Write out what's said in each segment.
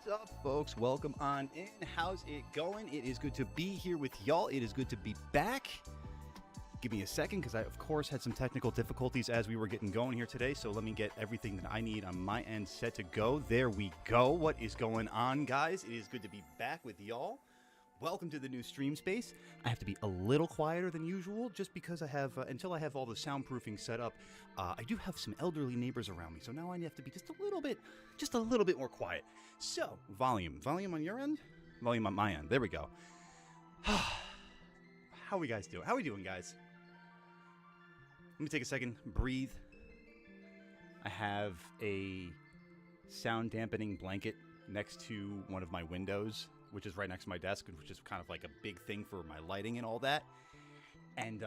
What's up, folks? Welcome on in. How's it going? It is good to be here with y'all. It is good to be back. Give me a second, because I, of course, had some technical difficulties as we were getting going here today, so let me get everything that I need on my end set to go. There we go. What is going on, guys? It is good to be back with y'all. Welcome to the new stream space. I have to be a little quieter than usual, just because I have, until I have all the soundproofing set up, I do have some elderly neighbors around me, so now I have to be just a little bit more quiet. So, volume on your end? Volume on my end. There we go. How we guys doing? How we doing, guys? Let me take a second, breathe. I have a sound dampening blanket next to one of my windows, which is right next to my desk, which is kind of like a big thing for my lighting and all that. And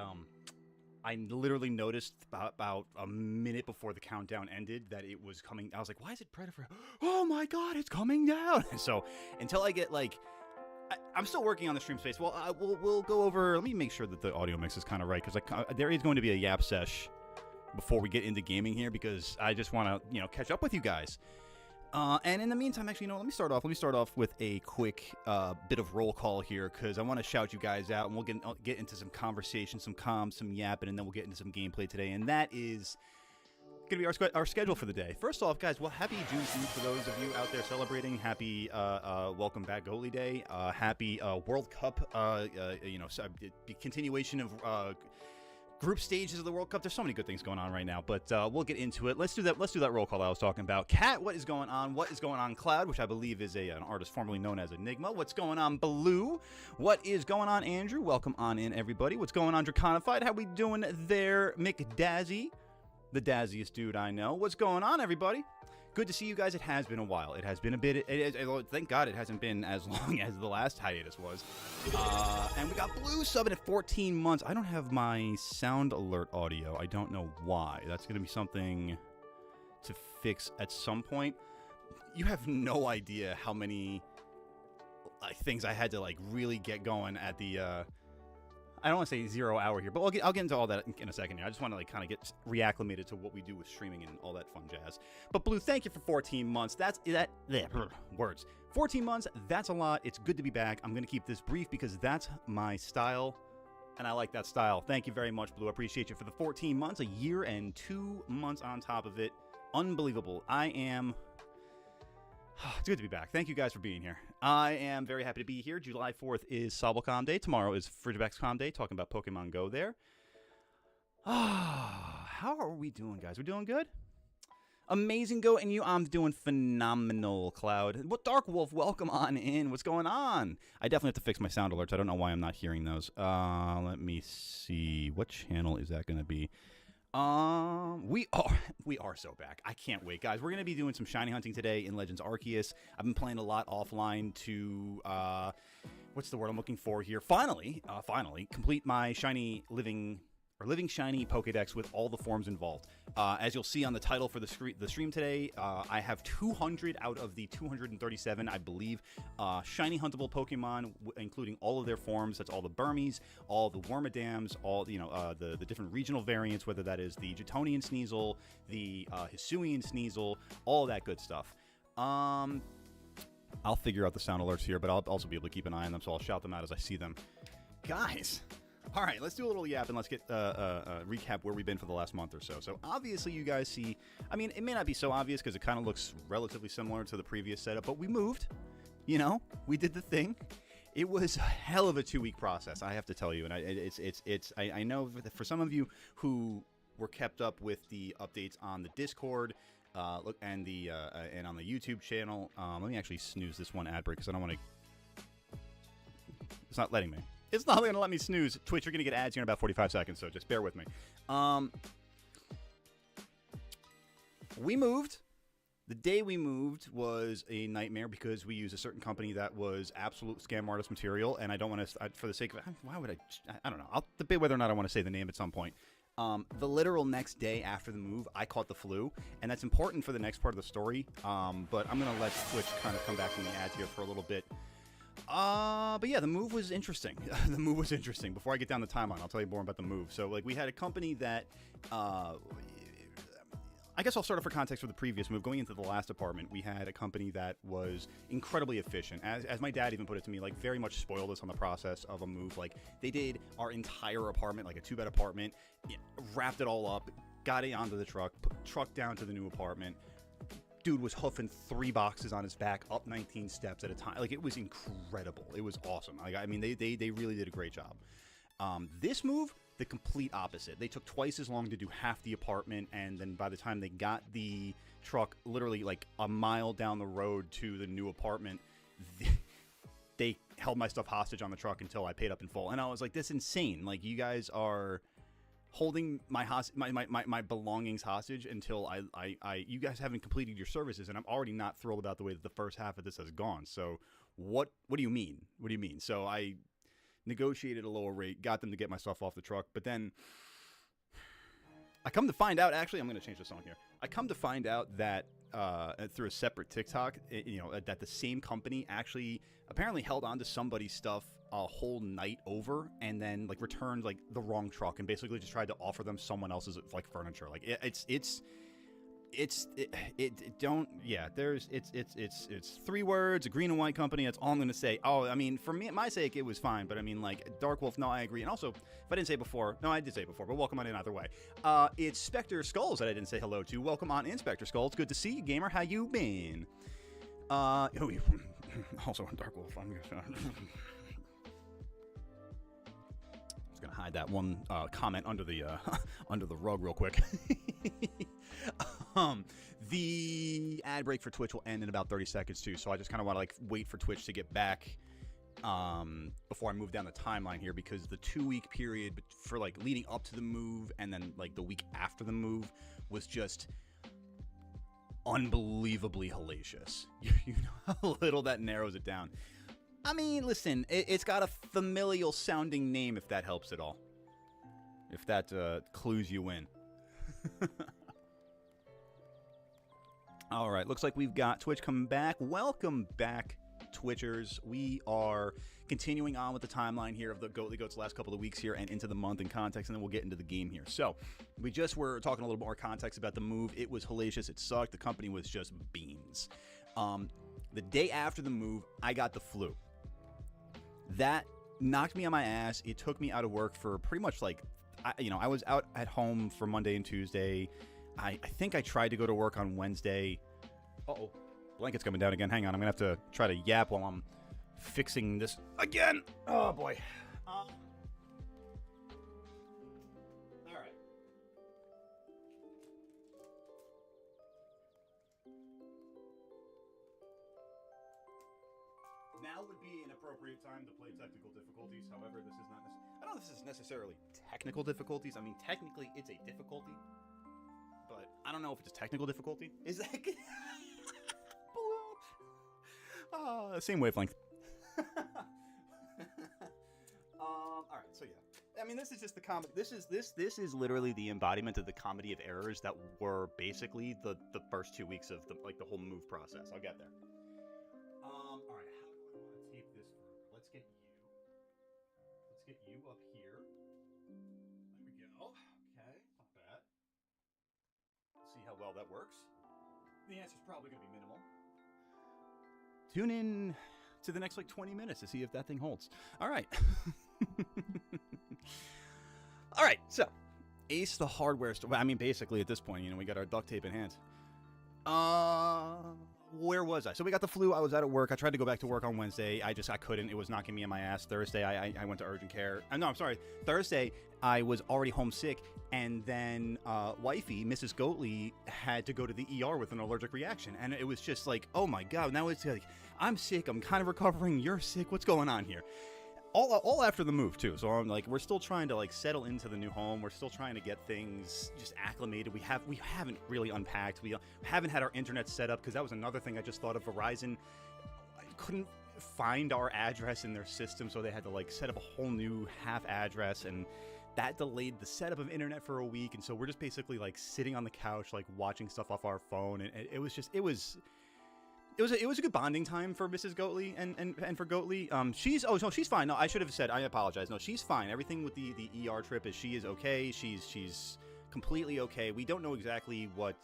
I literally noticed about a minute before the countdown ended that it was coming. I was like, why is it Predator? Oh my god, it's coming down! So until I get like... I'm still working on the stream space. Well, we'll go over... Let me make sure that the audio mix is kind of right, because there is going to be a yap sesh before we get into gaming here, because I just want to, catch up with you guys. And in the meantime, actually, let me start off with a quick bit of roll call here, because I want to shout you guys out, and we'll get into some conversation, some comms, some yapping, and then we'll get into some gameplay today. And that is going to be our schedule for the day. First off, guys, well, happy Juneteenth for those of you out there celebrating. Happy Welcome Back Goalie Day. Happy World Cup, continuation of group stages of the World Cup. There's so many good things going on right now, but we'll get into it. Let's do that roll call I was talking about. Kat, what is going on? What is going on, Cloud, which I believe is an artist formerly known as Enigma. What's going on, Blue? What is going on, Andrew? Welcome on in, everybody. What's going on, Draconified? How we doing there, McDazzy? The dazziest dude I know. What's going on, everybody? Good to see you guys. It has been a while. It has been a bit... thank God it hasn't been as long as the last hiatus was. And we got Blue subbing at 14 months. I don't have my sound alert audio. I don't know why. That's going to be something to fix at some point. You have no idea how many things I had to really get going at the... I don't want to say 0 hour here, but I'll get into all that in a second here. I just want to kind of get reacclimated to what we do with streaming and all that fun jazz. But Blue, thank you for 14 months. Words. 14 months, that's a lot. It's good to be back. I'm going to keep this brief because that's my style, and I like that style. Thank you very much, Blue. I appreciate you for the 14 months, a year and 2 months on top of it. Unbelievable. It's good to be back. Thank you guys for being here. I am very happy to be here. July 4th is Sobelcom Day. Tomorrow is FridgeBacksCom Day, talking about Pokemon Go there. How are we doing, guys? We're doing good? Amazing, Go, and you, I'm doing phenomenal, Cloud. What, Dark Wolf, welcome on in. What's going on? I definitely have to fix my sound alerts. I don't know why I'm not hearing those. Let me see. What channel is that going to be? We are so back. I can't wait, guys. We're going to be doing some shiny hunting today in Legends Arceus. I've been playing a lot offline to, what's the word I'm looking for here? Finally, complete my Living Shiny Pokedex with all the forms involved. As you'll see on the title for the stream today, I have 200 out of the 237, I believe, shiny huntable Pokemon, including all of their forms. That's all the Burmese, all the Wormadams, all the different regional variants, whether that is the Jetonian Sneasel, the Hisuian Sneasel, all that good stuff. I'll figure out the sound alerts here, but I'll also be able to keep an eye on them, so I'll shout them out as I see them. Guys! All right, let's do a little yap and let's get recap where we've been for the last month or so. So obviously you guys see, I mean, it may not be so obvious because it kind of looks relatively similar to the previous setup, but we moved, we did the thing. It was a hell of a 2-week process, I have to tell you. And I know for some of you who were kept up with the updates on the Discord, and on the YouTube channel. Let me actually snooze this one ad break because I don't want to. It's not letting me. It's not going to let me snooze. Twitch, you're going to get ads here in about 45 seconds, so just bear with me. We moved. The day we moved was a nightmare because we used a certain company that was absolute scam artist material, and I don't want to, for the sake of it, why would I don't know. I'll debate whether or not I want to say the name at some point. The literal next day after the move, I caught the flu, and that's important for the next part of the story, but I'm going to let Twitch kind of come back from the ads here for a little bit. But yeah, the move was interesting. The move was interesting. Before I get down the timeline, I'll tell you more about the move. So, we had a company that, I guess I'll start off for context for the previous move. Going into the last apartment, we had a company that was incredibly efficient. As my dad even put it to me, like, very much spoiled us on the process of a move. Like, they did our entire apartment, like a 2-bed apartment, wrapped it all up, got it onto the truck, put the truck down to the new apartment. Dude was hoofing 3 boxes on his back up 19 steps at a time. Like, it was incredible. It was awesome. Like, I mean, they really did a great job. This move, the complete opposite. They took twice as long to do half the apartment, and then by the time they got the truck literally like a mile down the road to the new apartment, they held my stuff hostage on the truck until I paid up in full. And I was like, this is insane. Like, you guys are holding my belongings hostage until you guys haven't completed your services, and I'm already not thrilled about the way that the first half of this has gone. So what do you mean? What do you mean? So I negotiated a lower rate, got them to get my stuff off the truck, but then I come to find out, actually, I'm going to change the song here. I come to find out that through a separate TikTok, that the same company actually apparently held on to somebody's stuff a whole night over, and then like returned like the wrong truck, and basically just tried to offer them someone else's like furniture. Like it's 3 words, a green and white company. That's all I'm going to say. Oh, I mean, for me, my sake, it was fine. But I mean, like, Dark Wolf, no, I agree. And also, if I didn't say it before, no, I did say it before, but welcome on in either way. It's Spectre Skulls that I didn't say hello to. Welcome on in, Spectre Skulls. Good to see you, gamer. How you been? Also, Dark Wolf, I'm just gonna hide that one comment under the under the rug real quick. The ad break for Twitch will end in about 30 seconds too, so I just kind of want to like wait for Twitch to get back before I move down the timeline here, because the 2-week period for like leading up to the move and then like the week after the move was just unbelievably hellacious. You know how little that narrows it down. I mean, listen, it's got a familial sounding name, if that helps at all. If that clues you in. All right, looks like we've got Twitch coming back. Welcome back, Twitchers. We are continuing on with the timeline here of the Goat's last couple of weeks here and into the month in context, and then we'll get into the game here. So we just were talking a little more context about the move. It was hellacious. It sucked. The company was just beans. The day after the move, I got the flu. That knocked me on my ass. It took me out of work for pretty much like, I was out at home for Monday and Tuesday. I think I tried to go to work on Wednesday. Uh-oh. Blanket's coming down again. Hang on. I'm going to have to try to yap while I'm fixing this again. Oh, boy. All right. Now would be an appropriate time to play technical difficulties. However, this is not I don't know if this is necessarily technical difficulties. I mean, technically, it's a difficulty. But I don't know if it's a technical difficulty. Is that good? Same wavelength. All right, so yeah. I mean, this is just the comedy. This is literally the embodiment of the comedy of errors that were basically the first 2 weeks of the whole move process. I'll get there. All right, how do I want to tape this further? Let's get you up here. There we go. Okay, not bad. See how well that works. The answer's probably going to be minimal. Tune in to the next like 20 minutes to see if that thing holds. All right. All right, so Ace the hardware store. I mean, basically at this point, we got our duct tape in hand. Where was I? So we got the flu. I was out at work. I tried to go back to work on Wednesday. I couldn't. It was knocking me in my ass. Thursday, I went to urgent care. No, I'm sorry. Thursday, I was already homesick. And then wifey, Mrs. Goatley, had to go to the ER with an allergic reaction. And it was just like, oh my God. Now it's like, I'm sick. I'm kind of recovering. You're sick. What's going on here? All after the move, too. So I'm like, we're still trying to like settle into the new home. We're still trying to get things just acclimated. We haven't really unpacked. We haven't had our internet set up, because that was another thing I just thought of. Verizon, I couldn't find our address in their system, so they had to like set up a whole new half address, and that delayed the setup of internet for a week. And so we're just basically like sitting on the couch, like watching stuff off our phone, and it was a good bonding time for Mrs. Goatley and for Goatley. She's fine. No, I should have said, I apologize. No, she's fine. Everything with the ER trip she is okay. She's completely okay. We don't know exactly what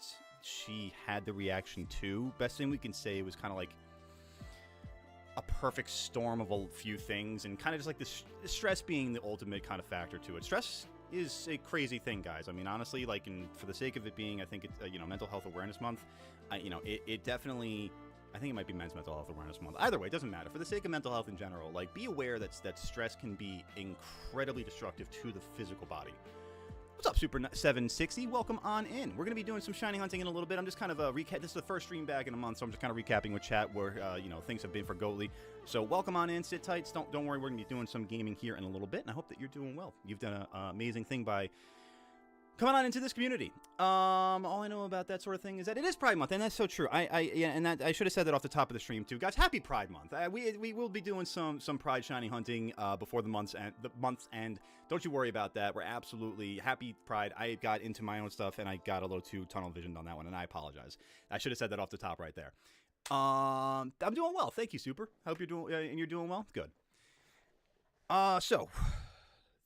she had the reaction to. Best thing we can say was kind of like a perfect storm of a few things, and kind of just like the stress being the ultimate kind of factor to it. Stress is a crazy thing, guys. I mean, honestly, like, for the sake of it being, I think it's Mental Health Awareness Month. It definitely, I think it might be Men's Mental Health Awareness Month. Either way, it doesn't matter. For the sake of mental health in general, like, be aware that stress can be incredibly destructive to the physical body. What's up, Super 760? Welcome on in. We're going to be doing some shiny hunting in a little bit. I'm just kind of recap. This is the first stream back in a month, so I'm just kind of recapping with chat where things have been for Goatly. So welcome on in. Sit tight. Don't worry. We're going to be doing some gaming here in a little bit, and I hope that you're doing well. You've done an amazing thing by coming on into this community. All I know about that sort of thing is that it is Pride Month, and that's so true. I should have said that off the top of the stream too, guys. Happy Pride Month. We will be doing some Pride shiny hunting before the month's end. Don't you worry about that. We're absolutely happy Pride. I got into my own stuff and I got a little too tunnel visioned on that one, and I apologize. I should have said that off the top right there. I'm doing well. Thank you, Super. Hope you're doing and you're doing well. Good. So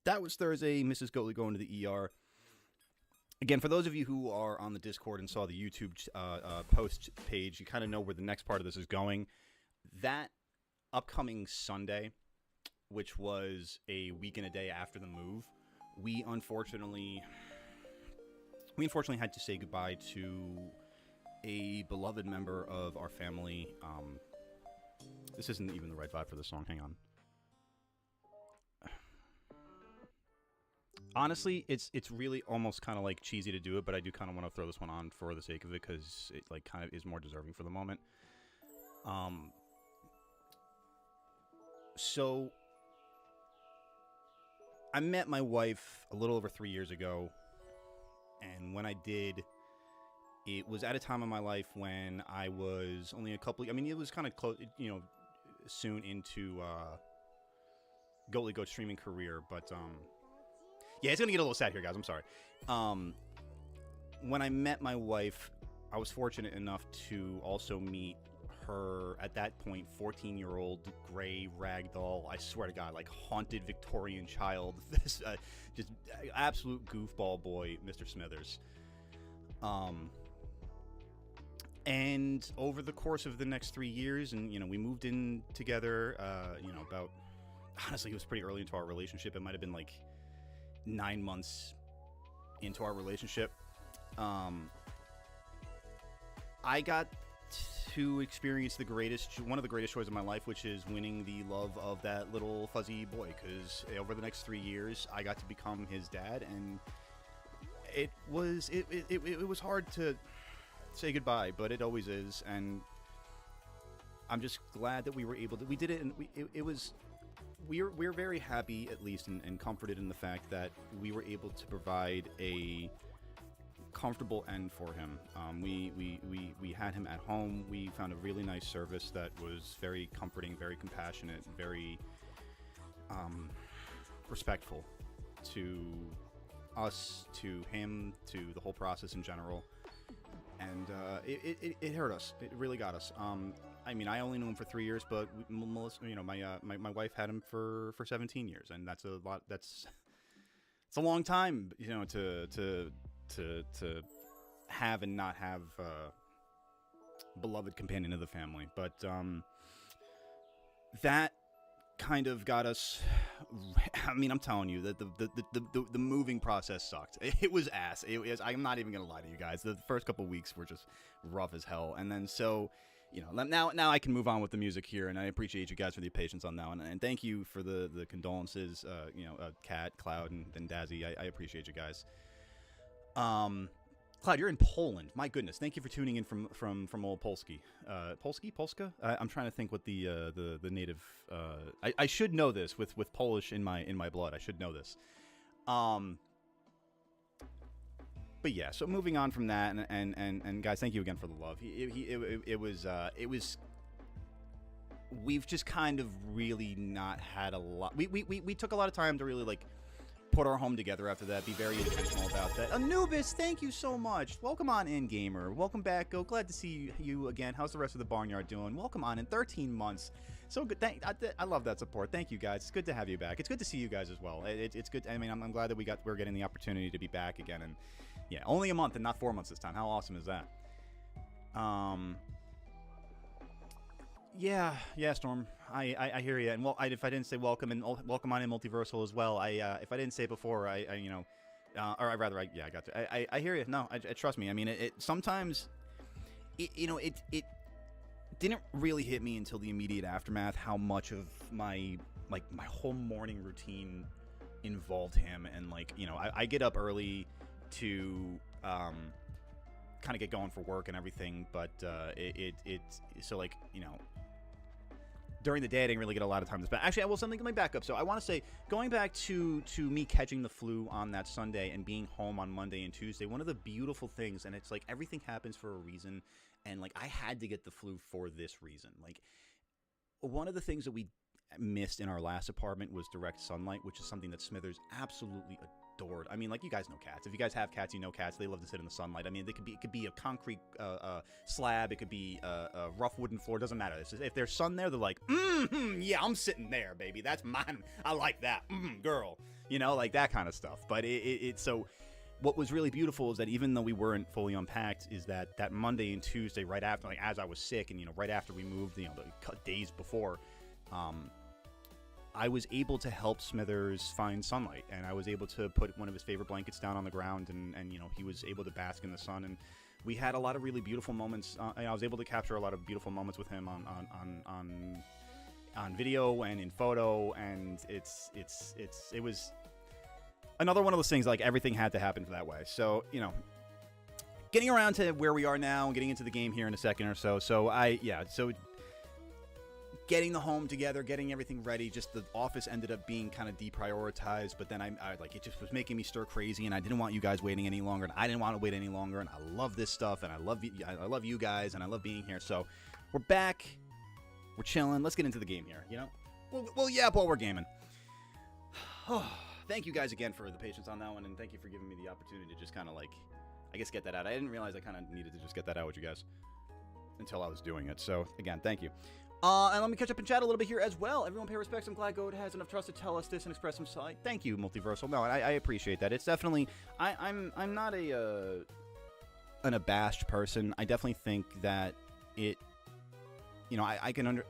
that was Thursday. Mrs. Goatley going to the ER. Again, for those of you who are on the Discord and saw the YouTube post page, you kind of know where the next part of this is going. That upcoming Sunday, which was a week and a day after the move, we unfortunately had to say goodbye to a beloved member of our family. This isn't even the right vibe for this song. Hang on. Honestly, it's really almost kind of like cheesy to do it, but I do kind of want to throw this one on for the sake of it because it like kind of is more deserving for the moment. So I met my wife a little over 3 years ago, and when I did, it was at a time in my life when I was only a couple. I mean, it was kind of close, soon into Goatly Goat streaming career, but yeah, it's going to get a little sad here, guys. I'm sorry. When I met my wife, I was fortunate enough to also meet her, at that point, 14-year-old gray ragdoll, I swear to God, like haunted Victorian child. This just absolute goofball boy, Mr. Smithers. And over the course of the next 3 years, and, we moved in together, about, honestly, it was pretty early into our relationship. It might have been like 9 months into our relationship. I got to experience one of the greatest joys of my life, which is winning the love of that little fuzzy boy, because over the next 3 years I got to become his dad, and it was hard to say goodbye, but it always is, and I'm just glad that we were able to, we did it, and we're very happy, at least, and comforted in the fact that we were able to provide a comfortable end for him. We had him at home. We found a really nice service that was very comforting, very compassionate, very respectful to us, to him, to the whole process in general. And it hurt us. It really got us. I mean, I only knew him for 3 years, but Melissa, my wife had him for 17 years, and that's a lot. It's a long time, to have and not have a beloved companion of the family. But that kind of got us. I mean, I'm telling you that the moving process sucked. It was ass. I'm not even gonna lie to you guys. The first couple weeks were just rough as hell, and then so. Now I can move on with the music here, and I appreciate you guys for the patience on that one, and thank you for the condolences, Kat, Cloud, and Dazzy. I appreciate you guys. Cloud, you're in Poland. My goodness, thank you for tuning in from old Polski. Polska? I'm trying to think what the native. I should know this with Polish in my blood. I should know this. But yeah, so moving on from that, and guys, thank you again for the love. It was. We've just kind of really not had a lot. We took a lot of time to really like put our home together after that. Be very intentional about that. Anubis, thank you so much. Welcome on in, gamer. Welcome back. Glad to see you again. How's the rest of the barnyard doing? Welcome on in. 13 months. So good. I love that support. Thank you, guys. It's good to have you back. It's good to see you guys as well. It's good. I mean, I'm glad that we're getting the opportunity to be back again. And yeah, only a month and not 4 months this time. How awesome is that? Um, yeah, Storm. I hear you. And well, if I didn't say welcome and welcome on in Multiversal as well. If I didn't say it before, you know, or I rather, I got to. I hear you. No, I trust me. I mean, it sometimes, you know, it didn't really hit me until the immediate aftermath how much of my whole morning routine involved him. And like, you know, I get up early to kind of get going for work and everything, but so like, you know, during the day I didn't really get a lot of time to spend. Actually, let me back up. So I want to say, going back to me catching the flu on that Sunday and being home on Monday and Tuesday, one of the beautiful things, and it's like everything happens for a reason, and like I had to get the flu for this reason. Like, one of the things that we missed in our last apartment was direct sunlight, which is something that Smithers absolutely adored. I mean, like, you guys know cats. If you guys have cats, you know cats. They love to sit in the sunlight. I mean, it could be a concrete slab. It could be a rough wooden floor. It doesn't matter. If there's sun there, they're like, yeah, I'm sitting there, baby. That's mine. I like that, girl. You know, like that kind of stuff. But so what was really beautiful is that even though we weren't fully unpacked, is that Monday and Tuesday, right after, like, as I was sick, and, you know, right after we moved, you know, the days before, I was able to help Smithers find sunlight, and I was able to put one of his favorite blankets down on the ground, and you know, he was able to bask in the sun, and we had a lot of really beautiful moments. I was able to capture a lot of beautiful moments with him on video and in photo, and it was another one of those things, like, everything had to happen for that way. So, you know, getting around to where we are now and getting into the game here in a second or so. So getting the home together, getting everything ready, just the office ended up being kind of deprioritized, but then I like, it just was making me stir crazy, and I didn't want you guys waiting any longer, and I didn't want to wait any longer, and I love this stuff, and I love you guys, and I love being here. So we're back, we're chilling. Let's get into the game here, you know? Well, yeah, while we're gaming. Thank you guys again for the patience on that one, and thank you for giving me the opportunity to just kind of, like, I guess, get that out. I didn't realize I kind of needed to just get that out with you guys until I was doing it. So again, thank you. And let me catch up in chat a little bit here as well. Everyone pay respects. I'm glad Goat has enough trust to tell us this and express himself. Thank you, Multiversal. No, I appreciate that. It's definitely, I'm not an abashed person. I definitely think that it, you know, I can there's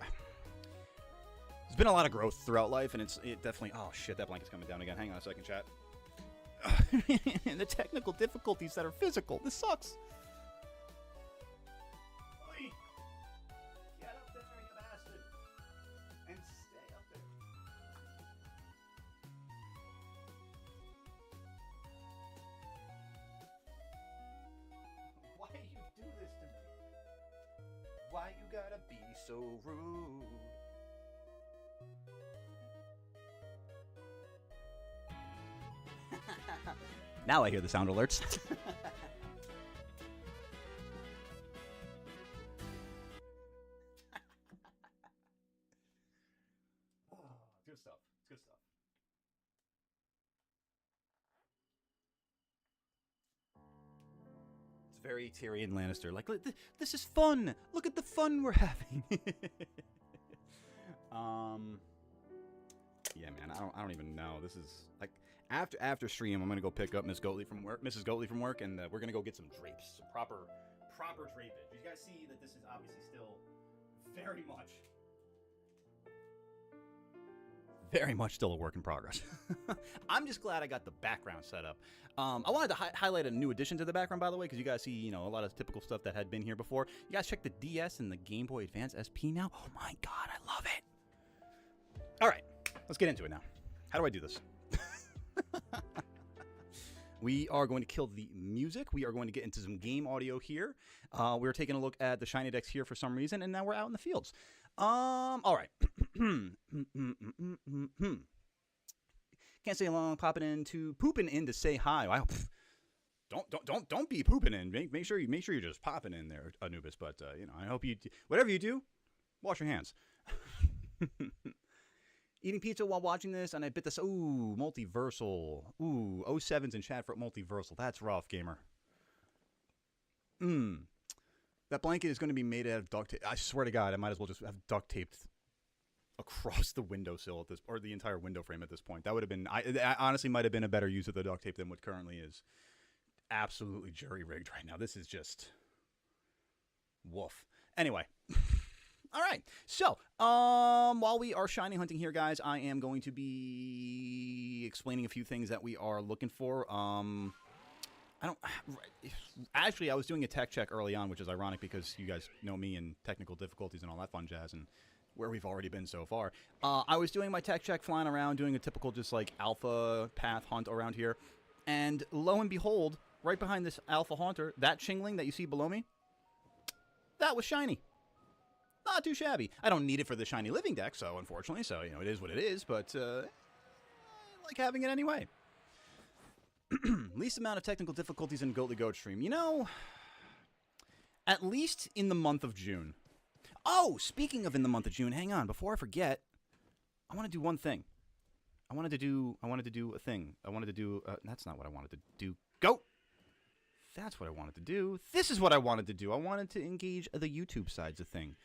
been a lot of growth throughout life, and it definitely, oh shit, that blanket's coming down again. Hang on a second, chat. And the technical difficulties that are physical. This sucks. Why you gotta be so rude? Now I hear the sound alerts. Oh, good stuff. It's good stuff. It's very Tyrion Lannister. Like, this is fun. Look at the fun we're having. Yeah, man. I don't even know. This is like, after stream, I'm gonna go pick up Mrs. Goatley from work, and we're gonna go get some drapes, some proper drapage. You guys see that this is obviously still very much still a work in progress. I'm just glad I got the background set up. I wanted to highlight a new addition to the background, by the way, because you guys see, you know, a lot of typical stuff that had been here before. You guys check the DS and the Game Boy Advance SP now. Oh my god, I love it. All right, let's get into it now. How do I do this? We are going to kill the music. We are going to get into some game audio here. We're taking a look at the Shiny-Dex here for some reason, and now we're out in the fields. All right. Can't say long. Popping in to say hi. Wow. Don't be pooping in. Make sure you're just popping in there, Anubis. But you know, I hope you whatever you do, wash your hands. Eating pizza while watching this, and I bit this. Ooh, Multiversal. Ooh, 07's in chat for Multiversal. That's rough, gamer. That blanket is going to be made out of duct tape. I swear to God, I might as well just have duct taped across the windowsill at this, or the entire window frame at this point. That would have been, I honestly might have been a better use of the duct tape than what currently is. Absolutely jury-rigged right now. This is just Woof. Anyway. All right. So, while we are shiny hunting here, guys, I am going to be explaining a few things that we are looking for. Actually, I was doing a tech check early on, which is ironic because you guys know me and technical difficulties and all that fun jazz and where we've already been so far. I was doing my tech check, flying around, doing a typical just like alpha path hunt around here. And lo and behold, right behind this alpha haunter, that shingling that you see below me, that was shiny. Not too shabby. I don't need it for the shiny living deck, so unfortunately, so, you know, it is what it is, but I like having it anyway. Least amount of technical difficulties in Goatly Goat stream. You know, at least in the month of June. Oh, speaking of in the month of June, hang on, before I forget, I want to do one thing. I wanted to do a thing. I wanted to do, that's not what I wanted to do. Goat! That's what I wanted to do. This is what I wanted to do. I wanted to engage the YouTube sides of thing.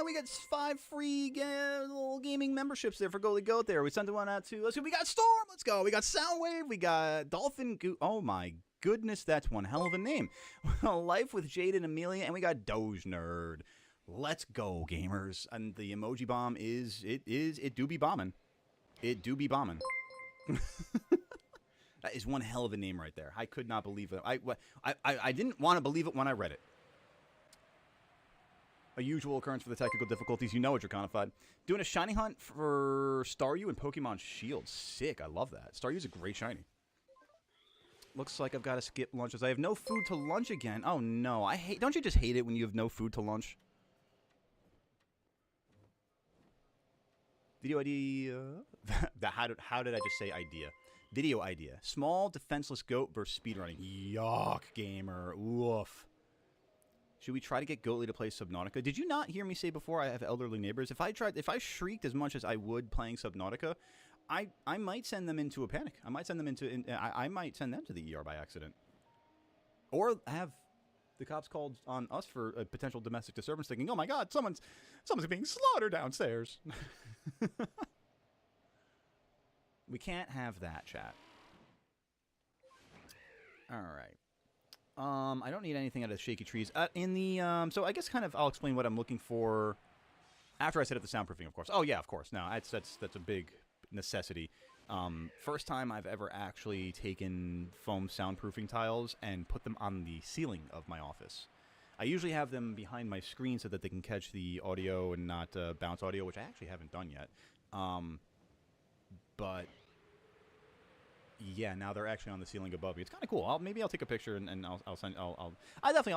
We got 5 free little gaming memberships there for Goatly Goat there. We sent one out to, let's go, we got Storm, let's go. We got Soundwave, we got Dolphin Goo. Oh my goodness, that's one hell of a name. Life with Jade and Amelia, and we got Doge Nerd. Let's go, gamers. And the emoji bomb it do be bombing. It do be bombing. That is one hell of a name right there. I could not believe it. I didn't want to believe it when I read it. A usual occurrence for the technical difficulties. You know it, Draconified. Doing a shiny hunt for Staryu and Pokemon Shield. Sick. I love that. Staryu's a great shiny. Looks like I've got to skip lunches. I have no food to lunch again. Oh, no. Don't you just hate it when you have no food to lunch? Video idea. How did I just say idea? Video idea. Small defenseless goat versus speedrunning. Yuck, gamer. Woof. Should we try to get Goatly to play Subnautica? Did you not hear me say before I have elderly neighbors? If I shrieked as much as I would playing Subnautica, I might send them into a panic. I might send them I might send them to the ER by accident. Or have the cops called on us for a potential domestic disturbance, thinking, "Oh my God, someone's being slaughtered downstairs." We can't have that, chat. All right. I don't need anything out of the shaky trees. So I guess kind of I'll explain what I'm looking for after I set up the soundproofing, of course. Oh yeah, of course. No, that's a big necessity. First time I've ever actually taken foam soundproofing tiles and put them on the ceiling of my office. I usually have them behind my screen so that they can catch the audio and not bounce audio, which I actually haven't done yet. But yeah, now they're actually on the ceiling above me. It's kind of cool. Maybe I'll take a picture and I'll send. I'll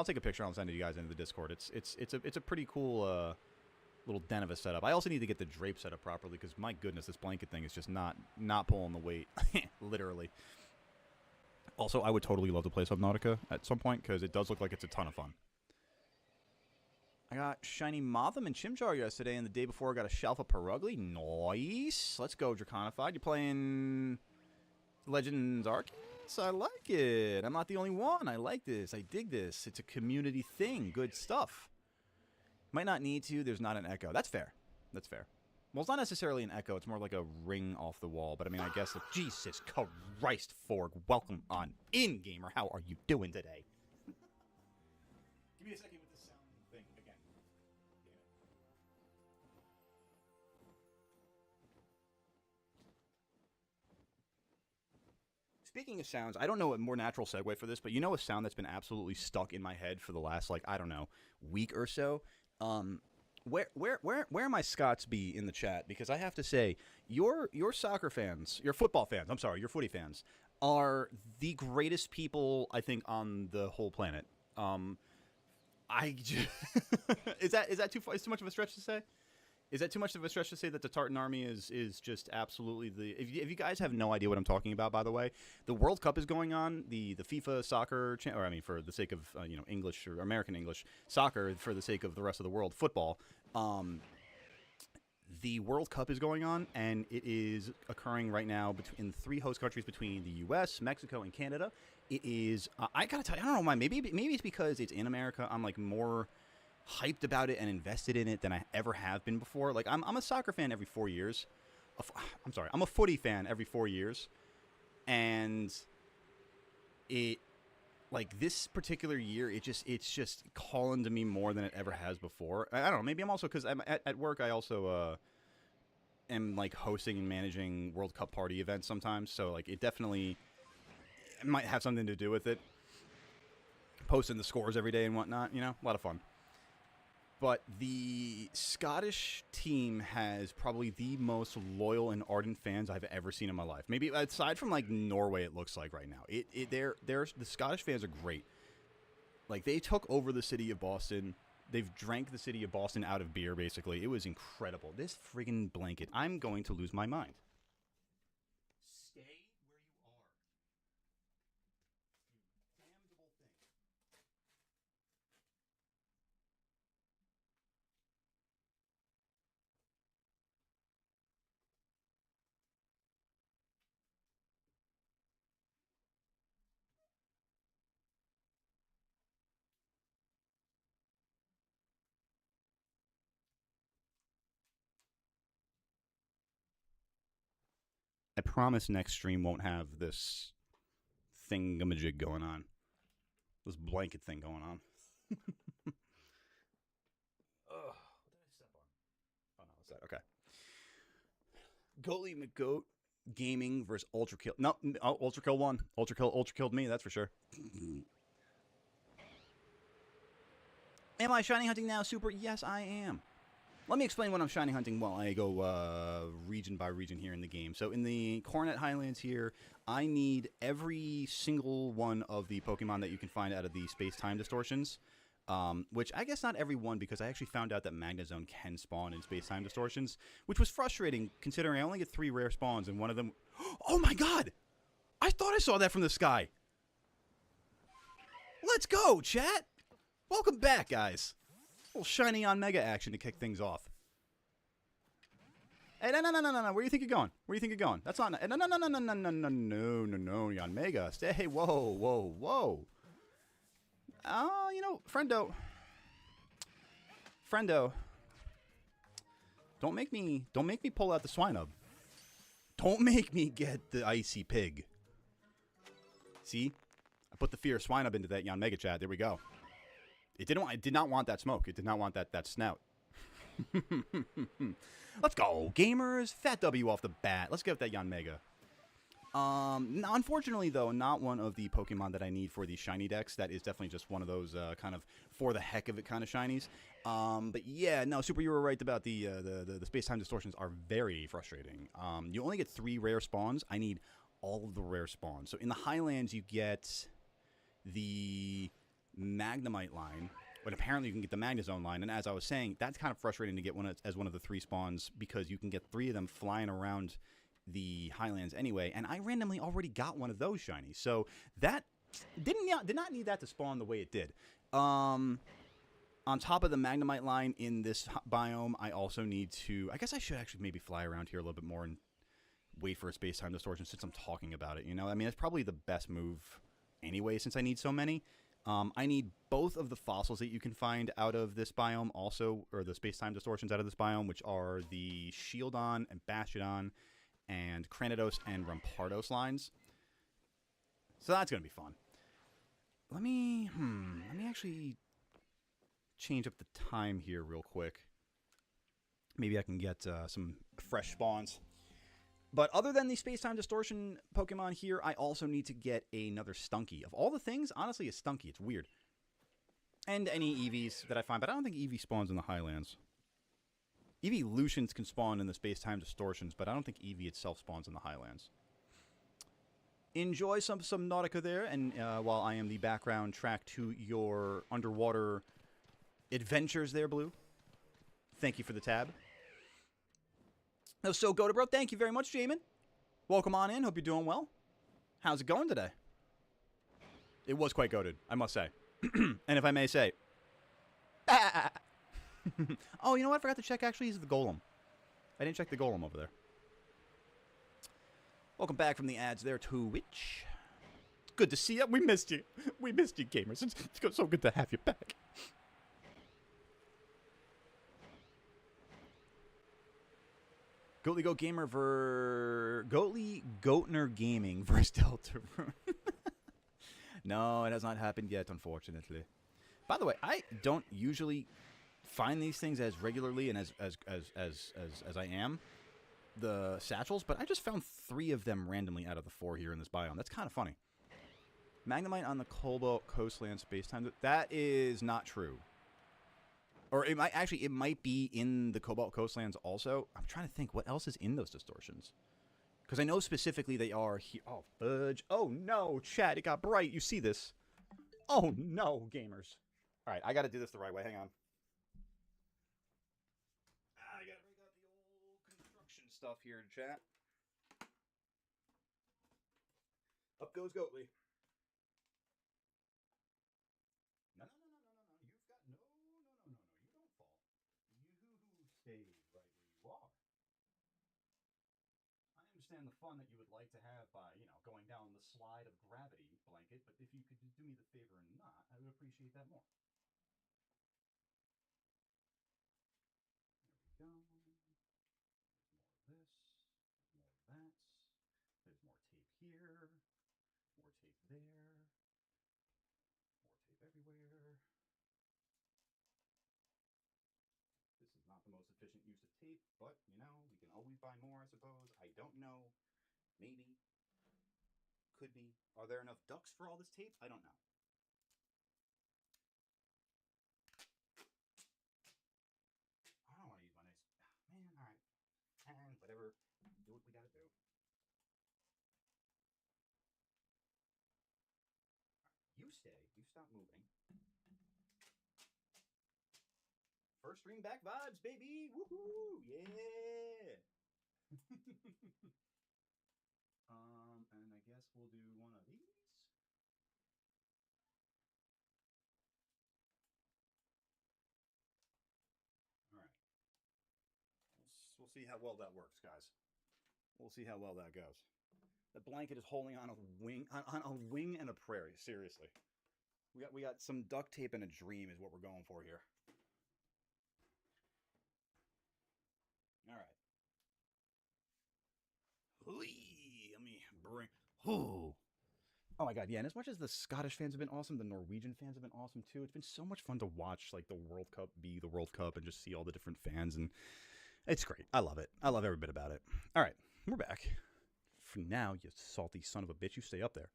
take a picture and I'll send it to you guys into the Discord. It's a pretty cool little den of a setup. I also need to get the drape set up properly because my goodness, this blanket thing is just not pulling the weight, literally. Also, I would totally love to play Subnautica at some point because it does look like it's a ton of fun. I got Shiny Motham and Chimchar yesterday, and the day before I got a Shalfa Perugly. Nice. Let's go, Draconified. You're playing Legends Arceus? I like it. I'm not the only one. I like this. I dig this. It's a community thing. Good stuff. Might not need to. There's not an echo. That's fair. That's fair. Well, it's not necessarily an echo. It's more like a ring off the wall. But, I mean, I guess... Jesus Christ, Forg. Welcome on in, gamer. How are you doing today? Give me a second with this sound thing again. Speaking of sounds, I don't know a more natural segue for this, but you know a sound that's been absolutely stuck in my head for the last, like, I don't know, week or so? Where my Scots be in the chat? Because I have to say, your soccer fans, your football fans, I'm sorry, your footy fans, are the greatest people, I think, on the whole planet. Is that too much of a stretch to say? Is that too much of a stretch to say that the Tartan Army is just absolutely the... If you guys have no idea what I'm talking about, by the way, the World Cup is going on. The FIFA soccer... Or, I mean, for the sake of, English or American English, soccer, for the sake of the rest of the world, football. The World Cup is going on, and it is occurring right now in 3 host countries between the U.S., Mexico, and Canada. It is... I gotta tell you, I don't know why. Maybe it's because it's in America. I'm, like, more hyped about it and invested in it than I ever have been before. Like, I'm a soccer fan every 4 years. I'm a footy fan every 4 years. And it like this particular year, it's just calling to me more than it ever has before. I don't know. Maybe I'm also because I'm at work. I also am like hosting and managing World Cup party events sometimes. So like it definitely might have something to do with it. Posting the scores every day and whatnot. You know, a lot of fun. But the Scottish team has probably the most loyal and ardent fans I've ever seen in my life. Maybe aside from like Norway, it looks like right now. The Scottish fans are great. Like they took over the city of Boston. They've drank the city of Boston out of beer. Basically, it was incredible. This friggin' blanket, I'm going to lose my mind. Stay where you are, you damnable thing. I promise next stream won't have this thingamajig going on. This blanket thing going on. Ugh, what did I step on? Oh, no, it's that. Okay. Goalie McGoat Gaming versus Ultra Kill. No, Ultra Kill won. Ultra killed me, that's for sure. Am I shiny hunting now, Super? Yes, I am. Let me explain what I'm shiny hunting while I go region by region here in the game. So in the Coronet Highlands here, I need every single one of the Pokemon that you can find out of the space-time distortions. Which I guess not every one, because I actually found out that Magnezone can spawn in space-time distortions, which was frustrating considering I only get 3 rare spawns and one of them... Oh my god! I thought I saw that from the sky! Let's go, chat! Welcome back, guys. A little shiny on Mega action to kick things off. Hey, no. Where do you think you're going? Where do you think you're going? That's not... No, on Mega. Stay, whoa. Oh, you know, friendo. Don't make me pull out the Swinub. Don't make me get the Icy Pig. See? I put the Fear of Swinub into that Yon Mega Chat. There we go. It did not want that smoke. It did not want that snout. Let's go, gamers. Fat W off the bat. Let's get that Yon Mega. Unfortunately, though, not one of the Pokemon that I need for the Shiny Dex. That is definitely just one of those kind of for the heck of it kind of shinies. But yeah, no, Super, you were right about the space-time distortions are very frustrating. You only get 3 rare spawns. I need all of the rare spawns. So in the Highlands, you get the Magnemite line, but apparently you can get the Magnezone line. And as I was saying, that's kind of frustrating to get as one of the 3 spawns, because you can get 3 of them flying around the Highlands anyway, and I randomly already got one of those shinies, so that did not need that to spawn the way it did. On top of the Magnemite line in this biome, I also need to... I guess I should actually maybe fly around here a little bit more and wait for a space-time distortion since I'm talking about it, you know? I mean, it's probably the best move anyway, since I need so many. I need both of the fossils that you can find out of this biome also, or the space-time distortions out of this biome, which are the Shieldon and Bastiodon and Cranidos and Rampardos lines. So that's going to be fun. Let me actually change up the time here real quick. Maybe I can get some fresh spawns. But other than the space-time distortion Pokemon here, I also need to get another Stunky. Of all the things, honestly, a Stunky. It's weird. And any Eevees that I find, but I don't think Eevee spawns in the Highlands. Eeveelutions can spawn in the space-time distortions, but I don't think Eevee itself spawns in the Highlands. Enjoy some Nautica there, and while I am the background track to your underwater adventures there, Blue. Thank you for the tab. Oh, so Goda Bro, thank you very much, Jamin. Welcome on in. Hope you're doing well. How's it going today? It was quite goated, I must say. And if I may say... Oh, you know what? I forgot to check, actually. He's the Golem. I didn't check the Golem over there. Welcome back from the ads there, Twitch. Good to see you. We missed you. We missed you, gamers. It's so good to have you back. Goatly Goat Gamer Goatly Goatner Gaming versus Deltarune. No, it has not happened yet, unfortunately. By the way, I don't usually find these things as regularly and as I am the satchels, but I just found 3 of them randomly out of the 4 here in this biome. That's kind of funny. Magnemite on the Cobalt Coastland space-time. That is not true. Or it might actually, it might be in the Cobalt Coastlands also. I'm trying to think what else is in those distortions. Because I know specifically they are here. Oh, fudge. Oh, no, chat. It got bright. You see this. Oh, no, gamers. All right, I got to do this the right way. Hang on. I got to break out the old construction stuff here in chat. Up goes Goatly. No. You've got no. You don't fall. You stay right where you are. I understand the fun that you would like to have by, going down the slide of gravity blanket, but if you could do me the favor and not, I would appreciate that more. There we go. There's more of this. There's more of that. There's more tape here. More tape there. More tape everywhere. This is not the most efficient use of tape, but, we can always buy more, I suppose. I don't know. Maybe. Could be. Are there enough ducks for all this tape? I don't know. I don't want to use my nice... Man, all right. And whatever. Do what we got to do. You stay. You stop moving. First stream back vibes, baby. Woohoo! Yeah. And I guess we'll do one of these. All right. We'll see how well that works, guys. We'll see how well that goes. The blanket is holding on a wing, on a wing and a prayer. Seriously, we got some duct tape and a dream is what we're going for here. All right. Let me bring. Oh my god, yeah. And as much as the Scottish fans have been awesome, the Norwegian fans have been awesome too. It's been so much fun to watch like the World Cup be the World Cup and just see all the different fans, and it's great. I love it. I love every bit about it. All right, we're back. For now, you salty son of a bitch, you stay up there.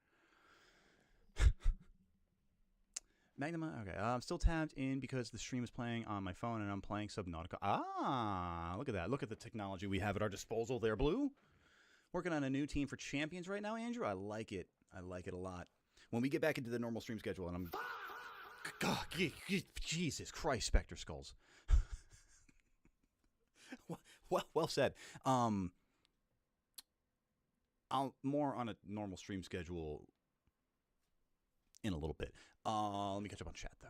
Magnema, okay. I'm still tabbed in because the stream is playing on my phone and I'm playing Subnautica. Ah, look at that. Look at the technology we have at our disposal there, Blue. Working on a new team for champions right now, Andrew. I like it. I like it a lot. When we get back into the normal stream schedule, and I'm... God, Jesus Christ, Spectre Skulls. Well said. I'll more on a normal stream schedule in a little bit. Let me catch up on chat, though.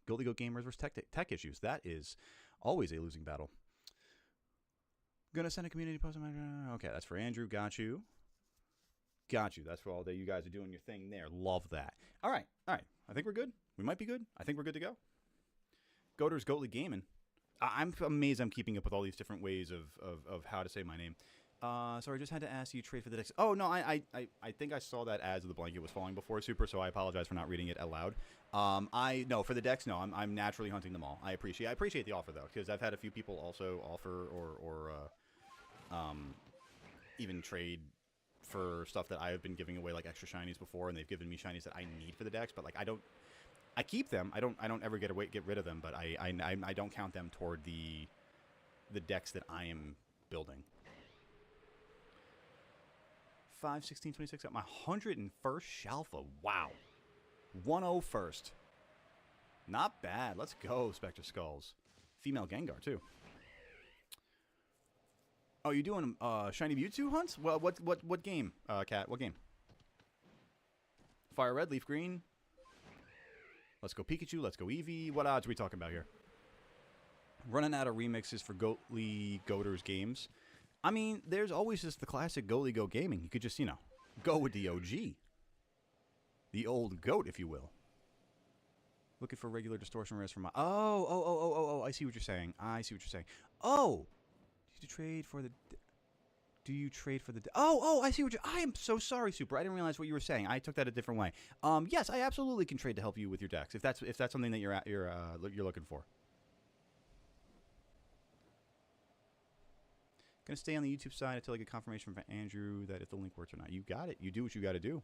Goldie Goat Gamers versus tech issues. That is always a losing battle. Gonna send a community post. Okay, that's for Andrew. Got you. Got you. That's for all day. You guys are doing your thing there. Love that. All right. All right. I think we're good. We might be good. I think we're good to go. Goater's Goatly Gaming. I'm amazed I'm keeping up with all these different ways of how to say my name. Sorry, I just had to ask you to trade for the Dex. Oh, no, I think I saw that as the blanket was falling before Super, so I apologize for not reading it aloud. No, for the Dex, no, I'm naturally hunting them all. I appreciate the offer, though, because I've had a few people also offer or even trade for stuff that I've been giving away, like extra shinies before, and they've given me shinies that I need for the Dex, but, like, I keep them. I don't ever get rid of them, but I don't count them toward the decks that I am building. 5, 16, 26. Got my 101st Shalfa. Wow. 101st. Not bad. Let's go, Spectre Skulls. Female Gengar, too. Oh, you doing Shiny Mewtwo hunts? Well, what game, Cat? What game? Fire Red, Leaf Green. Let's go Pikachu. Let's go Eevee. What odds are we talking about here? Running out of remixes for Goaters games. I mean, there's always just the classic Goatly Goat Gaming. You could just, go with the OG. The old goat, if you will. Looking for regular distortion rares for my... Oh, I see what you're saying. Oh! Did you trade for the... Do you trade for the... Oh, I see what you... I am so sorry, Super. I didn't realize what you were saying. I took that a different way. Yes, I absolutely can trade to help you with your decks, if that's something that you're looking for. Gonna stay on the YouTube side until I get confirmation from Andrew that if the link works or not. You got it. You do what you got to do.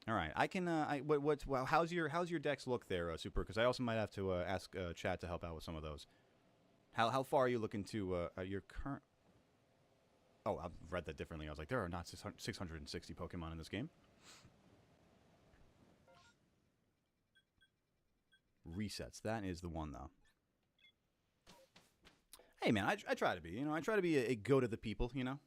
All right, I can. Well, how's your decks look there, Super? Because I also might have to ask chat to help out with some of those. How far are you looking to your current? Oh, I've read that differently. I was like, there are not 660 Pokemon in this game. Resets. That is the one, though. Hey, man, I try to be. You know, I try to be a go to the people. You know.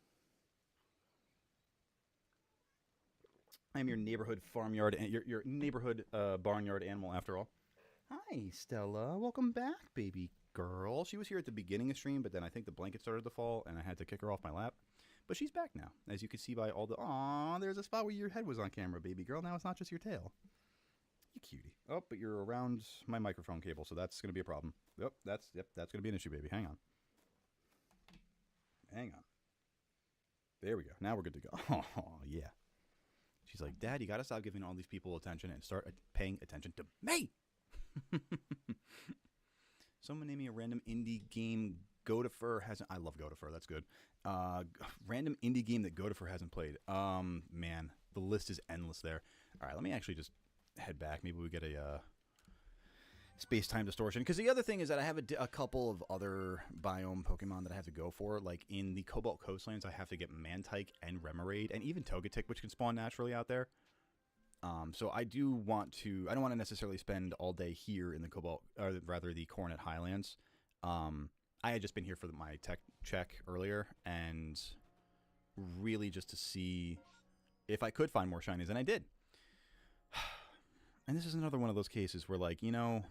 I'm your neighborhood farmyard and your neighborhood barnyard animal, after all. Hi, Stella. Welcome back, baby girl. She was here at the beginning of stream, but then I think the blanket started to fall, and I had to kick her off my lap. But she's back now, as you can see by all the... Aw, there's a spot where your head was on camera, baby girl. Now it's not just your tail. You cutie. Oh, but you're around my microphone cable, so that's going to be a problem. Yep, that's going to be an issue, baby. Hang on. Hang on. There we go. Now we're good to go. Oh, yeah. She's like, Dad, you got to stop giving all these people attention and start paying attention to me. Someone name me a random indie game Godifur hasn't... I love Godifur. That's good. Random indie game that Godifur hasn't played. Man, the list is endless there. All right, let me actually just head back. Maybe we get a space-time distortion. Because the other thing is that I have a couple of other biome Pokemon that I have to go for. Like in the Cobalt Coastlands, I have to get Mantike and Remoraid, and even Togetic, which can spawn naturally out there. So I do want to... I don't want to necessarily spend all day here in the Cobalt... Or rather, the Coronet Highlands. I had just been here for my tech check earlier, and really just to see if I could find more shinies, and I did. And this is another one of those cases where, like, you know...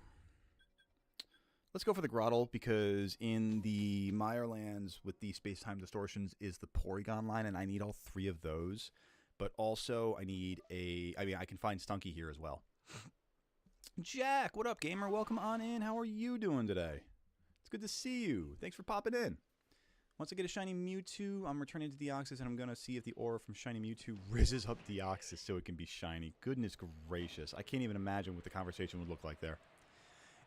Let's go for the Grottle, because in the Mirelands with the space-time distortions is the Porygon line, and I need all three of those. But also, I need a... I mean, I can find Stunky here as well. Jack, what up, gamer? Welcome on in. How are you doing today? It's good to see you. Thanks for popping in. Once I get a Shiny Mewtwo, I'm returning to Deoxys, and I'm going to see if the aura from Shiny Mewtwo rizzes up Deoxys so it can be shiny. Goodness gracious. I can't even imagine what the conversation would look like there.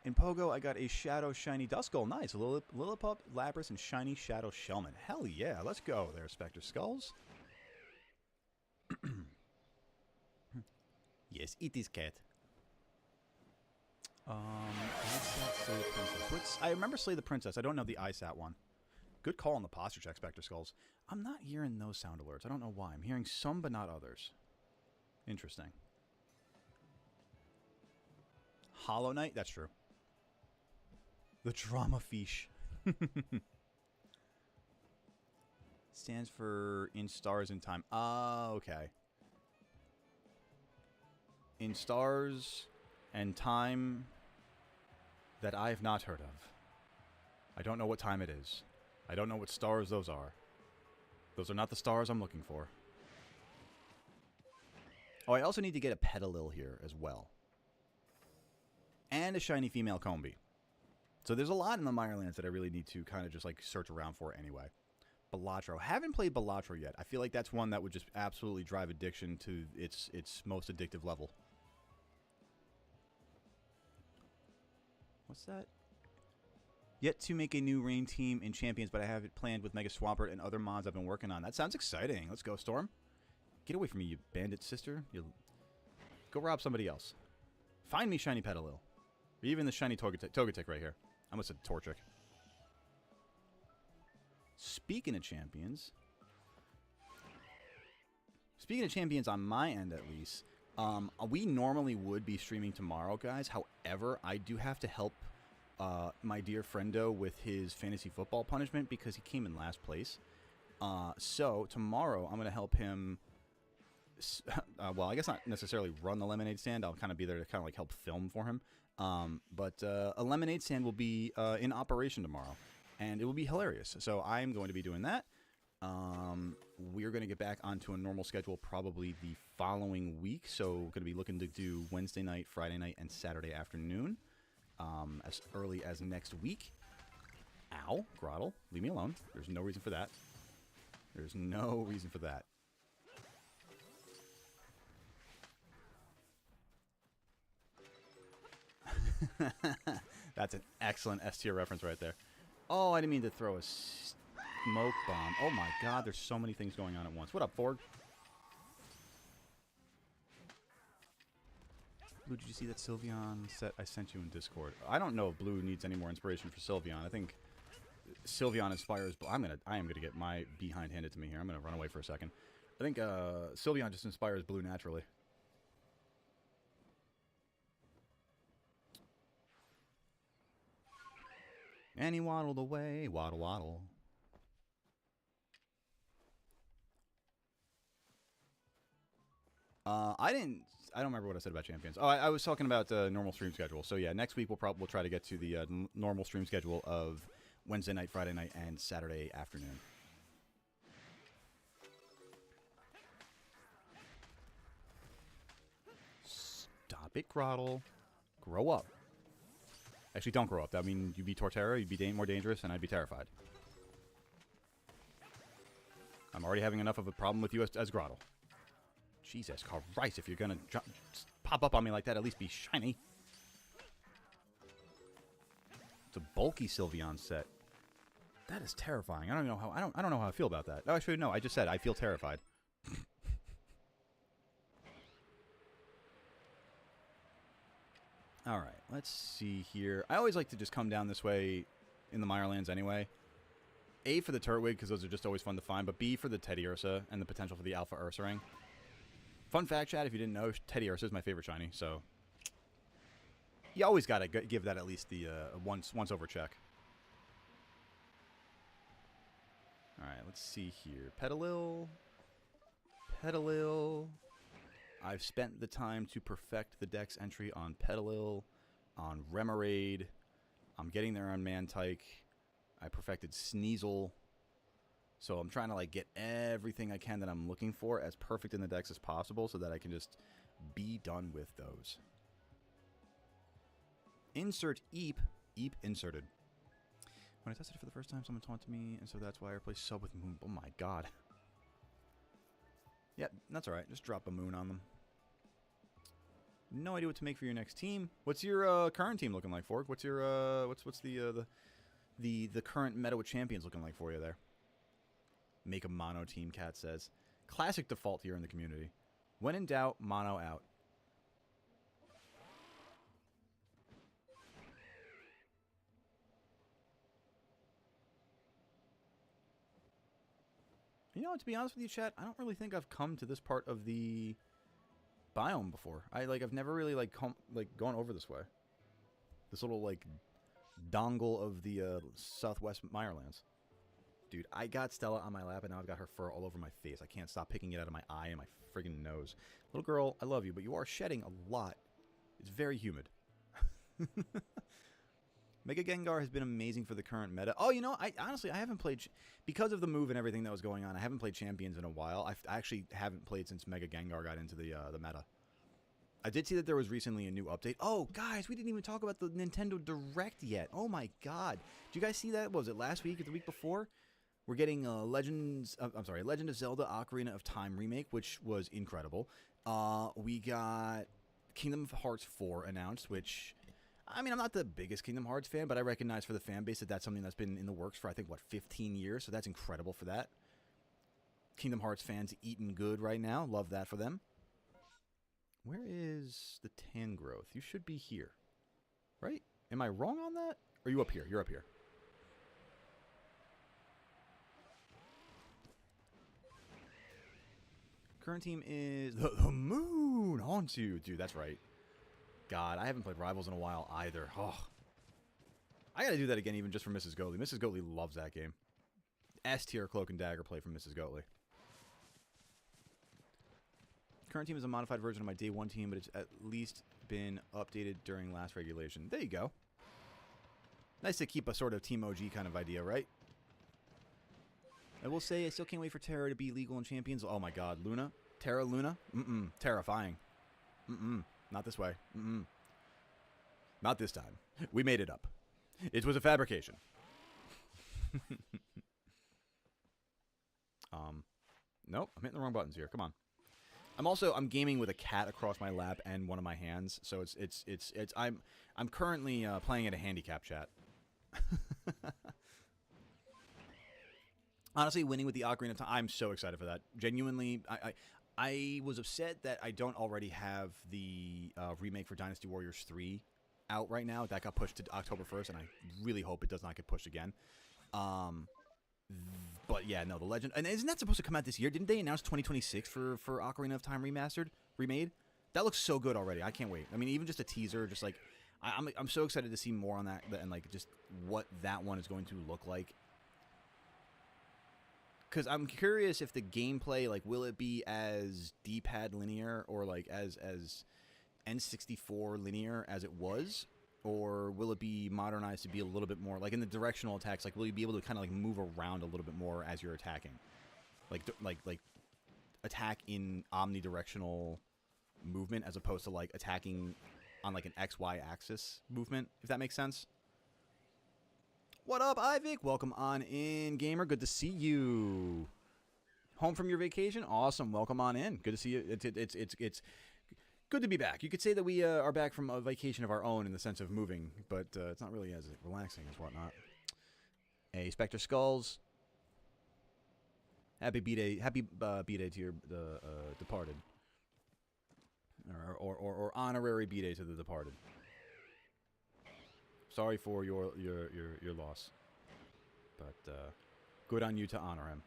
In Pogo, I got a Shadow Shiny Duskull. Nice. Lillipup, Lapras, and Shiny Shadow Shellman. Hell yeah. Let's go there, Spectre Skulls. Yes, eat this cat. ISAT, Slay the Princess. I remember Slay the Princess. I don't know the ISAT one. Good call on the posture check, Spectre Skulls. I'm not hearing those sound alerts. I don't know why. I'm hearing some, but not others. Interesting. Hollow Knight? That's true. The Drama Fish. Stands for In Stars in Time. Ah, okay. In Stars and Time that I have not heard of. I don't know what time it is. I don't know what stars those are. Those are not the stars I'm looking for. Oh, I also need to get a Petalil here as well. And a shiny female Combi. So there's a lot in the Mirelands that I really need to kind of just like search around for anyway. Balatro. Haven't played Balatro yet. I feel like that's one that would just absolutely drive addiction to its most addictive level. What's that? Yet to make a new rain team in Champions, but I have it planned with Mega Swampert and other mods I've been working on. That sounds exciting. Let's go, Storm. Get away from me, you bandit sister. You'll go rob somebody else. Find me Shiny Petalil. Or even the Shiny Togetic right here. I almost said Torchic. Speaking of Champions on my end at least, we normally would be streaming tomorrow, guys. However, I do have to help my dear friendo with his fantasy football punishment because he came in last place. So tomorrow I'm going to help him. Well, I guess not necessarily run the lemonade stand. I'll kind of be there to kind of like help film for him. But a lemonade stand will be in operation tomorrow, and it will be hilarious. So I'm going to be doing that. We're going to get back onto a normal schedule probably the following week. So going to be looking to do Wednesday night, Friday night, and Saturday afternoon as early as next week. Ow, Grottle, leave me alone. There's no reason for that. There's no reason for that. That's an excellent S-tier reference right there. Oh, I didn't mean to throw a smoke bomb. Oh my god, there's so many things going on at once. What up, Ford? Blue, did you see that Sylveon set I sent you in Discord? I don't know if Blue needs any more inspiration for Sylveon. I think Sylveon inspires... I am gonna get my behind handed to me here. I'm gonna run away for a second. I think Sylveon just inspires Blue naturally. And he waddled away. Waddle, waddle. I don't remember what I said about champions. Oh, I was talking about normal stream schedule. So yeah, next week we'll try to get to the normal stream schedule of Wednesday night, Friday night, and Saturday afternoon. Stop it, Grottle. Grow up. Actually, don't grow up. That would mean you'd be Torterra, you'd be more dangerous, and I'd be terrified. I'm already having enough of a problem with you as Grottle. Jesus Christ, if you're gonna pop up on me like that, at least be shiny. It's a bulky Sylveon set. That is terrifying. I don't know how I feel about that. Oh, actually, no. I just said I feel terrified. All right, let's see here. I always like to just come down this way in the Mirelands anyway. A, for the Turtwig, because those are just always fun to find, but B, for the Teddy Ursa and the potential for the Alpha Ursaring. Fun fact, chat, if you didn't know, Teddy Ursa is my favorite shiny, so you always got to give that at least the once over check. All right, let's see here. Petalil. Petalil. I've spent the time to perfect the dex entry on Petalil, on Remoraid. I'm getting there on Mantike. I perfected Sneasel. So I'm trying to like get everything I can that I'm looking for as perfect in the dex as possible so that I can just be done with those. Insert Eep. Eep inserted. When I tested it for the first time, someone taunted me, and so that's why I replaced sub with Moon. Oh my god. Yep, that's alright. Just drop a Moon on them. No idea what to make for your next team. What's your current team looking like, Fork? What's your what's the current meta with champions looking like for you there? Make a mono team, Cat says. Classic default here in the community. When in doubt, mono out. You know, to be honest with you, chat, I don't really think I've come to this part of the biome before. I've never really gone over this way. This little dongle of the Southwest Mirelands. Dude, I got Stella on my lap and now I've got her fur all over my face. I can't stop picking it out of my eye and my friggin' nose. Little girl, I love you, but you are shedding a lot. It's very humid. Mega Gengar has been amazing for the current meta. Oh, you know, I honestly haven't played... Because of the move and everything that was going on, I haven't played Champions in a while. I actually haven't played since Mega Gengar got into the meta. I did see that there was recently a new update. Oh, guys, we didn't even talk about the Nintendo Direct yet. Oh, my God. Did you guys see that? What was it last week or the week before? We're getting Legend of Zelda Ocarina of Time remake, which was incredible. We got Kingdom Hearts 4 announced, which... I mean, I'm not the biggest Kingdom Hearts fan, but I recognize for the fan base that that's something that's been in the works for, I think, 15 years? So that's incredible for that. Kingdom Hearts fans eating good right now. Love that for them. Where is the Tangrowth? You should be here. Right? Am I wrong on that? Or are you up here? You're up here. Current team is... The moon haunts you. Dude, that's right. God, I haven't played Rivals in a while either. Oh. I gotta do that again even just for Mrs. Goatley. Mrs. Goatley loves that game. S-tier Cloak and Dagger play from Mrs. Goatley. Current team is a modified version of my day one team, but it's at least been updated during last regulation. There you go. Nice to keep a sort of Team OG kind of idea, right? I will say I still can't wait for Terra to be legal in Champions. Oh my god, Luna? Terra Luna? Mm-mm. Terrifying. Mm-mm. Not this way. Mm-mm. Not this time. We made it up. It was a fabrication. Nope, I'm hitting the wrong buttons here. Come on. I'm gaming with a cat across my lap and one of my hands, so I'm currently playing at a handicap, chat. Honestly, winning with the Ocarina of Time, I'm so excited for that. Genuinely, I was upset that I don't already have the remake for Dynasty Warriors 3 out right now. That got pushed to October 1st, and I really hope it does not get pushed again. But yeah, no, the Legend... And isn't that supposed to come out this year? Didn't they announce 2026 for Ocarina of Time remade? That looks so good already. I can't wait. I mean, even just a teaser, just like... I'm so excited to see more on that and like just what that one is going to look like. Because I'm curious if the gameplay, like, will it be as D-pad linear or like as N64 linear as it was? Or will it be modernized to be a little bit more, like in the directional attacks, like will you be able to kind of like move around a little bit more as you're attacking? Like attack in omnidirectional movement as opposed to like attacking on like an XY axis movement, if that makes sense. What up, Ivik? Welcome on in, gamer. Good to see you. Home from your vacation? Awesome. Welcome on in. Good to see you. It's good to be back. You could say that we are back from a vacation of our own in the sense of moving, but it's not really as relaxing as whatnot. Hey, Spectre Skulls. Happy B-Day to your departed. Or honorary B-Day to the departed. Sorry for your loss. But good on you to honor him.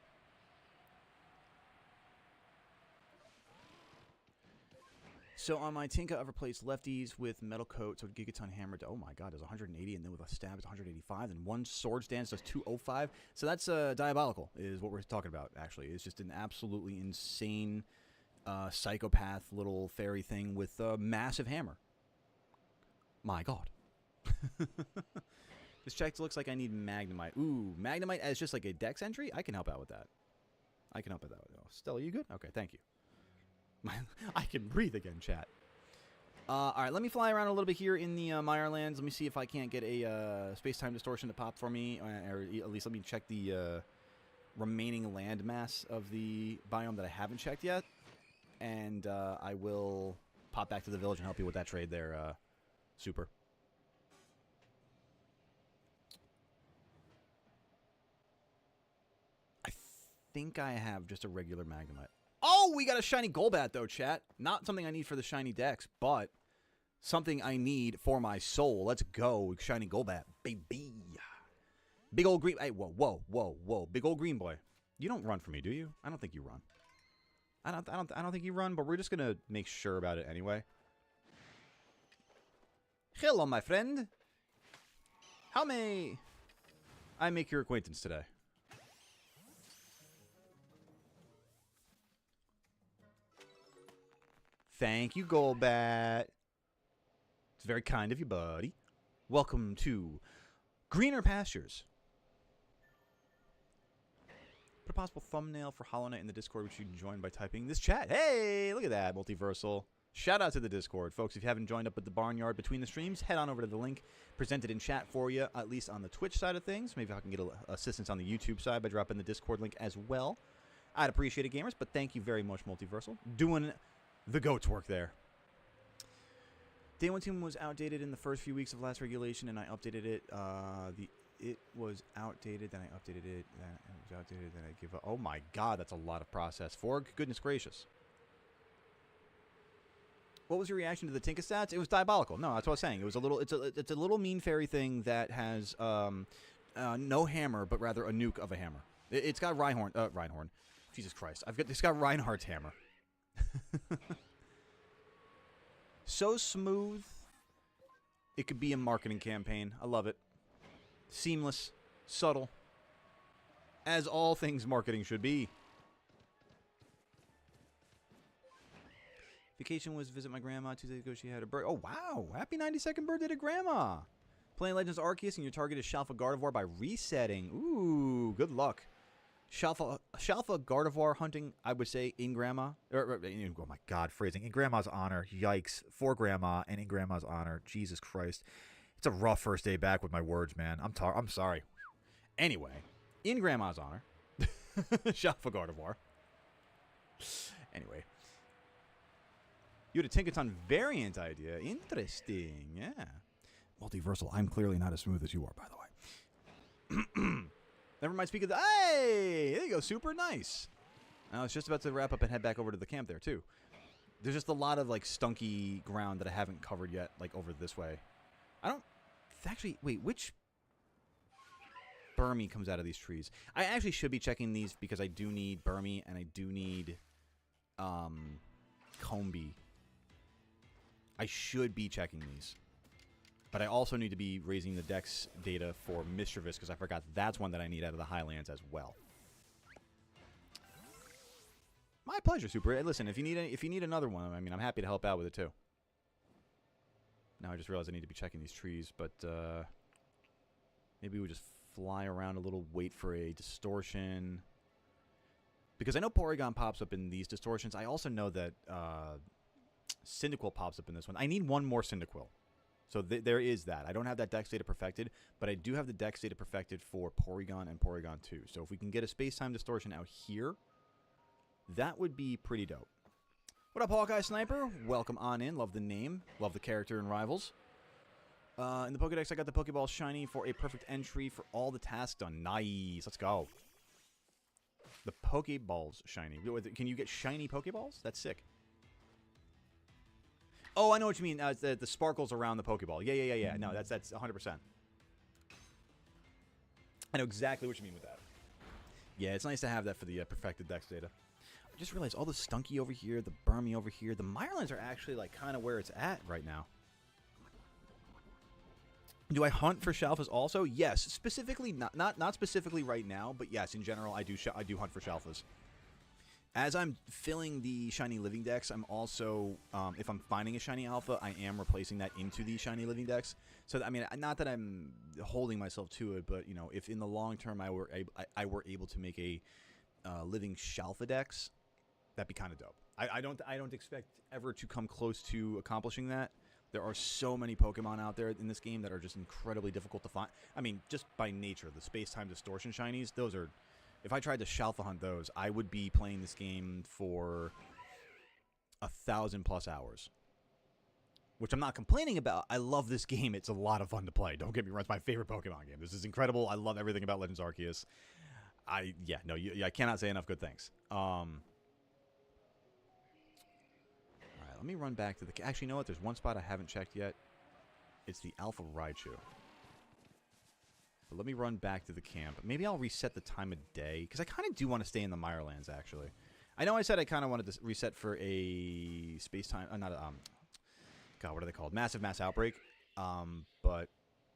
So on my Tinka, I've replaced lefties with metal coat, so Gigaton Hammer, oh my god, does 180, and then with a stab, it's 185, and one sword stance does 205. So that's diabolical, is what we're talking about, actually. It's just an absolutely insane psychopath little fairy thing with a massive hammer. My god. This check looks like I need Magnemite. Ooh, Magnemite as just like a dex entry? I can help out with that. Oh, Stella, you good? Okay, thank you. I can breathe again, chat. All right, let me fly around a little bit here in the Mirelands. Let me see if I can't get a space-time distortion to pop for me, or at least let me check the remaining land mass of the biome that I haven't checked yet. And I will pop back to the village and help you with that trade there, Super. I think I have just a regular Magnemite. Oh, we got a shiny Golbat, though, chat. Not something I need for the shiny Dex, but something I need for my soul. Let's go, shiny Golbat, baby. Big old green... Hey, whoa. Big old green boy. You don't run for me, do you? I don't think you run. I don't think you run, but we're just going to make sure about it anyway. Hello, my friend. How may I make your acquaintance today? Thank you, Golbat. It's very kind of you, buddy. Welcome to Greener Pastures. Put a possible thumbnail for Hollow Knight in the Discord, which you can join by typing this chat. Hey, look at that, Multiversal. Shout out to the Discord, folks. If you haven't joined up at the Barnyard between the streams, head on over to the link presented in chat for you, at least on the Twitch side of things. Maybe I can get assistance on the YouTube side by dropping the Discord link as well. I'd appreciate it, gamers, but thank you very much, Multiversal. Doing the goat's work there. Day 1 team was outdated in the first few weeks of last regulation, and I updated it. It was outdated, then I updated it, then it was outdated, then I give up. Oh my god, that's a lot of process. For goodness gracious. What was your reaction to the Tinka stats? It was diabolical. No, that's what I was saying. It was a little. It's a little mean fairy thing that has no hammer, but rather a nuke of a hammer. It's got Reinhorn. Jesus Christ! It's got Reinhardt's hammer. So smooth. It could be a marketing campaign. I love it. Seamless, subtle, as all things marketing should be. Vacation was visit my grandma. 2 days ago she had a birthday. Oh, wow. Happy 92nd birthday to grandma. Playing Legends Arceus and your target is Shalfa Gardevoir by resetting. Ooh, good luck. Shalfa Gardevoir hunting, I would say, in grandma. Oh my god, phrasing. In grandma's honor. Yikes. For grandma and in grandma's honor. Jesus Christ. It's a rough first day back with my words, man. I'm sorry. Anyway, in Grandma's honor, Shalfa Gardevoir. Anyway. You had a Tinkaton variant idea. Interesting, yeah. Multiversal, I'm clearly not as smooth as you are, by the way. Never mind, speak of the... Hey! There you go, super nice. I was just about to wrap up and head back over to the camp there, too. There's just a lot of, like, stunky ground that I haven't covered yet, like, over this way. I don't... Actually, wait, which... Burmy comes out of these trees? I actually should be checking these because I do need Burmy and I do need... Combee. I should be checking these. But I also need to be raising the dex data for Mischievous because I forgot that's one that I need out of the Highlands as well. My pleasure, Super. Hey, listen, if you need another one, I mean, I'm happy to help out with it too. Now I just realized I need to be checking these trees, but maybe we just fly around a little, wait for a distortion. Because I know Porygon pops up in these distortions. I also know that Cyndaquil pops up in this one. I need one more Cyndaquil. So there is that. I don't have that dex data perfected, but I do have the dex data perfected for Porygon and Porygon 2. So if we can get a space-time distortion out here, that would be pretty dope. What up, Hawkeye Sniper? Welcome on in. Love the name. Love the character in Rivals. In the Pokedex, I got the Pokeball Shiny for a perfect entry for all the tasks done. Nice. Let's go. The Pokeballs Shiny. Can you get shiny Pokeballs? That's sick. Oh, I know what you mean. The sparkles around the Pokeball. Yeah. No, that's 100%. I know exactly what you mean with that. Yeah, it's nice to have that for the perfected dex data. I just realized all the Stunky over here, the Burmy over here, the Mirelands are actually like kind of where it's at right now. Do I hunt for Shalfas also? Yes, specifically not specifically right now, but yes, in general I do hunt for Shalfas. As I'm filling the Shiny Living Dex, I'm also, if I'm finding a Shiny Alpha, I am replacing that into the Shiny Living Dex. So, I mean, not that I'm holding myself to it, but, you know, if in the long term I were able to make a Living Shalfa Dex, that'd be kind of dope. I don't expect ever to come close to accomplishing that. There are so many Pokemon out there in this game that are just incredibly difficult to find. I mean, just by nature, the Space-Time Distortion Shinies, those are... If I tried to Shalfa hunt those, I would be playing this game for 1,000+ hours. Which I'm not complaining about. I love this game. It's a lot of fun to play. Don't get me wrong. It's my favorite Pokemon game. This is incredible. I love everything about Legends Arceus. I cannot say enough good things. Alright, let me run back to the... Actually, you know what? There's one spot I haven't checked yet. It's the Alpha Raichu. But let me run back to the camp. Maybe I'll reset the time of day, because I kind of do want to stay in the Mirelands, actually. I know I said I kind of wanted to reset for a space-time... God, what are they called? Mass Outbreak. But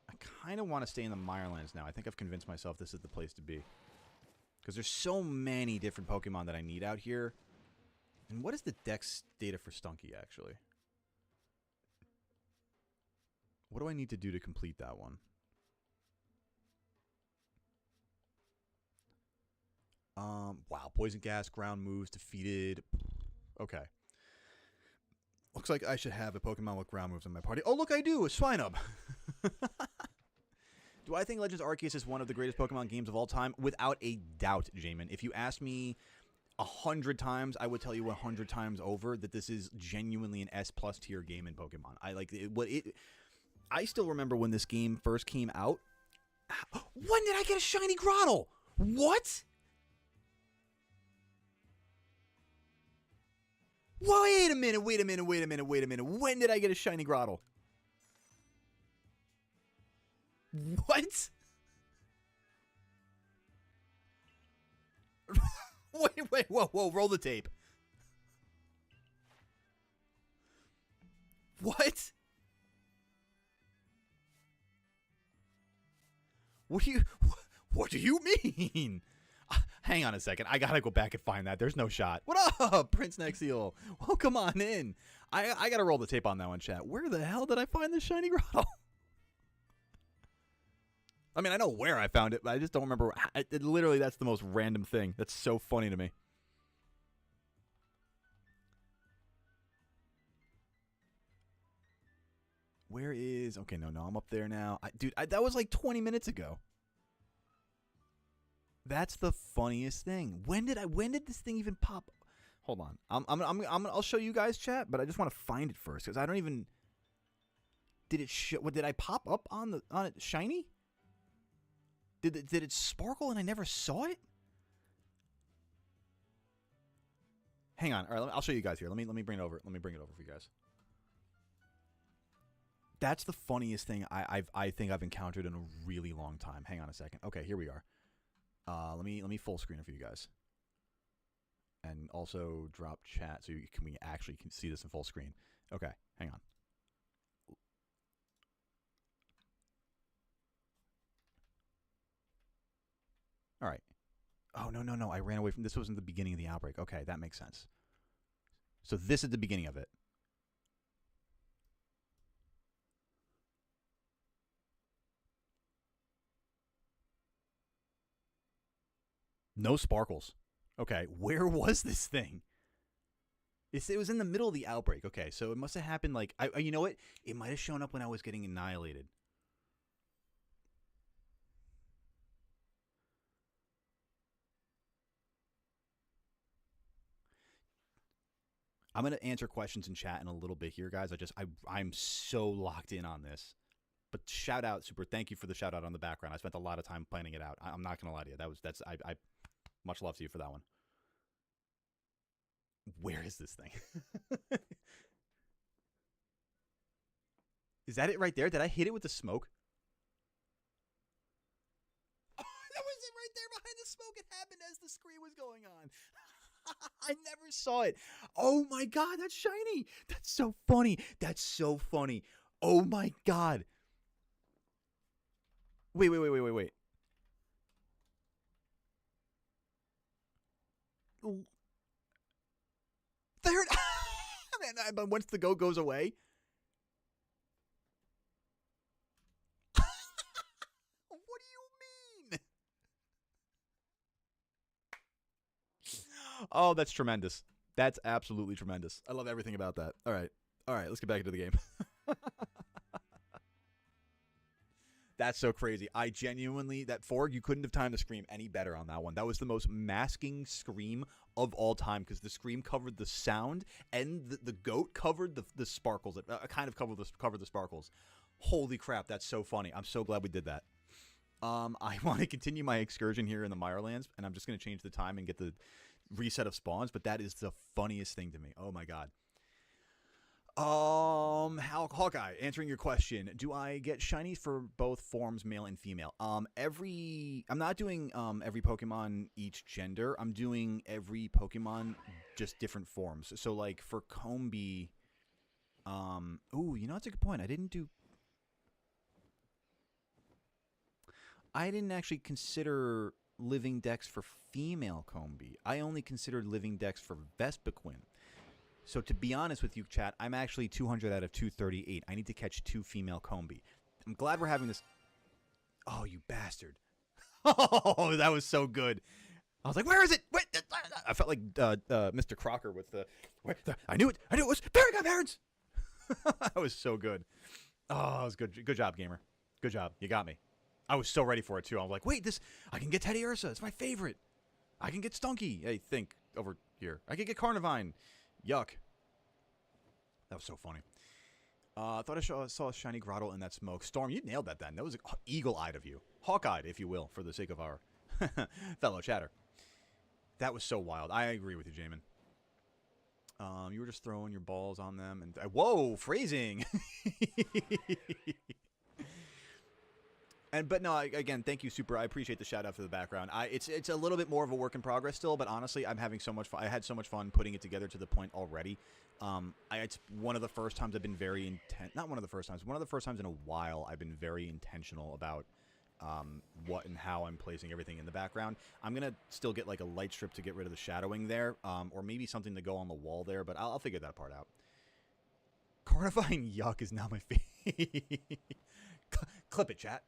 I kind of want to stay in the Mirelands now. I think I've convinced myself this is the place to be. Because there's so many different Pokemon that I need out here. And what is the Dex data for Stunky, actually? What do I need to do to complete that one? Wow, Poison Gas, Ground Moves, defeated. Okay. Looks like I should have a Pokemon with Ground Moves in my party. Oh, look, I do! A Swinub! Do I think Legends Arceus is one of the greatest Pokemon games of all time? Without a doubt, Jamin. If you asked me 100 times, I would tell you 100 times over that this is genuinely an S+ tier game in Pokemon. I still remember when this game first came out. When did I get a shiny Grottle? What? Wait a minute. When did I get a shiny Grottle? What? Wait, whoa, roll the tape. What? What do you mean? Hang on a second. I gotta go back and find that. There's no shot. What up, Prince Nexiel? Welcome on in. I gotta roll the tape on that one, chat. Where the hell did I find this shiny Grottle? I mean, I know where I found it, but I just don't remember. Literally, that's the most random thing. That's so funny to me. Where is... Okay, no, I'm up there now. Dude, that was like 20 minutes ago. That's the funniest thing. When did this thing even pop? Hold on. I'll show you guys, chat, but I just want to find it first because I don't even. Did it what did I pop up on it shiny? Did it sparkle and I never saw it? Hang on. All right, I'll show you guys here. Let me bring it over. Let me bring it over for you guys. That's the funniest thing I think I've encountered in a really long time. Hang on a second. Okay, here we are. Let me full screen it for you guys, and also drop chat so we actually can see this in full screen. Okay, hang on. All right. Oh no! I ran away from this. Wasn't the beginning of the outbreak. Okay, that makes sense. So this is the beginning of it. No sparkles. Okay, where was this thing? It was in the middle of the outbreak. Okay, so it must have happened like... you know what? It might have shown up when I was getting annihilated. I'm going to answer questions in chat in a little bit here, guys. I'm so locked in on this. But shout out, Super. Thank you for the shout out on the background. I spent a lot of time planning it out. I'm not going to lie to you. I much love to you for that one. Where is this thing? Is that it right there? Did I hit it with the smoke? Oh, that was it right there behind the smoke. It happened as the screen was going on. I never saw it. Oh my god, that's shiny. That's so funny. That's so funny. Oh my god. Wait. There. But once the goat goes away. What do you mean? Oh, that's tremendous. That's absolutely tremendous. I love everything about that. All right, let's get back into the game. That's so crazy. I genuinely, that Forg, you couldn't have timed the scream any better on that one. That was the most masking scream of all time because the scream covered the sound and the goat covered the sparkles. It kind of covered the sparkles. Holy crap, that's so funny. I'm so glad we did that. I want to continue my excursion here in the Mirelands, and I'm just going to change the time and get the reset of spawns, but that is the funniest thing to me. Oh my god. Hawkeye, answering your question, do I get shinies for both forms, male and female? I'm not doing every Pokemon each gender. I'm doing every Pokemon just different forms. So like for Combee, ooh, you know, that's a good point. I didn't actually consider living dex for female Combee. I only considered living dex for Vespiquen. So to be honest with you, chat, I'm actually 200 out of 238. I need to catch 2 female Combee. I'm glad we're having this. Oh, you bastard. Oh, that was so good. I was like, where is it? Wait, I felt like Mr. Crocker with the... I knew it. It was Fairy Godparents. That was so good. Oh, that was good. Good job, gamer. Good job. You got me. I was so ready for it, too. I was like, wait, I can get Teddy Ursa. It's my favorite. I can get Stunky. Hey, think over here. I can get Carnivine. Yuck. That was so funny. I thought I saw a shiny grotto in that smoke. Storm, you nailed that then. That was eagle-eyed of you. Hawk-eyed, if you will, for the sake of our fellow chatter. That was so wild. I agree with you, Jamin. You were just throwing your balls on them. And whoa, phrasing! But no, again, thank you, Super. I appreciate the shout out for the background. It's a little bit more of a work in progress still, but honestly, I'm having so much fun. I had so much fun putting it together to the point already. It's one of the first times I've been very intent. Not one of the first times. One of the first times in a while I've been very intentional about what and how I'm placing everything in the background. I'm gonna still get like a light strip to get rid of the shadowing there, or maybe something to go on the wall there. But I'll figure that part out. Carnivine Yuck is now my favorite. Clip it, chat.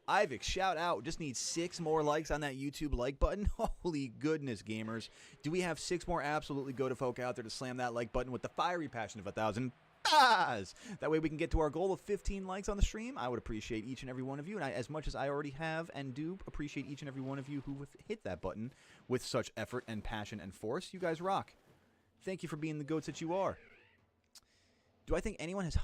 Ivik, shout out. Just need 6 more likes on that YouTube like button. Holy goodness, gamers. Do we have 6 more absolutely go to folk out there to slam that like button with the fiery passion of 1,000? That way we can get to our goal of 15 likes on the stream. I would appreciate each and every one of you, and as much as I already have and do appreciate each and every one of you who have hit that button with such effort and passion and force. You guys rock. Thank you for being the goats that you are. Do I think anyone has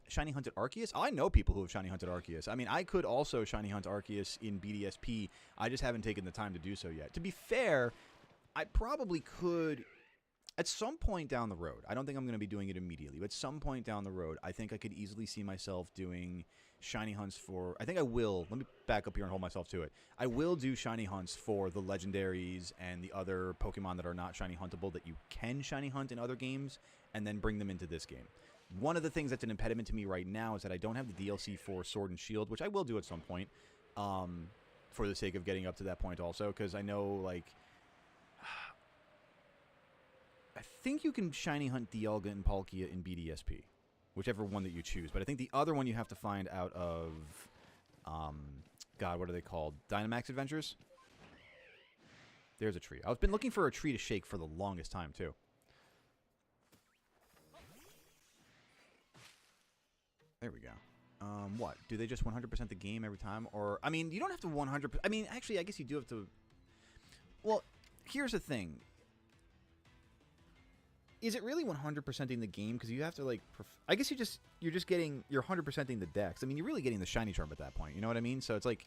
shiny hunted Arceus? I know people who have shiny hunted Arceus. I mean, I could also shiny hunt Arceus in BDSP. I just haven't taken the time to do so yet. To be fair, I probably could at some point down the road. I don't think I'm going to be doing it immediately, but at some point down the road, I think I could easily see myself doing shiny hunts for... I think I will. Let me back up here and hold myself to it. I will do shiny hunts for the legendaries and the other Pokemon that are not shiny huntable that you can shiny hunt in other games, and then bring them into this game. One of the things that's an impediment to me right now is that I don't have the DLC for Sword and Shield, which I will do at some point, for the sake of getting up to that point also, because I know, like... I think you can shiny hunt Dialga and Palkia in BDSP, whichever one that you choose. But I think the other one you have to find out of, God, what are they called? Dynamax Adventures? There's a tree. I've been looking for a tree to shake for the longest time, too. There we go. What? Do they just 100% the game every time? Or, I mean, you don't have to 100%. I mean, actually, I guess you do have to. Well, here's the thing. Is it really 100%ing the game? Because you have to, like, I guess you're just getting, you're 100%ing the dex. I mean, you're really getting the shiny charm at that point. You know what I mean? So it's like,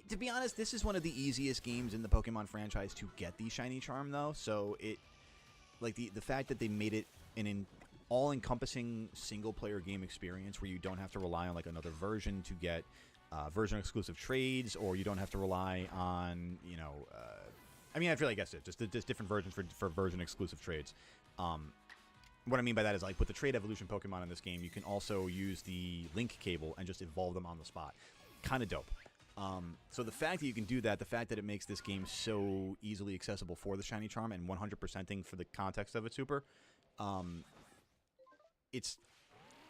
to be honest, this is one of the easiest games in the Pokemon franchise to get the shiny charm, though. So it, like, the fact that they made it an all-encompassing single-player game experience where you don't have to rely on, like, another version to get version-exclusive trades, or you don't have to rely on, you know, I mean, I really guess it. Just different versions for version-exclusive trades. What I mean by that is, like, with the trade evolution Pokemon in this game, you can also use the link cable and just evolve them on the spot. Kind of dope. So the fact that you can do that, the fact that it makes this game so easily accessible for the shiny charm and 100%ing for the context of it super, it's...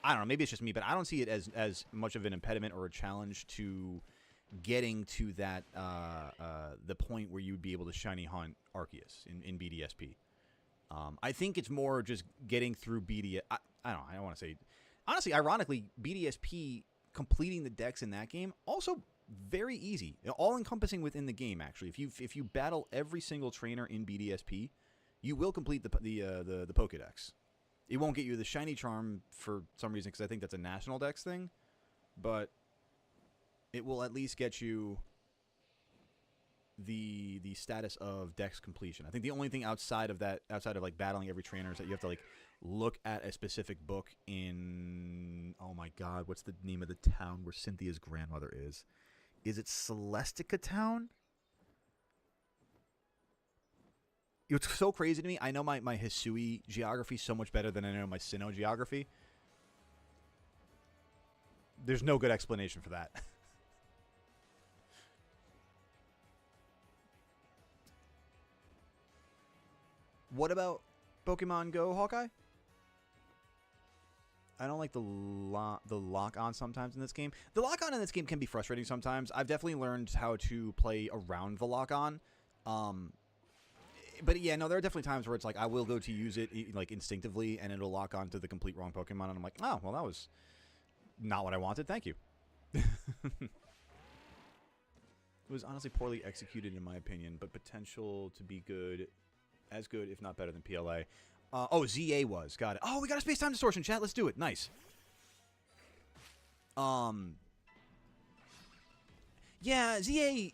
I don't know, maybe it's just me, but I don't see it as much of an impediment or a challenge to getting to that, the point where you would be able to shiny hunt Arceus in BDSP. I think it's more just getting through BDS. I don't know, I don't want to say... Honestly, ironically, BDSP, completing the dex in that game, also very easy. All-encompassing within the game, actually. If you battle every single trainer in BDSP, you will complete the Pokedex. It won't get you the shiny charm for some reason, because I think that's a national dex thing. But it will at least get you the status of dex completion. I think the only thing outside of like battling every trainer is that you have to like look at a specific book in, oh my god, what's the name of the town where Cynthia's grandmother is? Is it Celestica Town? It's so crazy to me. I know my Hisui geography so much better than I know my Sinnoh geography. There's no good explanation for that. What about Pokemon Go, Hawkeye? I don't like the lock-on sometimes in this game. The lock-on in this game can be frustrating sometimes. I've definitely learned how to play around the lock-on. But yeah, no, there are definitely times where it's like I will go to use it like instinctively, and it'll lock on to the complete wrong Pokemon, and I'm like, oh, well, that was not what I wanted. Thank you. It was honestly poorly executed, in my opinion, but potential to be good, as good, if not better than PLA. Oh, ZA was. Got it. Oh, we got a space-time distortion, chat. Let's do it. Nice. Yeah, ZA...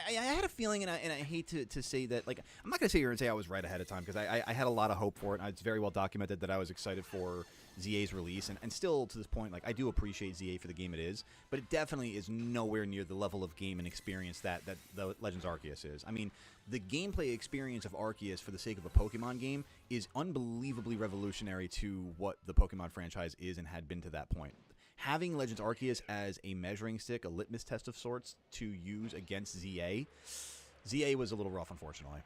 I had a feeling, and I hate to say that, like, I'm not going to sit here and say I was right ahead of time, because I had a lot of hope for it, and it's very well documented that I was excited for ZA's release, and still, to this point, like, I do appreciate ZA for the game it is, but it definitely is nowhere near the level of game and experience that the Legends Arceus is. I mean, the gameplay experience of Arceus for the sake of a Pokemon game is unbelievably revolutionary to what the Pokemon franchise is and had been to that point. Having Legends Arceus as a measuring stick, a litmus test of sorts, to use against ZA was a little rough, unfortunately.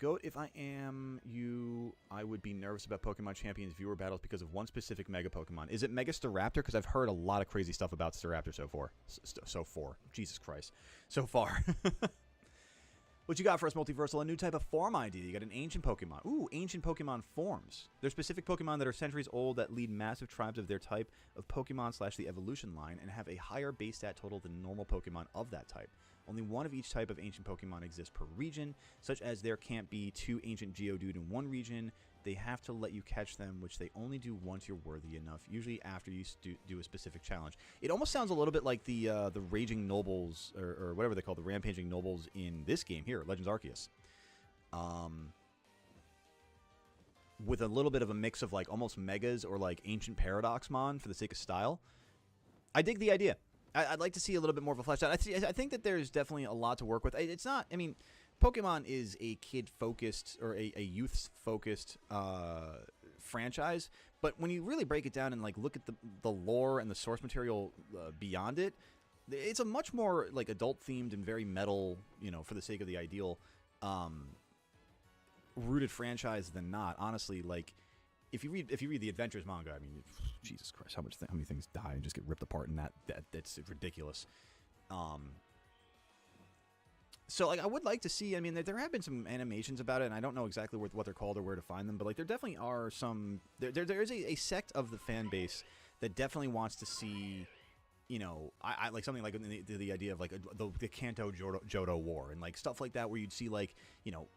Goat, if I am you, I would be nervous about Pokemon Champions viewer battles because of one specific Mega Pokemon. Is it Mega Staraptor? Because I've heard a lot of crazy stuff about Staraptor so far. Jesus Christ. So far. What you got for us, Multiversal? A new type of form idea. You got an ancient Pokemon. Ooh, ancient Pokemon forms. They're specific Pokemon that are centuries old that lead massive tribes of their type of Pokemon / the evolution line and have a higher base stat total than normal Pokemon of that type. Only one of each type of ancient Pokemon exists per region, such as there can't be 2 ancient Geodude in one region. They have to let you catch them, which they only do once you're worthy enough, usually after you do a specific challenge. It almost sounds a little bit like the Raging Nobles, or whatever they call the Rampaging Nobles in this game here, Legends Arceus. With a little bit of a mix of like almost Megas or like Ancient Paradoxmon for the sake of style. I dig the idea. I'd like to see a little bit more of a fleshed out. I think that there's definitely a lot to work with. It's not, I mean, Pokemon is a kid-focused or a youth-focused franchise, but when you really break it down and like look at the lore and the source material beyond it, it's a much more like adult-themed and very metal, you know, for the sake of the ideal, rooted franchise than not. Honestly, like if you read the Adventures manga, I mean, Jesus Christ, how many things die and just get ripped apart, and that's ridiculous. So, like, I would like to see, I mean, there have been some animations about it, and I don't know exactly what they're called or where to find them, but, like, there definitely are some, there is a sect of the fan base that definitely wants to see, you know, I like something like the idea of, like, the Kanto Johto War, and, like, stuff like that where you'd see, like, you know,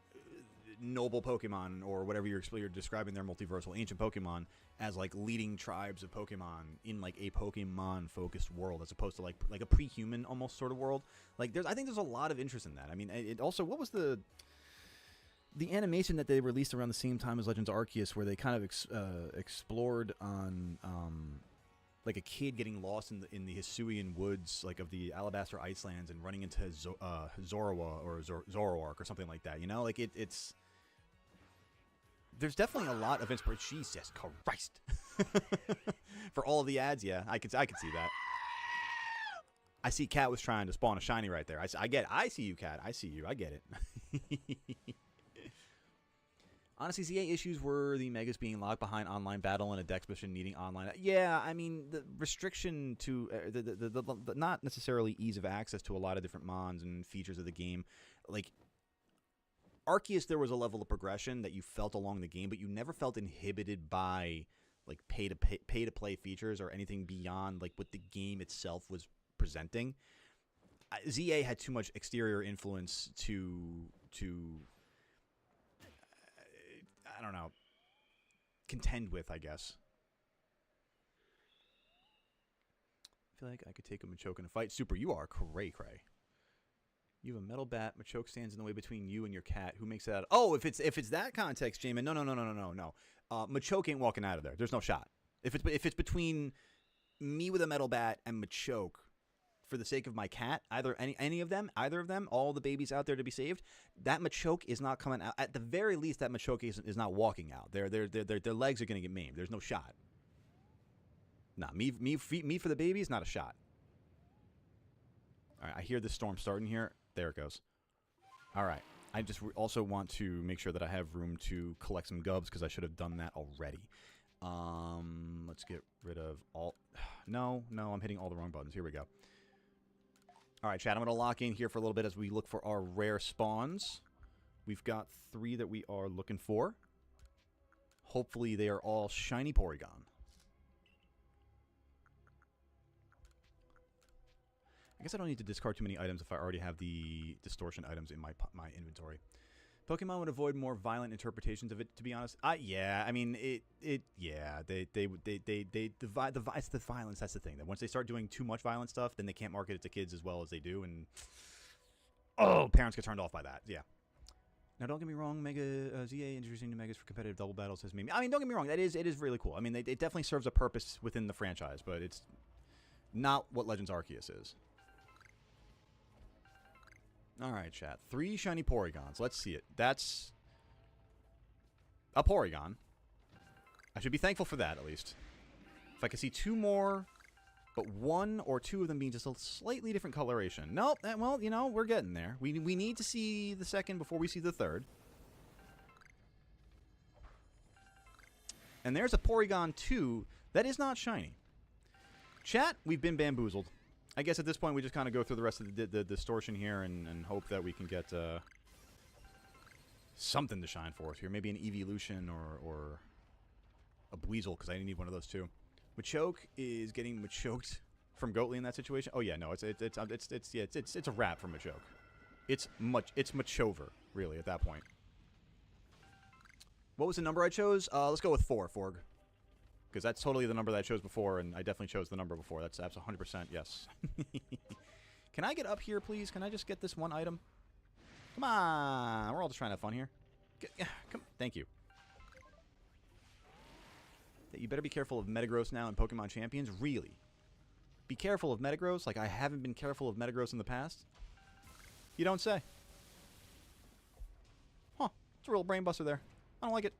noble Pokemon, or whatever you're describing their multiversal ancient Pokemon as like leading tribes of Pokemon in like a Pokemon focused world, as opposed to like a pre-human almost sort of world. Like I think there's a lot of interest in that. I mean, it also, what was the animation that they released around the same time as Legends Arceus, where they kind of explored on like a kid getting lost in the Hisuian woods, like of the Alabaster Icelands, and running into Zoroark or Zoroark or something like that. You know, like it's. There's definitely a lot of inspiration. Jesus Christ! For all of the ads, yeah, I could see that. I see Cat was trying to spawn a shiny right there. I get it. I see you, Cat. I see you. I get it. Honestly, ZA issues were the Megas being locked behind online battle and a Dex mission needing online. Yeah, I mean, the restriction to the not necessarily ease of access to a lot of different mons and features of the game. Like Arceus, there was a level of progression that you felt along the game, but you never felt inhibited by like pay to play features or anything beyond like what the game itself was presenting. ZA had too much exterior influence to I don't know, contend with, I guess. I feel like I could take a Machoke in a fight. Super, you are cray. You have a metal bat. Machoke stands in the way between you and your cat. Who makes that? Oh, if it's that context, Jamin. No. Machoke ain't walking out of there. There's no shot. If it's between me with a metal bat and Machoke, for the sake of my cat, either of them, all the babies out there to be saved, that Machoke is not coming out. At the very least, that Machoke is not walking out. Their legs are going to get maimed. There's no shot. Nah, me for the babies, not a shot. All right, I hear the storm starting here. There it goes. All right. I just also want to make sure that I have room to collect some gubs, because I should have done that already. Let's get rid of all... No, I'm hitting all the wrong buttons. Here we go. All right, chat, I'm going to lock in here for a little bit as we look for our rare spawns. We've got 3 that we are looking for. Hopefully they are all shiny Porygon. I guess I don't need to discard too many items if I already have the distortion items in my inventory. Pokemon would avoid more violent interpretations of it, to be honest. Yeah, I mean, yeah, it's the violence. That's the thing. That once they start doing too much violent stuff, then they can't market it to kids as well as they do, and parents get turned off by that. Yeah. Now, don't get me wrong, Mega ZA introducing new Megas for competitive double battles has made me. I mean, don't get me wrong, it is really cool. I mean, it definitely serves a purpose within the franchise, but it's not what Legends Arceus is. All right, chat. 3 shiny Porygons. Let's see it. That's a Porygon. I should be thankful for that, at least. If I could see 2 more, but 1 or 2 of them being just a slightly different coloration. Nope. Well, you know, we're getting there. We need to see the second before we see the third. And there's a Porygon 2 that is not shiny. Chat, we've been bamboozled. I guess at this point we just kind of go through the rest of the distortion here and hope that we can get something to shine forth here. Maybe an evolution or a Buizel, because I need one of those too. Machoke is getting Machoked from Goatly in that situation. Oh yeah, no, it's a wrap for Machoke. It's Machover, really, at that point. What was the number I chose? Let's go with 4, Forg. Because that's totally the number that I chose before, and I definitely chose the number before. That's 100% yes. Can I get up here, please? Can I just get this one item? Come on. We're all just trying to have fun here. Come. Thank you. You better be careful of Metagross now in Pokemon Champions. Really? Be careful of Metagross like I haven't been careful of Metagross in the past? You don't say. Huh. It's a real brain buster there. I don't like it.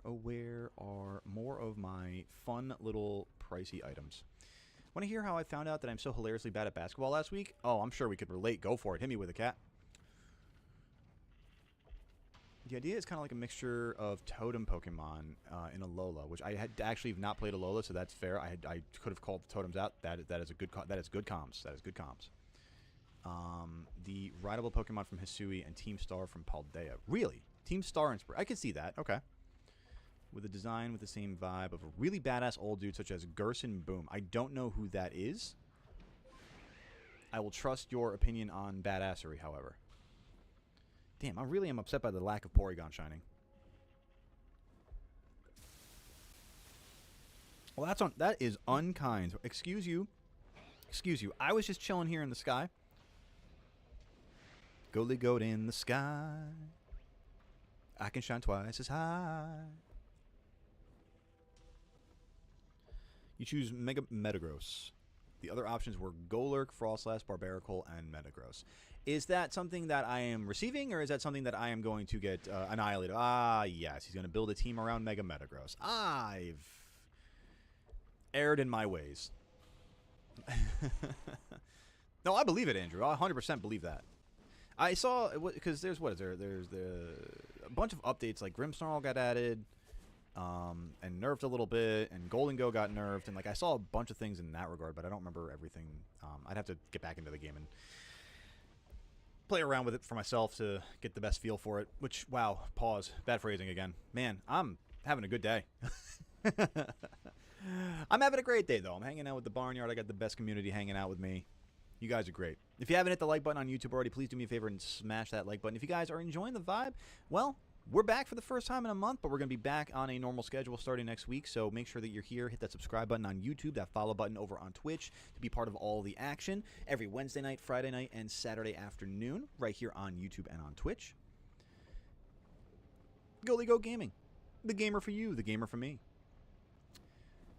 Where are more of my fun little pricey items? Want to hear how I found out that I'm so hilariously bad at basketball last week? Oh, I'm sure we could relate. Go for it. Hit me with a cat. The idea is kind of like a mixture of totem Pokemon in Alola, which I had actually have not played Alola, so that's fair. I could have called the totems out. That is a good that is good comms. That is good comms. The rideable Pokemon from Hisui and Team Star from Paldea. Really? Team Star inspired. I could see that. Okay. With a design with the same vibe of a really badass old dude such as Gerson Boom. I don't know who that is. I will trust your opinion on badassery, however. Damn, I really am upset by the lack of Porygon shining. Well, that is unkind. Excuse you. Excuse you. I was just chilling here in the sky. Goalie goat in the sky. I can shine twice as high. You choose Metagross. The other options were Golurk, Frostlass, Barbaracle, and Metagross. Is that something that I am receiving, or is that something that I am going to get annihilated? Ah, yes. He's going to build a team around Mega Metagross. I've erred in my ways. No, I believe it, Andrew. I 100% believe that. I saw, because there's, what is there? There's a bunch of updates, like Grimmsnarl got added, and nerfed a little bit, and Golden Go got nerfed, and like I saw a bunch of things in that regard, but I don't remember everything. I'd have to get back into the game and play around with it for myself to get the best feel for it, which, wow, pause, bad phrasing again. Man, I'm having a good day. I'm having a great day, though. I'm hanging out with the Barnyard. I got the best community hanging out with me. You guys are great. If you haven't hit the like button on YouTube already, please do me a favor and smash that like button. If you guys are enjoying the vibe, well, we're back for the first time in a month, but we're going to be back on a normal schedule starting next week, so make sure that you're here. Hit that subscribe button on YouTube, that follow button over on Twitch to be part of all the action every Wednesday night, Friday night, and Saturday afternoon right here on YouTube and on Twitch. Goalie Goat Gaming. The gamer for you, the gamer for me.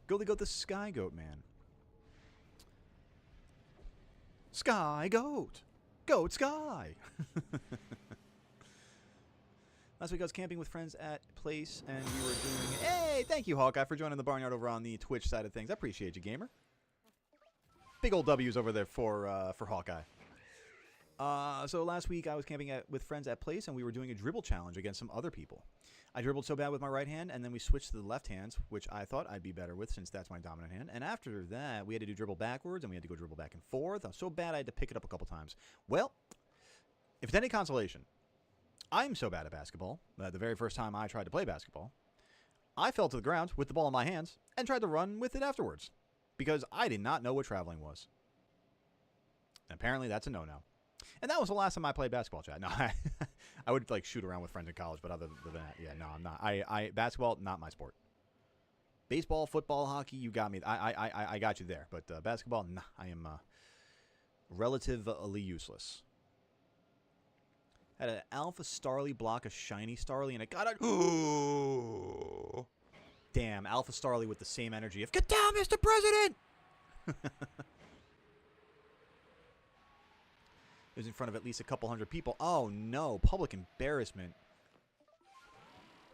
Goalie Goat the Sky Goat Man. Sky Goat. Goat Sky. Last week I was camping with friends at Place, and we were doing... Hey, thank you, Hawkeye, for joining the Barnyard over on the Twitch side of things. I appreciate you, gamer. Big old W's over there for Hawkeye. So last week I was camping with friends at Place, and we were doing a dribble challenge against some other people. I dribbled so bad with my right hand, and then we switched to the left hands, which I thought I'd be better with since that's my dominant hand. And after that, we had to do dribble backwards, and we had to go dribble back and forth. I was so bad I had to pick it up a couple times. Well, if it's any consolation, I'm so bad at basketball that the very first time I tried to play basketball, I fell to the ground with the ball in my hands and tried to run with it afterwards because I did not know what traveling was. And apparently that's a no-no. And that was the last time I played basketball, chat. No, I would like shoot around with friends in college, but other than that, yeah, no, I'm not. Basketball, not my sport. Baseball, football, hockey, you got me. I got you there. But basketball, nah, I am relatively useless. Had an Alpha Starly block a Shiny Starly, and it got a... Ooh. Damn, Alpha Starly with the same energy of, get down, Mr. President! It was in front of at least a couple hundred people. Oh, no. Public embarrassment.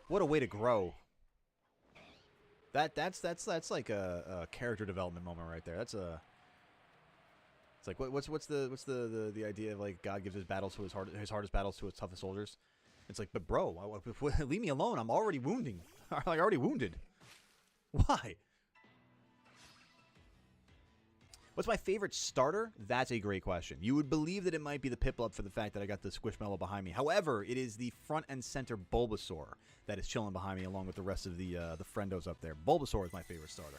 What a way to grow. That's like a character development moment right there. That's a... It's like what's the idea of like God gives his battles to his hardest battles to his toughest soldiers? It's like, but bro, leave me alone. I'm already wounding. Already wounded. Why? What's my favorite starter? That's a great question. You would believe that it might be the Piplup for the fact that I got the Squishmallow behind me. However, it is the front and center Bulbasaur that is chilling behind me along with the rest of the friendos up there. Bulbasaur is my favorite starter.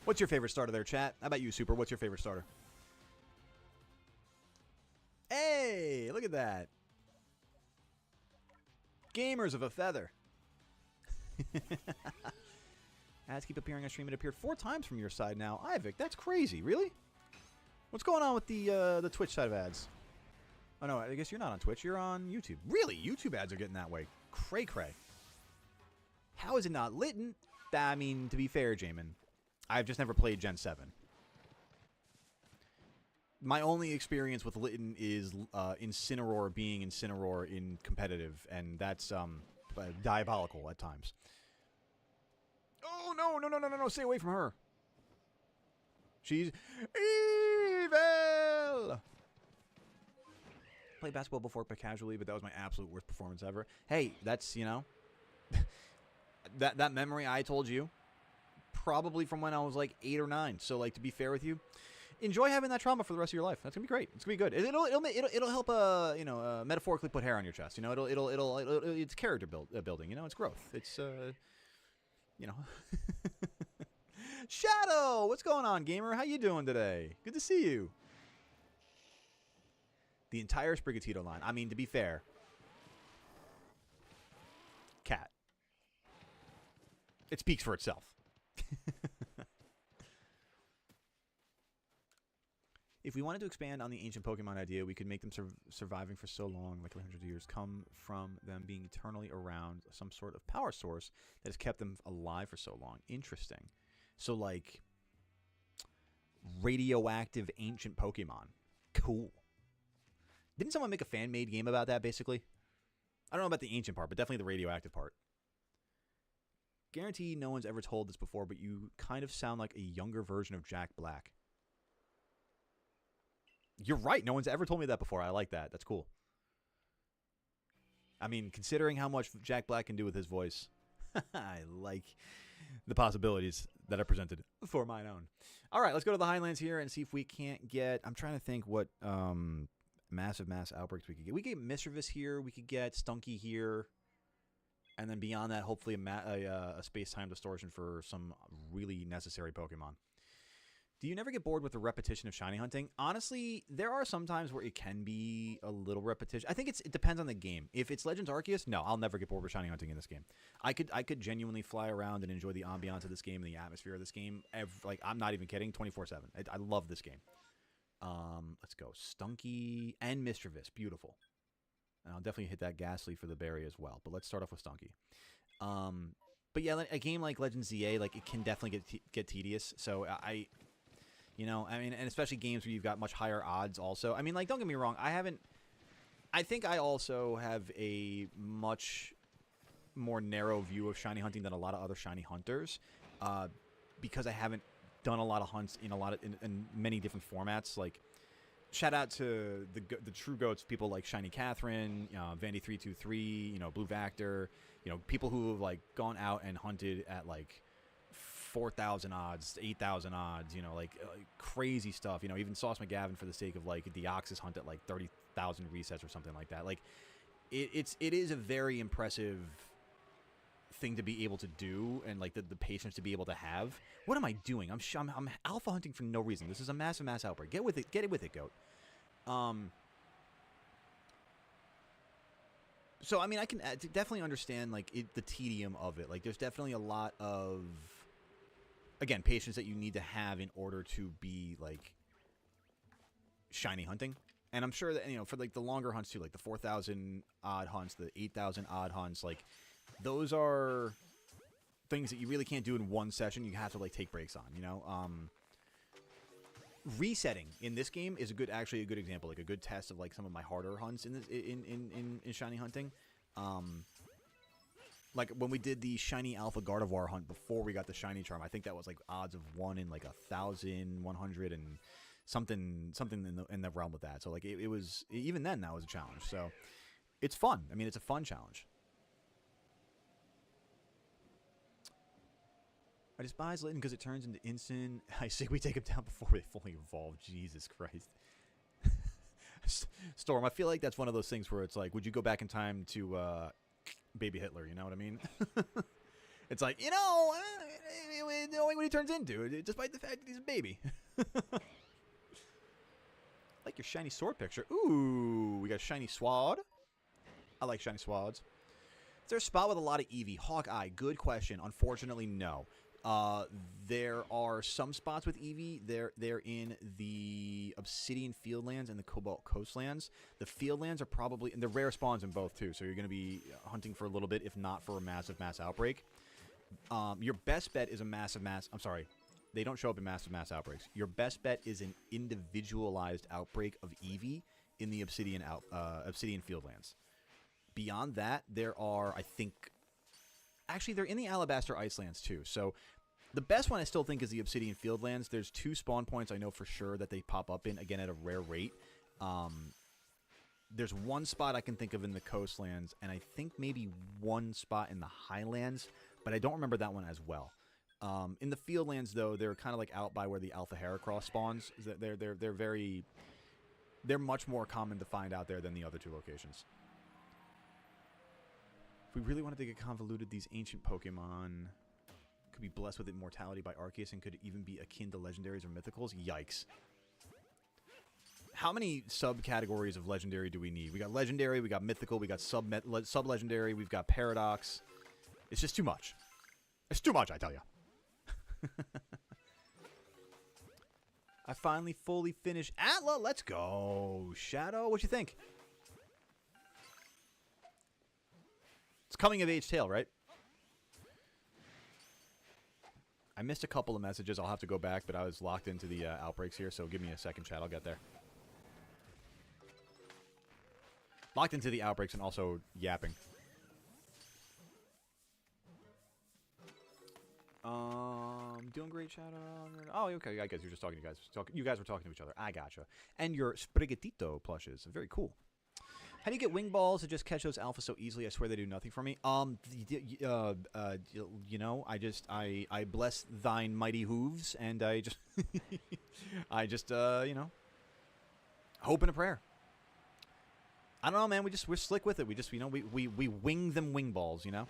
What's your favorite starter there, chat? How about you, Super? What's your favorite starter? Hey, look at that. Gamers of a feather. Ads keep appearing on stream. It appeared 4 times from your side now. Ivic, that's crazy. Really? What's going on with the Twitch side of ads? Oh, no, I guess you're not on Twitch. You're on YouTube. Really? YouTube ads are getting that way. Cray-cray. How is it not Litten? I mean, to be fair, Jamin, I've just never played Gen 7. My only experience with Litten is Incineroar being Incineroar in competitive, and that's diabolical at times. Oh, no, stay away from her. She's evil! Played basketball before, but casually, but that was my absolute worst performance ever. Hey, that's, you know, that memory I told you, probably from when I was like 8 or 9. So, like, to be fair with you, enjoy having that trauma for the rest of your life. That's gonna be great. It's gonna be good. It'll help you know, metaphorically put hair on your chest. You know, it's character building. You know, it's growth. It's you know. Shadow, what's going on, gamer? How you doing today? Good to see you. The entire Sprigatito line. I mean, to be fair, cat. It speaks for itself. If we wanted to expand on the ancient Pokemon idea, we could make them surviving for so long, like 100 years, come from them being eternally around some sort of power source that has kept them alive for so long. Interesting. So, like, radioactive ancient Pokemon. Cool. Didn't someone make a fan-made game about that, basically? I don't know about the ancient part, but definitely the radioactive part. Guarantee no one's ever told this before, but you kind of sound like a younger version of Jack Black. You're right. No one's ever told me that before. I like that. That's cool. I mean, considering how much Jack Black can do with his voice, I like the possibilities that are presented for mine own. All right, let's go to the Highlands here and see if we can't get... I'm trying to think what massive mass outbreaks we could get. We could get Mischievous here. We could get Stunky here. And then beyond that, hopefully a space-time distortion for some really necessary Pokemon. Do you never get bored with the repetition of shiny hunting? Honestly, there are some times where it can be a little repetition. I think it depends on the game. If it's Legends Arceus, no, I'll never get bored with shiny hunting in this game. I could genuinely fly around and enjoy the ambiance of this game and the atmosphere of this game. Like, I'm not even kidding, 24/7. I love this game. Let's go. Stunky and Mischievous. Beautiful. And I'll definitely hit that Ghastly for the berry as well. But let's start off with Stunky. But yeah, a game like Legends ZA, like, it can definitely get tedious. So you know, I mean, and especially games where you've got much higher odds also. I mean, like, don't get me wrong. I think I also have a much more narrow view of shiny hunting than a lot of other shiny hunters because I haven't done a lot of hunts in many different formats. Like, shout out to the true goats, people like Shiny Catherine, Vandy323, you know, Blue Vactor, you know, people who have, like, gone out and hunted at, like, 4,000 odds, 8,000 odds, you know, like crazy stuff. You know, even Sauce McGavin for the sake of, like, Deoxys hunt at like 30,000 resets or something like that. Like, it is a very impressive thing to be able to do, and like the patience to be able to have. What am I doing? I'm alpha hunting for no reason. This is a massive mass outbreak. Get with it, goat. So I mean, I can definitely understand like the tedium of it. Like, there's definitely a lot of, again, patience that you need to have in order to be, like, shiny hunting. And I'm sure that, you know, for, like, the longer hunts, too, like the 4,000 odd hunts, the 8,000 odd hunts, like, those are things that you really can't do in one session. You have to, like, take breaks on, you know? Resetting in this game is actually a good example, like, a good test of, like, some of my harder hunts in shiny hunting. Like, when we did the shiny Alpha Gardevoir hunt before we got the shiny charm, I think that was, like, odds of 1 in, like, 1,100 and something in the realm with that. So, like, it was, even then, that was a challenge. So, it's fun. I mean, it's a fun challenge. I despise Litten because it turns into instant. I say we take him down before they fully evolve. Jesus Christ. Storm, I feel like that's one of those things where it's like, would you go back in time to baby Hitler, you know what I mean? It's like, knowing what he turns into, despite the fact that he's a baby. Like your shiny sword picture. Ooh, we got a shiny sword. I like shiny swads. Is there a spot with a lot of Eevee? Hawkeye, good question. Unfortunately, no. There are some spots with Eevee. They're in the Obsidian Fieldlands and the Cobalt Coastlands. The Fieldlands are probably, and they're rare spawns in both too, so you're going to be hunting for a little bit, if not for a massive mass outbreak. Your best bet is a massive mass. I'm sorry, they don't show up in massive mass outbreaks. Your best bet is an individualized outbreak of Eevee in the Obsidian Fieldlands. Beyond that, there are, I think, actually, they're in the Alabaster Icelands, too. So, the best one I still think is the Obsidian Fieldlands. There's 2 spawn points I know for sure that they pop up in, again, at a rare rate. There's one spot I can think of in the Coastlands, and I think maybe one spot in the Highlands, but I don't remember that one as well. In the Fieldlands, though, they're kind of like out by where the Alpha Heracross spawns. They're much more common to find out there than the other 2 locations. If we really wanted to get convoluted, these ancient Pokemon could be blessed with immortality by Arceus and could even be akin to legendaries or mythicals. Yikes. How many subcategories of legendary do we need? We got legendary, we got mythical, we got sub-legendary, we've got paradox. It's just too much. It's too much, I tell you. I finally fully finished Atla. Let's go. Shadow, what you think? It's coming of age tale, right? I missed a couple of messages. I'll have to go back, but I was locked into the outbreaks here, so give me a second, chat. I'll get there. Locked into the outbreaks and also yapping. Doing great, Shadow. Oh, okay. I guess you're just talking to you guys. You guys were talking to each other. I gotcha. And your Sprigatito plushes. Very cool. How do you get wing balls to just catch those alphas so easily? I swear they do nothing for me. I bless thine mighty hooves, and I just, hope and a prayer. I don't know, man. We're slick with it. We just, we wing them wing balls, you know.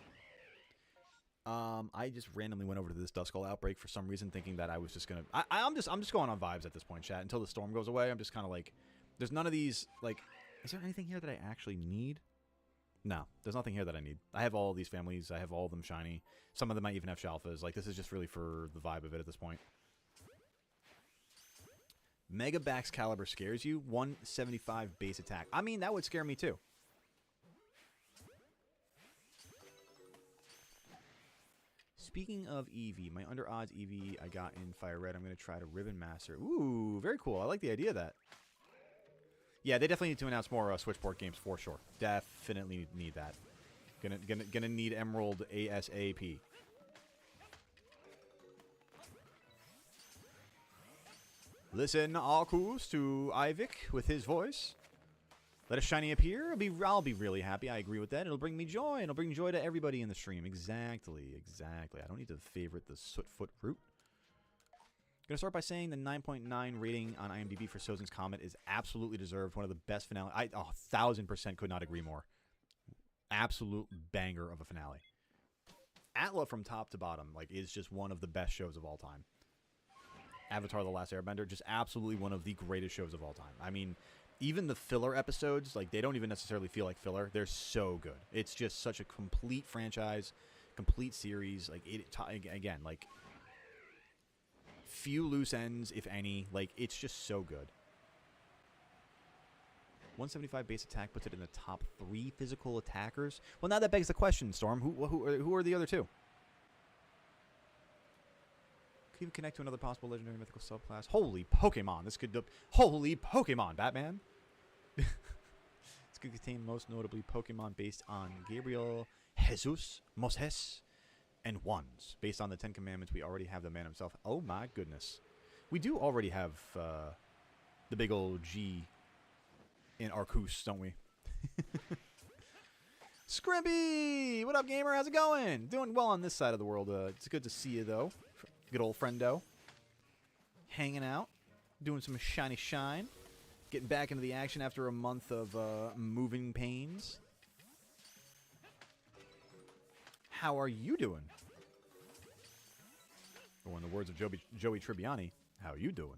I just randomly went over to this Duskull outbreak for some reason, thinking that I was just gonna. I'm just going on vibes at this point, chat. Until the storm goes away, I'm just kind of like, there's none of these like. Is there anything here that I actually need? No, there's nothing here that I need. I have all these families. I have all of them shiny. Some of them I even have Shalfas. Like, this is just really for the vibe of it at this point. Mega Bax Caliber scares you? 175 base attack. I mean, that would scare me too. Speaking of Eevee, my under odds Eevee I got in Fire Red. I'm going to try to Ribbon Master. Ooh, very cool. I like the idea of that. Yeah, they definitely need to announce more Switchport games for sure. Definitely need that. Gonna need Emerald ASAP. Listen, Arceus, to Ivik with his voice. Let a shiny appear. I'll be really happy. I agree with that. It'll bring me joy, and it'll bring joy to everybody in the stream. Exactly. I don't need to favorite the Sootfoot route. Gonna start by saying the 9.9 rating on IMDb for Sozin's Comet is absolutely deserved. One of the best finale. I 1000% could not agree more. Absolute banger of a finale. Atla from top to bottom, like, is just one of the best shows of all time. Avatar: The Last Airbender, just absolutely one of the greatest shows of all time. I mean, even the filler episodes, like, they don't even necessarily feel like filler. They're so good. It's just such a complete franchise, complete series. Like, again, like, few loose ends, if any. Like, it's just so good. 175 base attack puts it in the top 3 physical attackers. Well, now that begs the question, Storm. Who are the other 2? Could even connect to another possible legendary mythical subclass. Holy Pokemon! This could... Holy Pokemon, Batman! This could contain most notably Pokemon based on Gabriel, Jesus, Moses, and Ones. Based on the 10 Commandments, we already have the man himself. Oh my goodness. We do already have the big old G in Arceus, don't we? Scrimpy! What up, gamer? How's it going? Doing well on this side of the world. It's good to see you, though. Good old friendo. Hanging out. Doing some shiny shine. Getting back into the action after a month of moving pains. How are you doing? Or in the words of Joey Tribbiani, how you doing?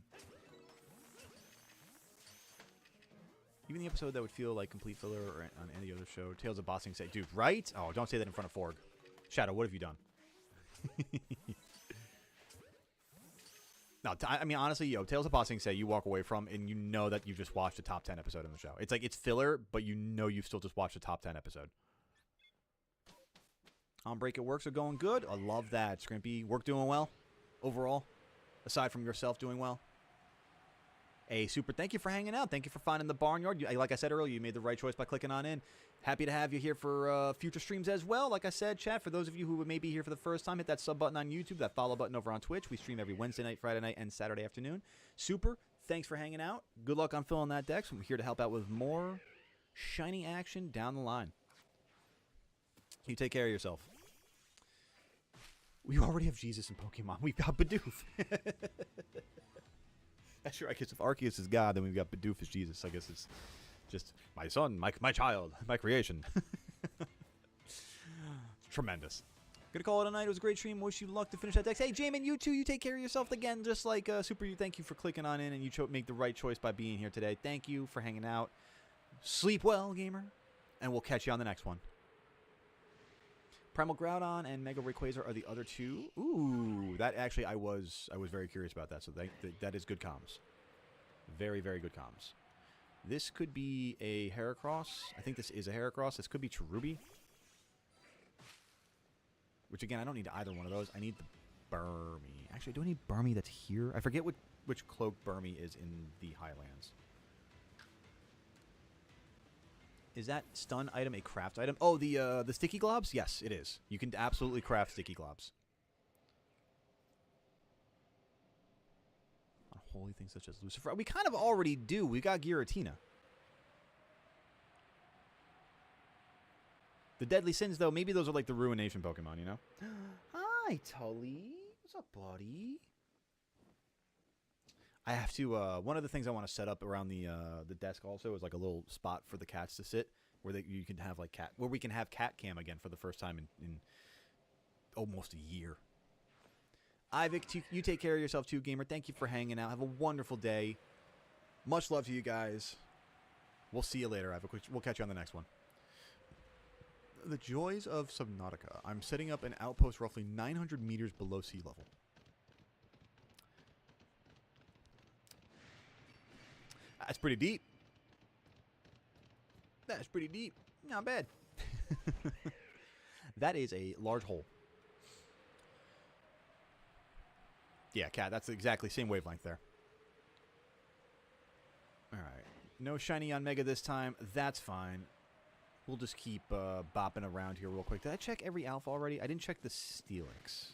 Even the episode that would feel like complete filler or on any other show. Tales of Bossing say, dude, right? Oh, don't say that in front of Forg. Shadow, what have you done? No, I mean, honestly, yo, Tales of Bossing say you walk away from, and you know that you've just watched a top 10 episode of the show. It's like, it's filler, but you know you've still just watched a top 10 episode. On break at works are going good. I love that. Scrimpy, work doing well overall, aside from yourself doing well. A super thank you for hanging out. Thank you for finding the barnyard. Like I said earlier, you made the right choice by clicking on in. Happy to have you here for future streams as well. Like I said, chat, for those of you who may be here for the first time, hit that sub button on YouTube, that follow button over on Twitch. We stream every Wednesday night, Friday night, and Saturday afternoon. Super, thanks for hanging out. Good luck on filling that deck. I'm here to help out with more shiny action down the line. You take care of yourself. We already have Jesus in Pokemon. We've got Bidoof. That's right. I guess if Arceus is God, then we've got Bidoof as Jesus. I guess it's just my son, my child, my creation. Tremendous. Gonna call it a night. It was a great stream. Wish you luck to finish that deck. Hey, Jamin, you too. You take care of yourself again. Just like Super, thank you for clicking on in, and you make the right choice by being here today. Thank you for hanging out. Sleep well, gamer, and we'll catch you on the next one. Primal Groudon and Mega Rayquaza are the other two. Ooh, that actually I was very curious about that. So that is good comms. Very, very good comms. This could be a Heracross. I think this is a Heracross. This could be Cherubi. Which again, I don't need either one of those. I need the Burmy. Actually, do I need Burmy that's here? I forget which cloak Burmy is in the Highlands. Is that stun item a craft item? Oh, the sticky globs? Yes, it is. You can absolutely craft sticky globs. Unholy things such as Lucifer. We kind of already do. We got Giratina. The Deadly Sins, though, maybe those are like the Ruination Pokemon, you know? Hi, Tully. What's up, buddy? I have to, one of the things I want to set up around the desk also is like a little spot for the cats to sit where you can have like where we can have cat cam again for the first time in almost a year. Ivik, you take care of yourself too, gamer. Thank you for hanging out. Have a wonderful day. Much love to you guys. We'll see you later, Ivik. We'll catch you on the next one. The joys of Subnautica. I'm setting up an outpost roughly 900 meters below sea level. That's pretty deep. That's pretty deep. Not bad. That is a large hole. Yeah, Cat, that's exactly same wavelength there. Alright. No shiny on Mega this time. That's fine. We'll just keep bopping around here real quick. Did I check every alpha already? I didn't check the Steelix.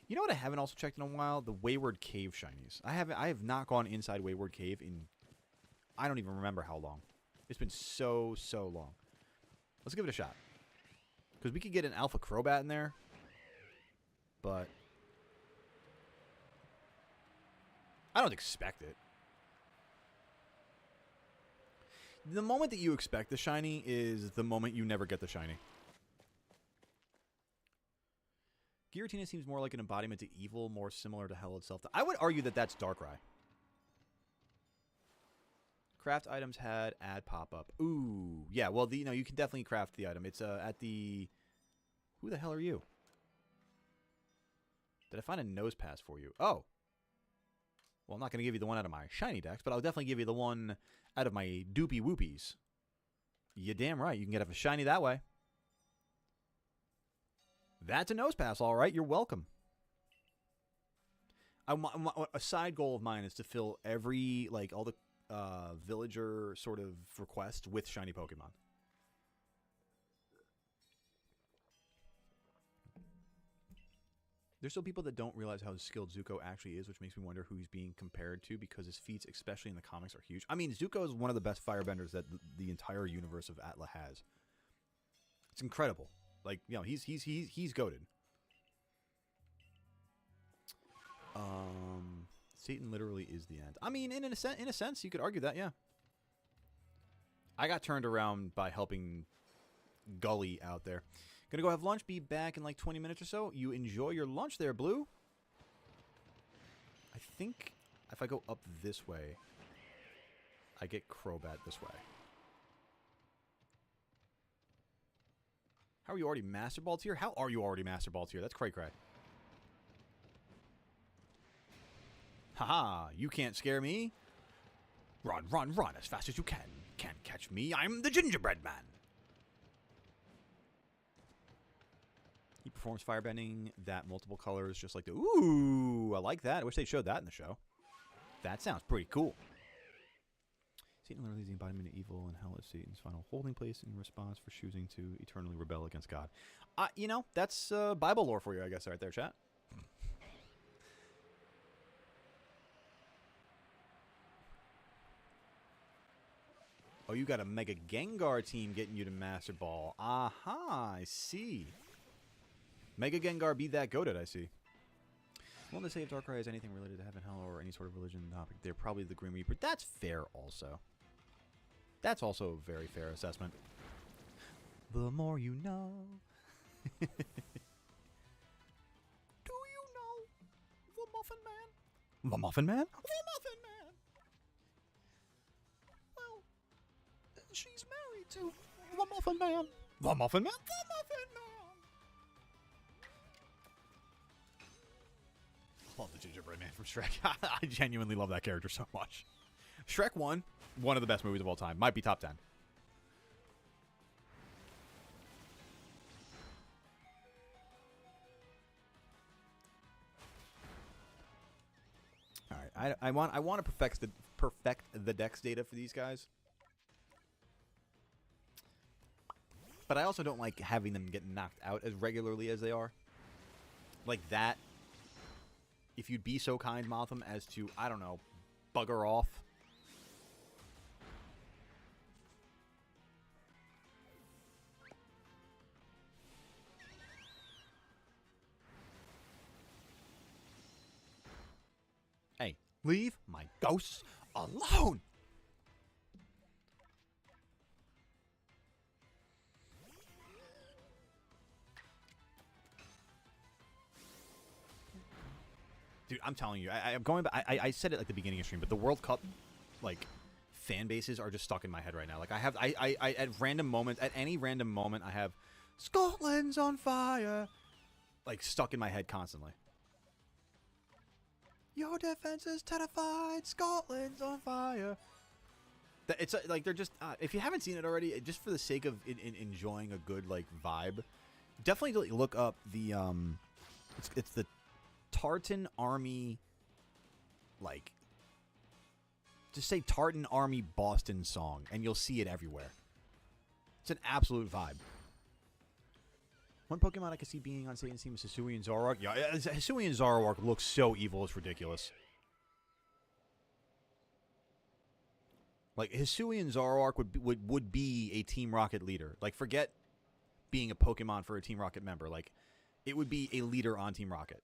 You know what I haven't also checked in a while? The Wayward Cave shinies. I have not gone inside Wayward Cave in I don't even remember how long. It's been so long. Let's give it a shot. Because we could get an Alpha Crobat in there. But I don't expect it. The moment that you expect the shiny is the moment you never get the shiny. Giratina seems more like an embodiment to evil, more similar to hell itself. I would argue that that's Darkrai. Craft items had add pop-up. Ooh. Yeah, well, you can definitely craft the item. It's at the... Who the hell are you? Did I find a nose pass for you? Oh. Well, I'm not going to give you the one out of my shiny decks, but I'll definitely give you the one out of my doopy whoopies. You damn right. You can get a shiny that way. That's a nose pass, all right. You're welcome. A side goal of mine is to fill every, all the villager sort of request with shiny Pokemon. There's still people that don't realize how skilled Zuko actually is, which makes me wonder who he's being compared to because his feats, especially in the comics, are huge. I mean, Zuko is one of the best firebenders that the entire universe of Atla has. It's incredible. He's goated. Satan literally is the end. I mean, in a sense, you could argue that, yeah. I got turned around by helping Gully out there. Gonna go have lunch. Be back in like 20 minutes or so. You enjoy your lunch there, Blue. I think if I go up this way, I get Crobat this way. How are you already Master Ball tier? How are you already Master Ball tier? That's cray-cray. Haha, you can't scare me. Run, run, run as fast as you can. Can't catch me. I'm the gingerbread man. He performs firebending that multiple colors just like the... Ooh, I like that. I wish they showed that in the show. That sounds pretty cool. Satan literally is the embodiment of evil, and hell is Satan's final holding place in response for choosing to eternally rebel against God. You know, that's Bible lore for you, I guess, right there, chat. Oh, you got a Mega Gengar team getting you to Master Ball. Aha, I see. Mega Gengar be that goated, I see. Well, to say if Darkrai has anything related to heaven, hell, or any sort of religion topic, they're probably the Grim Reaper. That's fair also. That's also a very fair assessment. The more you know. Do you know the Muffin Man? The Muffin Man? The Muffin Man! Well, she's married to the Muffin Man. The Muffin Man? The Muffin Man! Love the Gingerbread Man from Shrek. I genuinely love that character so much. Shrek 1, one of the best movies of all time. Might be top 10. All right, I want to perfect the dex data for these guys. But I also don't like having them get knocked out as regularly as they are. Like that. If you'd be so kind, Motham, as to, I don't know, bugger off. Hey, leave my ghosts alone! Dude, I'm telling you, I'm going back. I said it at the beginning of stream, but the World Cup, like, fan bases are just stuck in my head right now. Like, I at random moments, at any random moment, I have Scotland's on fire, like, stuck in my head constantly. Your defense is terrified. Scotland's on fire. It's like they're just. If you haven't seen it already, just for the sake of enjoying a good like vibe, definitely look up the It's the Tartan Army, like, just say Tartan Army Boston song, and you'll see it everywhere. It's an absolute vibe. One Pokemon I can see being on Satan's team is Hisui and Zoroark. Yeah, Hisui and Zoroark look so evil, it's ridiculous. Like, Hisui and Zoroark would be a Team Rocket leader. Like, forget being a Pokemon for a Team Rocket member. Like, it would be a leader on Team Rocket.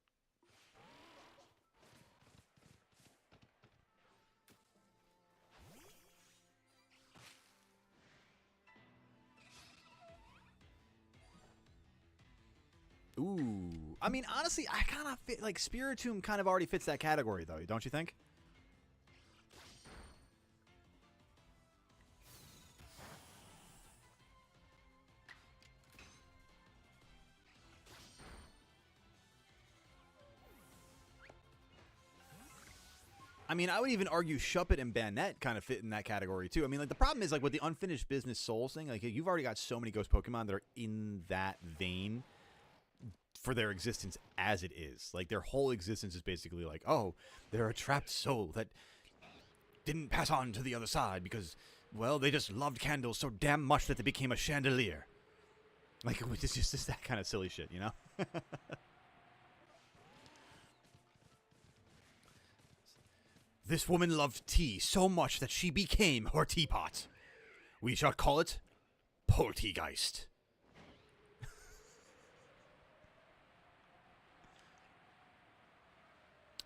Ooh. I mean, honestly, I kind of fit, like, Spiritomb kind of already fits that category, though, don't you think? I mean, I would even argue Shuppet and Banette kind of fit in that category, too. I mean, like, the problem is, like, with the Unfinished Business Souls thing, like, you've already got so many Ghost Pokemon that are in that vein for their existence as it is. Like, their whole existence is basically like, oh, they're a trapped soul that didn't pass on to the other side because, well, they just loved candles so damn much that they became a chandelier. Like, it's just that kind of silly shit, you know? This woman loved tea so much that she became her teapot. We shall call it Poltergeist.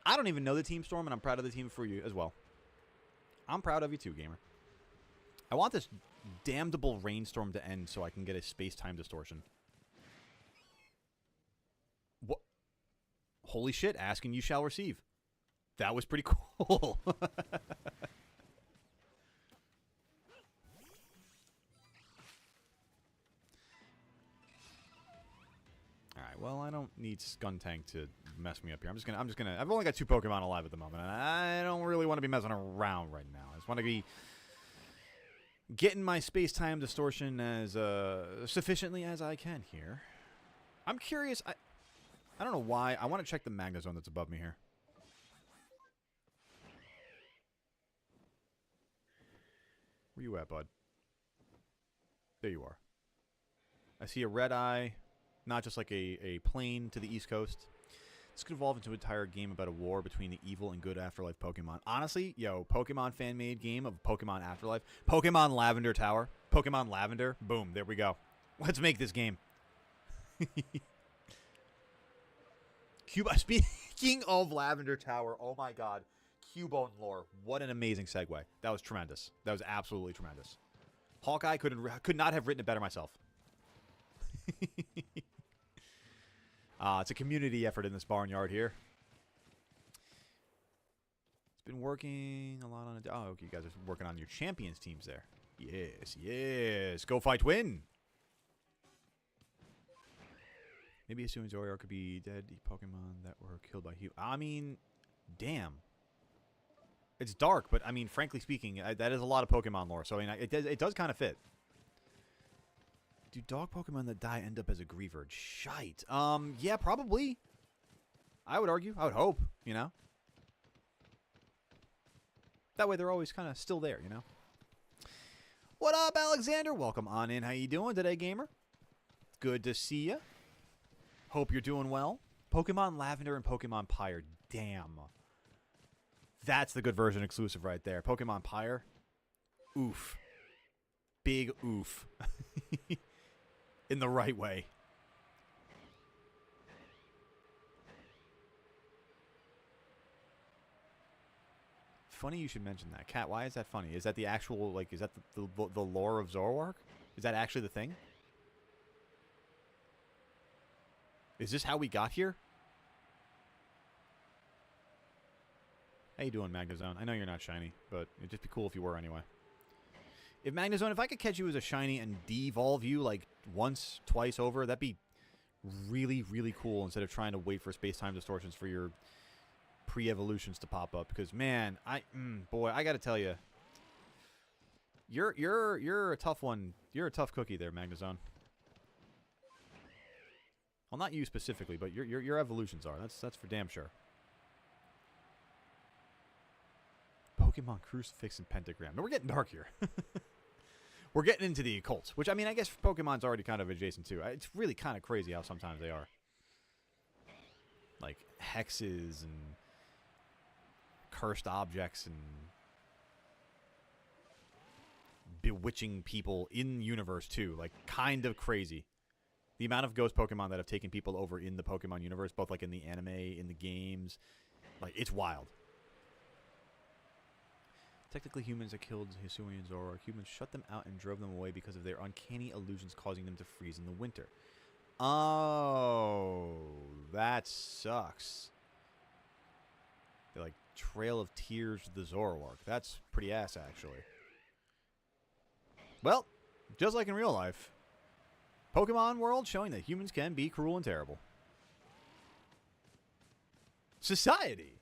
I don't even know the Team Storm, and I'm proud of the team for you as well. I'm proud of you too, gamer. I want this damnable rainstorm to end so I can get a space-time distortion. What? Holy shit, ask and you shall receive. That was pretty cool. Alright, well, I don't need Skuntank to mess me up here. I've only got 2 Pokemon alive at the moment, and I don't really want to be messing around right now. I just want to be getting my space-time distortion as sufficiently as I can here. I'm curious, I don't know why. I want to check the Magnezone that's above me here. Where you at, bud? There you are. I see a red eye. Not just like a plane to the East Coast. This could evolve into an entire game about a war between the evil and good Afterlife Pokemon. Honestly, yo, Pokemon fan-made game of Pokemon Afterlife. Pokemon Lavender Tower. Pokemon Lavender. Boom, there we go. Let's make this game. Speaking of Lavender Tower, oh my god. Cubone lore. What an amazing segue. That was tremendous. That was absolutely tremendous. Hawkeye could not have written it better myself. It's a community effort in this barnyard here. It's been working a lot on it. Oh, okay, you guys are working on your champions teams there. Yes, yes. Go fight, win. Maybe Hisui and Zoroark could be dead Pokemon that were killed by Hugh. I mean, damn. It's dark, but I mean, frankly speaking, that is a lot of Pokemon lore. So I mean, it does kind of fit. Do dog Pokemon that die end up as a Greavard? Shite. Yeah, probably. I would argue. I would hope, you know? That way they're always kind of still there, you know? What up, Alexander? Welcome on in. How you doing today, gamer? Good to see you. Hope you're doing well. Pokemon Lavender and Pokemon Pyre. Damn. That's the good version exclusive right there. Pokemon Pyre. Oof. Big oof. In the right way. Funny you should mention that. Kat, why is that funny? Is that the actual, like, is that the lore of Zoroark? Is that actually the thing? Is this how we got here? How you doing, Magnezone? I know you're not shiny, but it'd just be cool if you were anyway. If Magnezone, if I could catch you as a shiny and devolve you like once, twice over, that'd be really, really cool instead of trying to wait for space-time distortions for your pre-evolutions to pop up. Because man, boy, I gotta tell you, you're a tough one. You're a tough cookie there, Magnezone. Well, not you specifically, but your evolutions are. That's for damn sure. Pokemon Crucifix and Pentagram. No, we're getting dark here. We're getting into the occult, which, I mean, I guess Pokemon's already kind of adjacent to. It's really kind of crazy how sometimes they are. Like, hexes and cursed objects and bewitching people in universe, too. Like, kind of crazy. The amount of ghost Pokemon that have taken people over in the Pokemon universe, both, like, in the anime, in the games. Like, it's wild. Technically, humans that killed Hisui and Zoroark. Humans shut them out and drove them away because of their uncanny illusions causing them to freeze in the winter. Oh, that sucks. They're like Trail of Tears to the Zoroark. That's pretty ass, actually. Well, just like in real life, Pokemon world showing that humans can be cruel and terrible. Society!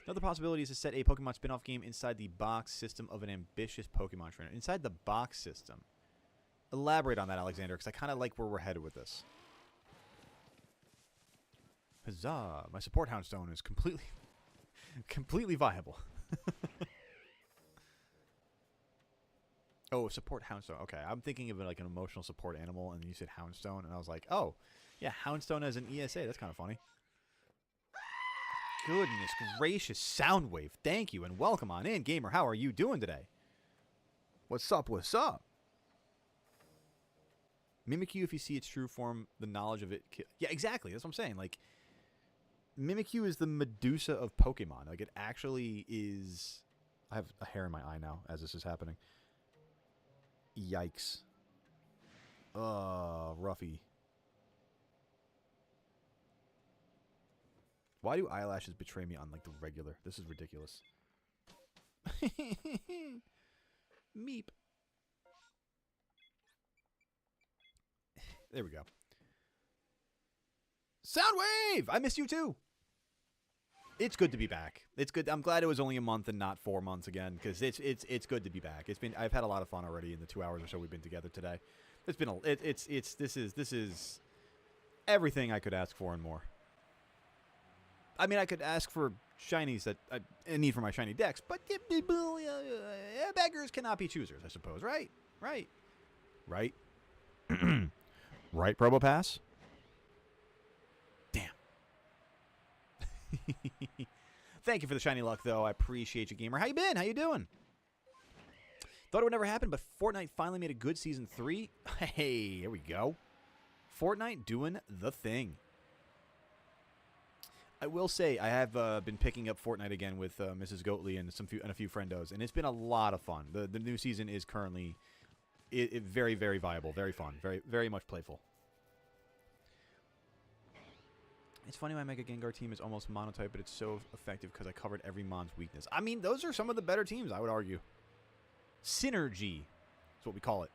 Another possibility is to set a Pokemon spin-off game inside the box system of an ambitious Pokemon trainer. Inside the box system. Elaborate on that, Alexander, because I kind of like where we're headed with this. Huzzah! My support Houndstone is completely viable. Oh, support Houndstone. Okay, I'm thinking of it like an emotional support animal, and you said Houndstone, and I was like, oh, yeah, Houndstone as an ESA. That's kind of funny. Goodness gracious, Soundwave. Thank you, and welcome on in. Gamer, how are you doing today? What's up, what's up? Mimikyu, if you see its true form, the knowledge of it... Yeah, exactly. That's what I'm saying. Like, Mimikyu is the Medusa of Pokemon. Like, it actually is... I have a hair in my eye now as this is happening. Yikes. Roughy. Why do eyelashes betray me on, like, the regular? This is ridiculous. Meep. There we go. Soundwave! I missed you too. It's good to be back. It's good. I'm glad it was only a month and not 4 months again, because it's good to be back. I've had a lot of fun already in the 2 hours or so we've been together today. It's been this is everything I could ask for and more. I mean, I could ask for shinies that I need for my shiny decks, but beggars cannot be choosers, I suppose. Right? Right? Right, Probopass? Damn. Thank you for the shiny luck, though. I appreciate you, gamer. How you been? How you doing? Thought it would never happen, but Fortnite finally made a good Season 3. Hey, here we go. Fortnite doing the thing. I will say I have been picking up Fortnite again with Mrs. Goatley and a few friendos, and it's been a lot of fun. The new season is currently very, very viable, very fun, very, very much playful. It's funny my Mega Gengar team is almost monotype, but it's so effective because I covered every mon's weakness. I mean, those are some of the better teams, I would argue. Synergy is what we call it.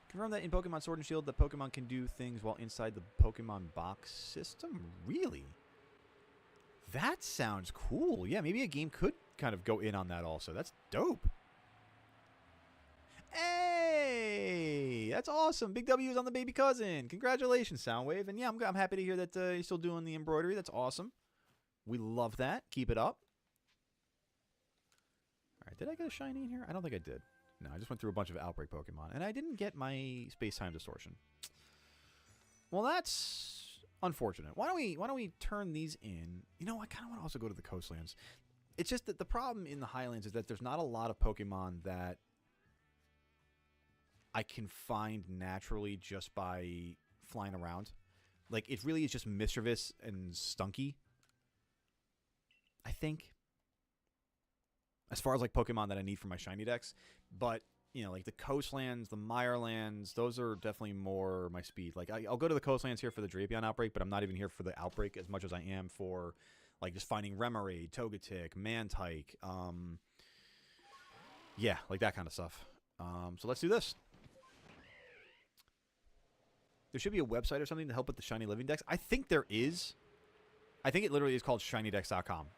Confirm that in Pokemon Sword and Shield, the Pokemon can do things while inside the Pokemon box system? Really? That sounds cool. Yeah, maybe a game could kind of go in on that also. That's dope. Hey, that's awesome. Big W's on the baby cousin. Congratulations, Soundwave. And yeah, I'm happy to hear that you're still doing the embroidery. That's awesome. We love that. Keep it up. All right, did I get a shiny in here? I don't think I did. No, I just went through a bunch of Outbreak Pokemon, and I didn't get my Space-Time Distortion. Well, that's unfortunate. Why don't we turn these in? You know, I kind of want to also go to the coastlands. It's just that the problem in the Highlands is that there's not a lot of Pokemon that I can find naturally just by flying around. Like, it really is just Mischievous and Stunky, I think, as far as, like, Pokemon that I need for my shiny decks. But, you know, like, the Coastlands, the Mirelands, those are definitely more my speed. Like, I'll go to the Coastlands here for the Drapion Outbreak, but I'm not even here for the Outbreak as much as I am for, like, just finding Remoraid, Togetic, Mantike, yeah, like that kind of stuff. So let's do this. There should be a website or something to help with the Shiny Living Decks. I think there is. I think it literally is called shinydex.com.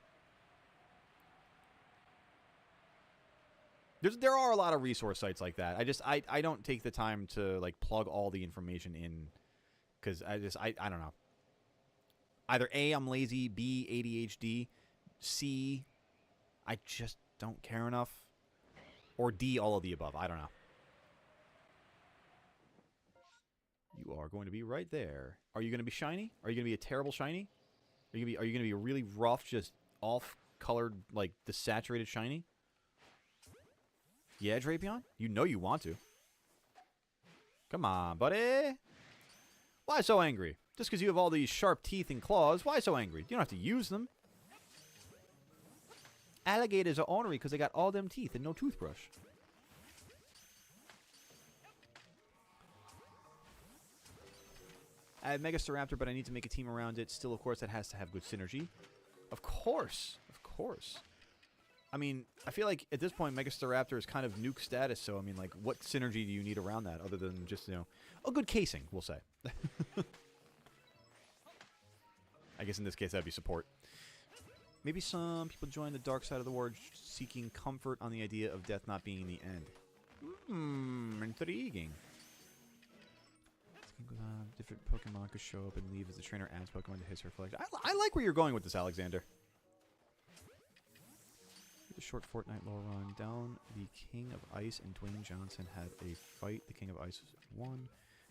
There are a lot of resource sites like that. I don't take the time to, like, plug all the information in, because I don't know. Either A, I'm lazy, B, ADHD, C, I just don't care enough, or D, all of the above. I don't know. You are going to be right there. Are you going to be shiny? Are you going to be a terrible shiny? Are you going to be a really rough, just off-colored, like, desaturated shiny? Yeah, Drapion? You know you want to. Come on, buddy. Why so angry? Just because you have all these sharp teeth and claws, why so angry? You don't have to use them. Alligators are ornery because they got all them teeth and no toothbrush. I have Megastaraptor, but I need to make a team around it. Still, of course, that has to have good synergy. Of course. Of course. I mean, I feel like at this point, Megastaraptor is kind of nuke status, so, I mean, like, what synergy do you need around that other than just, you know, a good casing, we'll say. I guess in this case, that'd be support. Maybe some people join the dark side of the war seeking comfort on the idea of death not being the end. Intriguing. Different Pokemon could show up and leave as the trainer adds Pokemon to his or her collection. I like where you're going with this, Alexander. The short Fortnite lore run down. The King of Ice and Dwayne Johnson had a fight. The King of Ice won,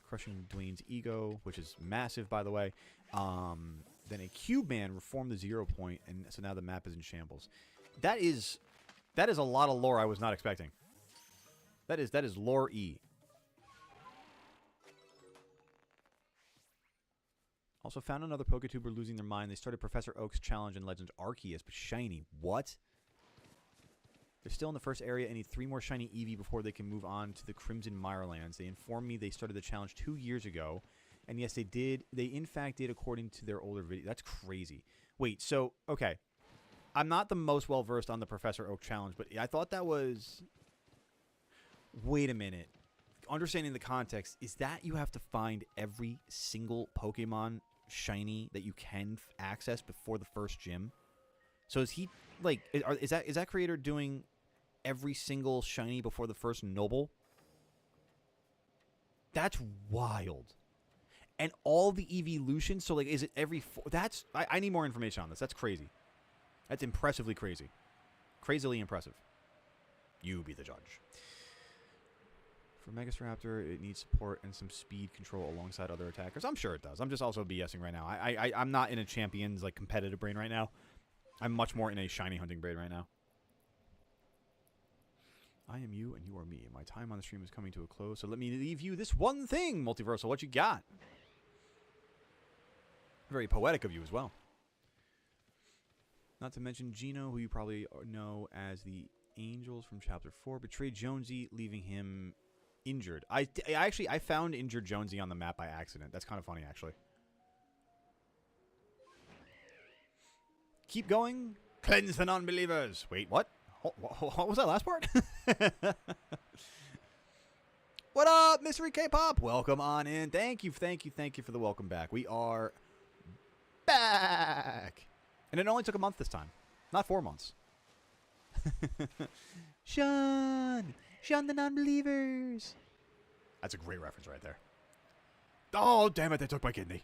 crushing Dwayne's ego, which is massive, by the way. Then a Cube Man reformed the 0 point, and so now the map is in shambles. That is a lot of lore I was not expecting. That is lore E. Also found another Poketuber losing their mind. They started Professor Oak's challenge in Legends Arceus, but shiny. What? They're still in the first area and need 3 more shiny Eevee before they can move on to the Crimson Mirelands. They informed me they started the challenge 2 years ago. And yes, they did. They, in fact, did according to their older video. That's crazy. Wait, so, okay. I'm not the most well-versed on the Professor Oak challenge, but I thought that was... Wait a minute. Understanding the context, is that you have to find every single Pokemon shiny that you can access before the first gym? So is he, like, is that creator doing every single shiny before the first Noble? That's wild. And all the evolutions, so, like, is it every... That's... I need more information on this. That's crazy. That's impressively crazy. Crazily impressive. You be the judge. For Megastaraptor, it needs support and some speed control alongside other attackers. I'm sure it does. I'm just also BSing right now. I'm not in a Champions, like, competitive brain right now. I'm much more in a shiny hunting brain right now. I am you and you are me. My time on the stream is coming to a close, so let me leave you this one thing, Multiversal. What you got? Very poetic of you as well. Not to mention Gino, who you probably know as the Angels from Chapter 4, betrayed Jonesy, leaving him injured. I found injured Jonesy on the map by accident. That's kind of funny, actually. Keep going. Cleanse the non-believers. Wait, what? What was that last part? What up, Mystery K-Pop? Welcome on in. Thank you for the welcome back. We are back. And it only took a month this time. Not 4 months. Shun the non-believers. That's a great reference right there. Oh, damn it, they took my kidney.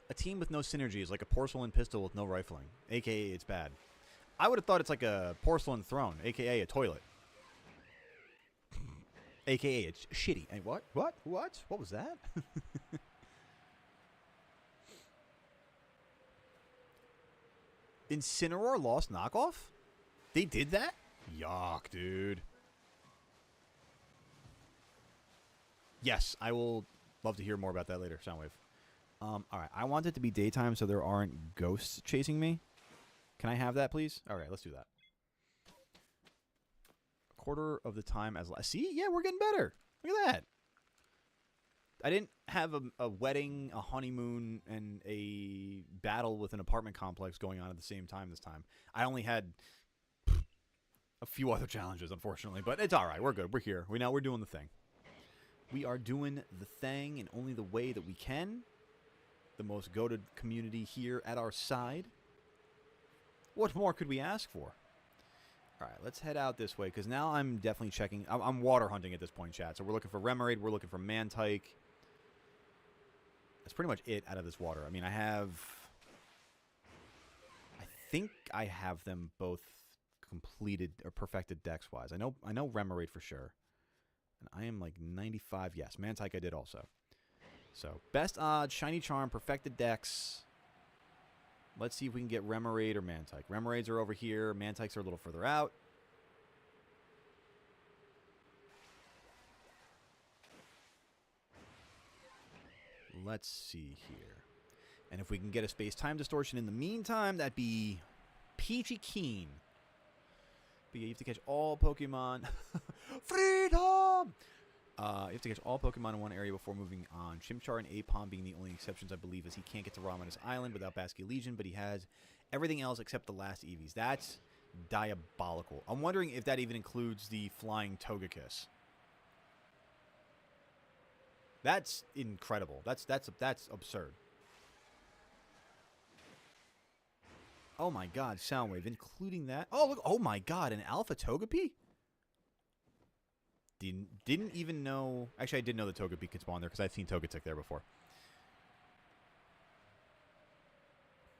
A team with no synergy is like a porcelain pistol with no rifling. AKA, it's bad. I would have thought it's like a porcelain throne. AKA, a toilet. AKA, it's shitty. Hey, what? What? What? What was that? Incineroar lost knockoff? They did that? Yuck, dude. Yes, I will love to hear more about that later, Soundwave. Alright, I want it to be daytime so there aren't ghosts chasing me. Can I have that, please? Alright, let's do that. A quarter of the time as... See? Yeah, we're getting better. Look at that. I didn't have a wedding, a honeymoon, and a battle with an apartment complex going on at the same time this time. I only had a few other challenges, unfortunately, but it's alright. We're good. We're here. We're doing the thing. We are doing the thing in only the way that we can. The most goated community here at our side. What more could we ask for? Alright, let's head out this way, because now I'm definitely checking. I'm water hunting at this point, chat. So we're looking for Remoraid, we're looking for Mantike. That's pretty much it out of this water. I mean, I think I have them both completed or perfected dex-wise. I know Remoraid for sure. And I am like 95. Yes, Mantike I did also. So, best odds, Shiny Charm, perfected dex. Let's see if we can get Remoraid or Mantike. Remoraids are over here. Mantikes are a little further out. Let's see here. And if we can get a space-time distortion in the meantime, that'd be peachy keen. But yeah, you have to catch all Pokemon. Freedom! You have to catch all Pokemon in one area before moving on. Chimchar and Aipom being the only exceptions, I believe, as he can't get to Ramanas Island without Basky Legion, but he has everything else except the last Eevees. That's diabolical. I'm wondering if that even includes the flying Togekiss. That's incredible. That's absurd. Oh my god, Soundwave, including that. Oh, look. Oh my god, an Alpha Togepi? Didn't even know. Actually, I did know the Togepi could spawn there because I've seen Togetic there before.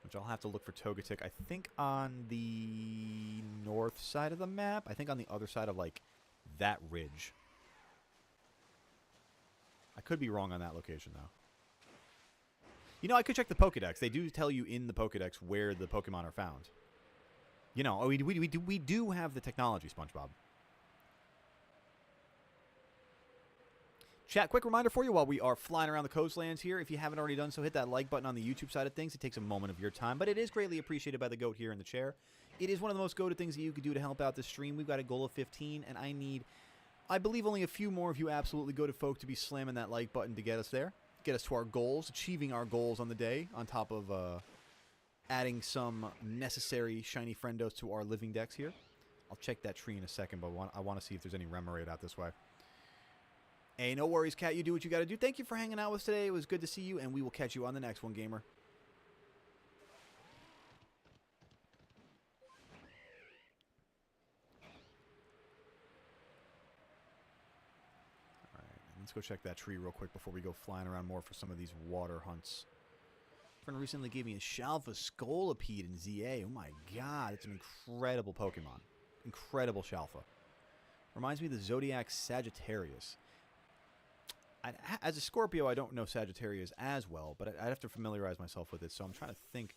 Which I'll have to look for Togetic, I think, on the north side of the map. I think on the other side of, like, that ridge. I could be wrong on that location, though. You know, I could check the Pokedex. They do tell you in the Pokedex where the Pokemon are found. You know, we do have the technology, SpongeBob. Chat, quick reminder for you while we are flying around the coastlands here. If you haven't already done so, hit that like button on the YouTube side of things. It takes a moment of your time, but it is greatly appreciated by the goat here in the chair. It is one of the most goated things that you could do to help out the stream. We've got a goal of 15, and I need, I believe, only a few more of you absolutely goated folk to be slamming that like button to get us there. Get us to our goals, achieving our goals on the day, on top of adding some necessary shiny friendos to our living decks here. I'll check that tree in a second, but I want to see if there's any Remoraid out this way. Hey, no worries, Cat. You do what you got to do. Thank you for hanging out with us today. It was good to see you, and we will catch you on the next one, gamer. All right, let's go check that tree real quick before we go flying around more for some of these water hunts. Friend recently gave me a Shalva Scolipede in ZA. Oh my god, it's an incredible Pokemon. Incredible Shalfa. Reminds me of the Zodiac Sagittarius. As a Scorpio, I don't know Sagittarius as well, but I'd have to familiarize myself with it. So I'm trying to think.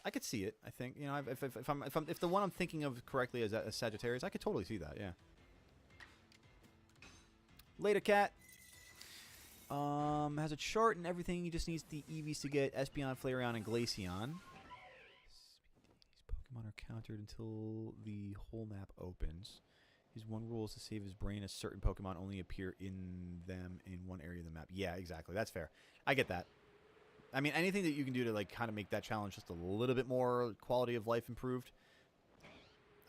I could see it. I think, you know, if the one I'm thinking of correctly is a Sagittarius, I could totally see that. Yeah. Later, Cat. Has a chart and everything. He just needs the EVs to get Espeon, Flareon, and Glaceon. These Pokemon are countered until the whole map opens. His one rule is to save his brain as certain Pokemon only appear in them in one area of the map. Yeah, exactly. That's fair. I get that. I mean, anything that you can do to, like, kind of make that challenge just a little bit more quality of life improved,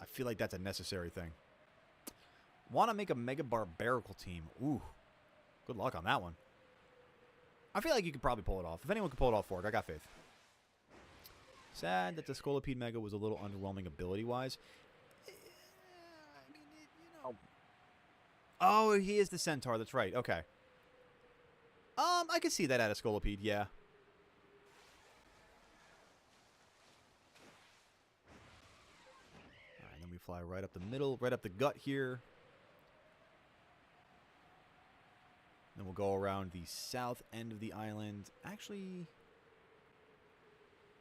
I feel like that's a necessary thing. Want to make a Mega Barbaracle team. Ooh. Good luck on that one. I feel like you could probably pull it off. If anyone could pull it off for it, I got faith. Sad that the Scolipede Mega was a little underwhelming ability-wise. Oh, he is the Centaur. That's right. Okay. I could see that at a Scolipede, yeah. Alright, then we fly right up the middle, right up the gut here. Then we'll go around the south end of the island. Actually,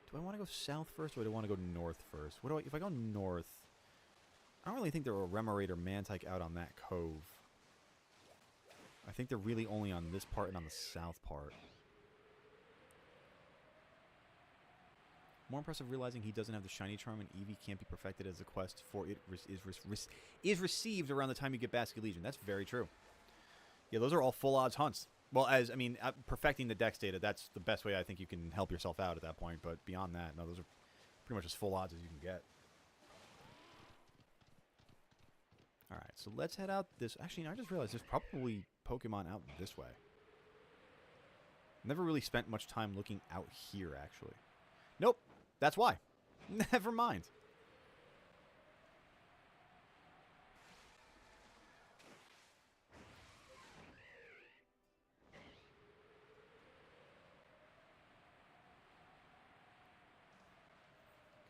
do I want to go south first, or do I want to go north first? If I go north, I don't really think there are Remoraid or Mantike out on that cove. I think they're really only on this part and on the south part. More impressive realizing he doesn't have the Shiny Charm and Eevee can't be perfected as a quest for it is received around the time you get Basket Legion. That's very true. Yeah, those are all full odds hunts. Well, perfecting the dex data, that's the best way I think you can help yourself out at that point. But beyond that, no, those are pretty much as full odds as you can get. Alright, so let's head out this... Actually, I just realized there's probably Pokemon out this way. Never really spent much time looking out here, actually. Nope, that's why. Never mind.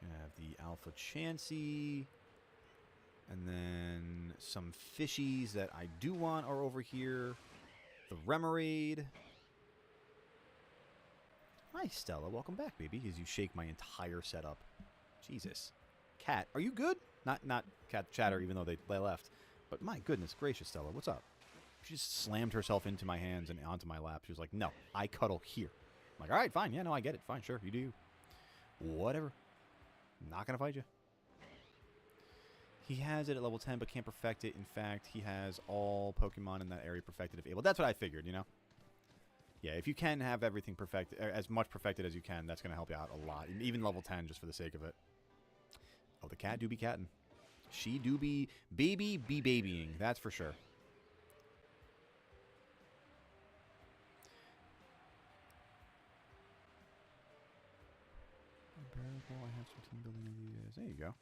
Gonna have the Alpha Chansey. And then some fishies that I do want are over here. The Remoraid. Hi, Stella. Welcome back, baby, as you shake my entire setup. Jesus. Cat, are you good? Not Cat Chatter, even though they left. But my goodness gracious, Stella, what's up? She just slammed herself into my hands and onto my lap. She was like, no, I cuddle here. I'm like, all right, fine. Yeah, no, I get it. Fine, sure, you do you. Whatever. Not going to fight you. He has it at level 10, but can't perfect it. In fact, he has all Pokemon in that area perfected if able. That's what I figured, you know? Yeah, if you can have everything perfected, as much perfected as you can, that's going to help you out a lot. Even level 10, just for the sake of it. Oh, the cat do be catting. She do be babying. That's for sure. Barbaracle, I have some team building ideas. There you go.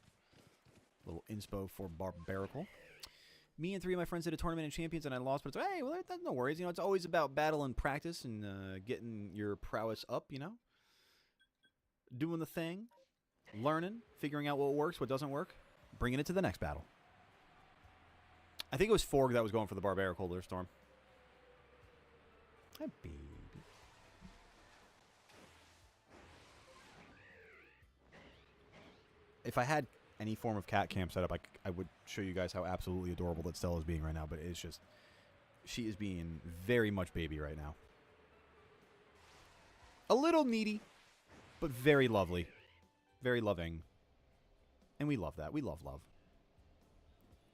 Little inspo for Barbaracle. Me and 3 of my friends did a tournament in Champions, and I lost, but it's hey, well, that's no worries. You know, it's always about battle and practice and getting your prowess up, you know? Doing the thing. Learning. Figuring out what works, what doesn't work. Bringing it to the next battle. I think it was Forg that was going for the Barbaracle Lure Storm. Hi, baby. If I had any form of cat cam setup, I would show you guys how absolutely adorable that Stella is being right now, but it's just... She is being very much baby right now. A little needy, but very lovely. Very loving. And we love that. We love love.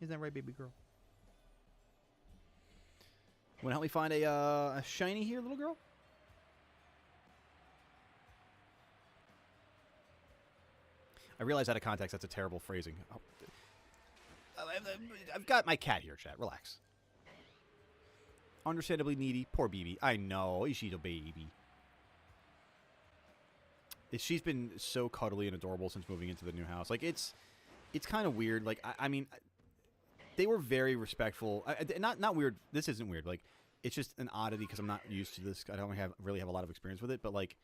Isn't that right, baby girl? Want to help me find a shiny here, little girl? I realize out of context that's a terrible phrasing. Oh. I've got my cat here, chat. Relax. Understandably needy. Poor baby. I know. She's a baby. She's been so cuddly and adorable since moving into the new house. Like, it's kind of weird. Like, I mean, they were very respectful. Not weird. This isn't weird. Like, it's just an oddity because I'm not used to this. I don't really have a lot of experience with it. But, like,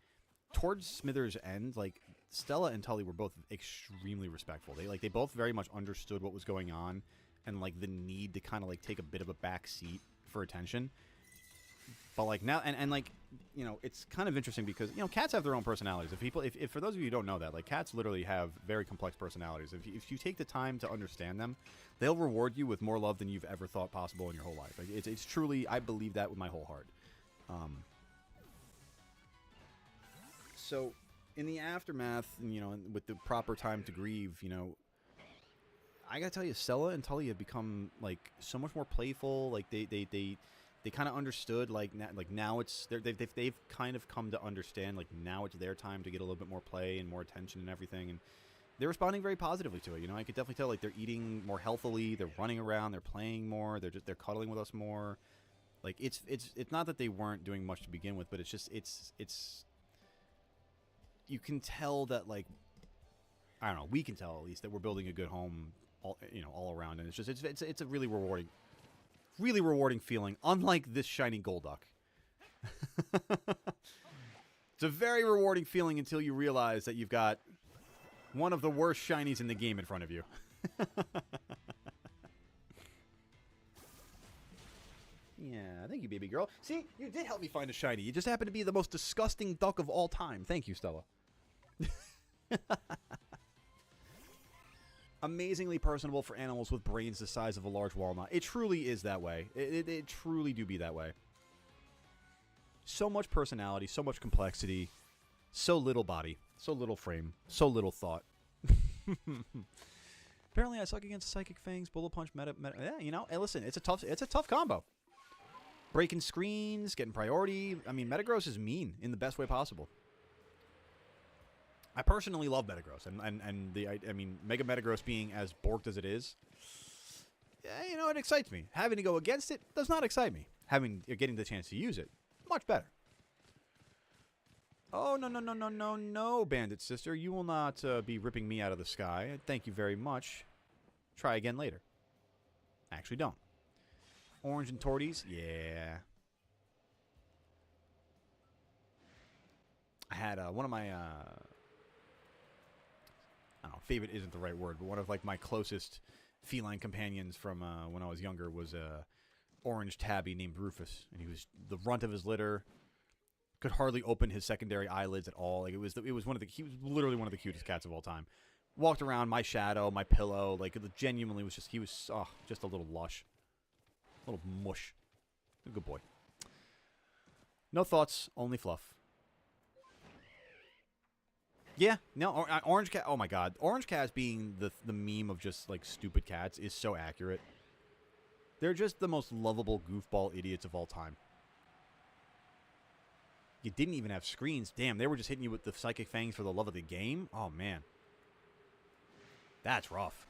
towards Smithers' end, like, Stella and Tully were both extremely respectful. They both very much understood what was going on and, like, the need to kind of, like, take a bit of a back seat for attention. But, like, now, and like, you know, it's kind of interesting because, you know, cats have their own personalities. If for those of you who don't know that, like, cats literally have very complex personalities. If you take the time to understand them, they'll reward you with more love than you've ever thought possible in your whole life. Like, it's truly, I believe that with my whole heart. So, in the aftermath, you know, with the proper time to grieve, you know, I gotta tell you, Stella and Tully have become, like, so much more playful. Like, they kind of understood, like now it's they've kind of come to understand, like, now it's their time to get a little bit more play and more attention and everything, and they're responding very positively to it. You know, I could definitely tell, like, they're eating more healthily, they're running around, they're playing more, they're cuddling with us more. Like, it's not that they weren't doing much to begin with, but it's just it's you can tell that, like, I don't know, we can tell at least that we're building a good home all around, and it's a really rewarding feeling, unlike this shiny Golduck. It's a very rewarding feeling until you realize that you've got one of the worst shinies in the game in front of you. Yeah, thank you, baby girl. See, you did help me find a shiny. You just happen to be the most disgusting duck of all time. Thank you, Stella. Amazingly personable for animals with brains the size of a large walnut. It truly is that way. It truly do be that way. So much personality, so much complexity, so little body, so little frame, so little thought. Apparently, I suck against Psychic Fangs, Bullet Punch, meta. Yeah, you know, hey, listen, it's a tough combo. Breaking screens, getting priority. I mean, Metagross is mean in the best way possible. I personally love Metagross, I mean, Mega Metagross being as borked as it is, yeah, you know, it excites me. Having to go against it does not excite me. Getting the chance to use it, much better. Oh, no, Bandit Sister. You will not be ripping me out of the sky. Thank you very much. Try again later. Actually, don't. Orange and Torties? Yeah. I had one of my... I don't know, favorite isn't the right word, but one of, like, my closest feline companions from when I was younger was a orange tabby named Rufus, and he was the runt of his litter. Could hardly open his secondary eyelids at all. Like, he was literally one of the cutest cats of all time. Walked around my shadow, my pillow, like, it genuinely was just a little lush, a little mush. A good boy. No thoughts, only fluff. Yeah, no, Orange Cat, oh my god. Orange Cats being the meme of just, like, stupid cats is so accurate. They're just the most lovable goofball idiots of all time. You didn't even have screens. Damn, they were just hitting you with the Psychic Fangs for the love of the game? Oh, man. That's rough.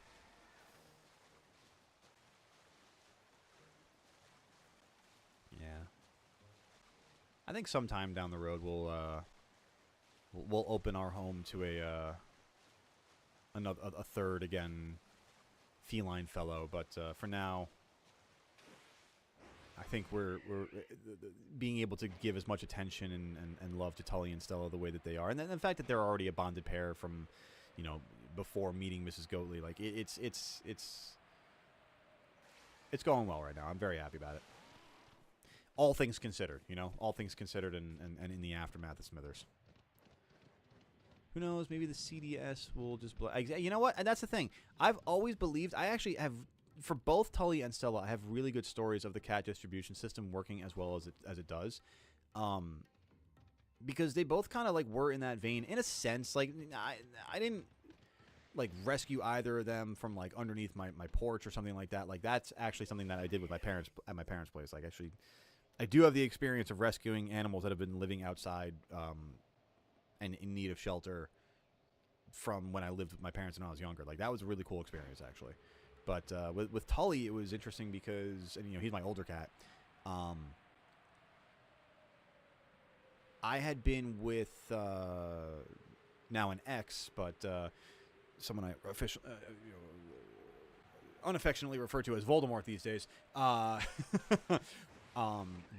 Yeah. I think sometime down the road we'll open our home to a third, again, feline fellow, but for now, I think we're being able to give as much attention and love to Tully and Stella the way that they are, and then the fact that they're already a bonded pair from, you know, before meeting Mrs. Goatley, like, it's going well right now. I'm very happy about it. All things considered, you know, and in the aftermath of Smithers. Who knows? Maybe the CDS will just... You know what? And that's the thing. I've always believed... I actually have for both Tully and Stella, I have really good stories of the cat distribution system working as well as it does. Because they both kind of like were in that vein in a sense. Like I didn't like rescue either of them from like underneath my porch or something like that. Like that's actually something that I did with my parents at my parents' place. Like actually, I do have the experience of rescuing animals that have been living outside and in need of shelter from when I lived with my parents when I was younger. Like that was a really cool experience actually. But with Tully, it was interesting because, and, you know, he's my older cat. I had been with now an ex, but someone I unaffectionately refer to as Voldemort these days.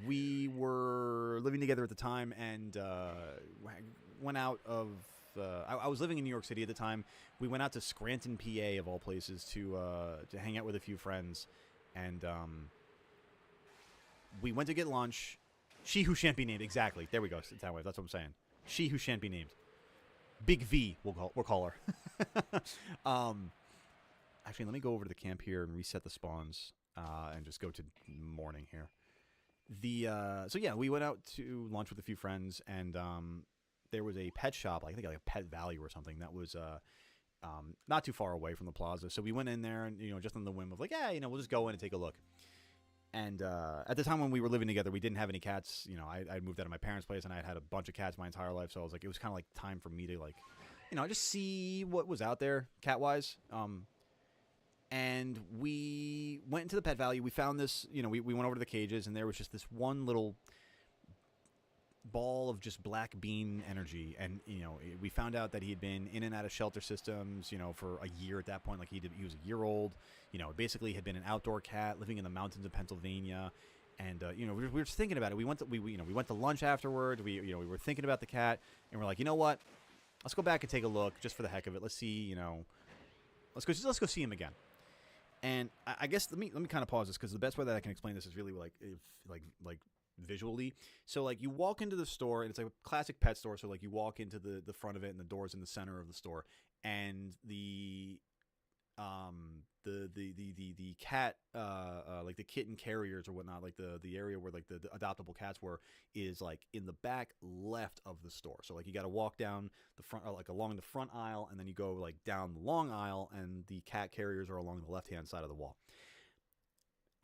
We were living together at the time, and went out of. I was living in New York City at the time. We went out to Scranton, PA, of all places, to hang out with a few friends, and we went to get lunch. She who shan't be named. Exactly. There we go. That's what I'm saying. She who shan't be named. Big V, we'll call her. Actually, let me go over to the camp here and reset the spawns and just go to morning here. So yeah, we went out to lunch with a few friends, and there was a pet shop, I think like a Pet Value or something, that was not too far away from the plaza. So we went in there, and, you know, just on the whim of like, yeah, you know, we'll just go in and take a look. And at the time when we were living together, we didn't have any cats. You know, I moved out of my parents' place, and I had a bunch of cats my entire life. So I was like, it was kind of like time for me to, like, you know, just see what was out there cat-wise. And we went into the Pet Value. We found this, you know, we went over to the cages, and there was just this one little ball of just black bean energy. And, you know, we found out that he had been in and out of shelter systems, you know, for a year at that point. Like he was a year old, you know, basically had been an outdoor cat living in the mountains of Pennsylvania. And, you know, we were just thinking about it. We went to lunch afterwards. We were thinking about the cat, and we're like, you know what? Let's go back and take a look just for the heck of it. Let's see, you know, let's go see him again. And I guess let me kind of pause this, because the best way that I can explain this is really like visually. So like you walk into the store, and it's like a classic pet store. So like you walk into the front of it, and the door's in the center of the store, and the cat like the kitten carriers or whatnot, like the area where like the adoptable cats were, is like in the back left of the store. So like you got to walk down the front, or like along the front aisle, and then you go like down the long aisle, and the cat carriers are along the left hand side of the wall.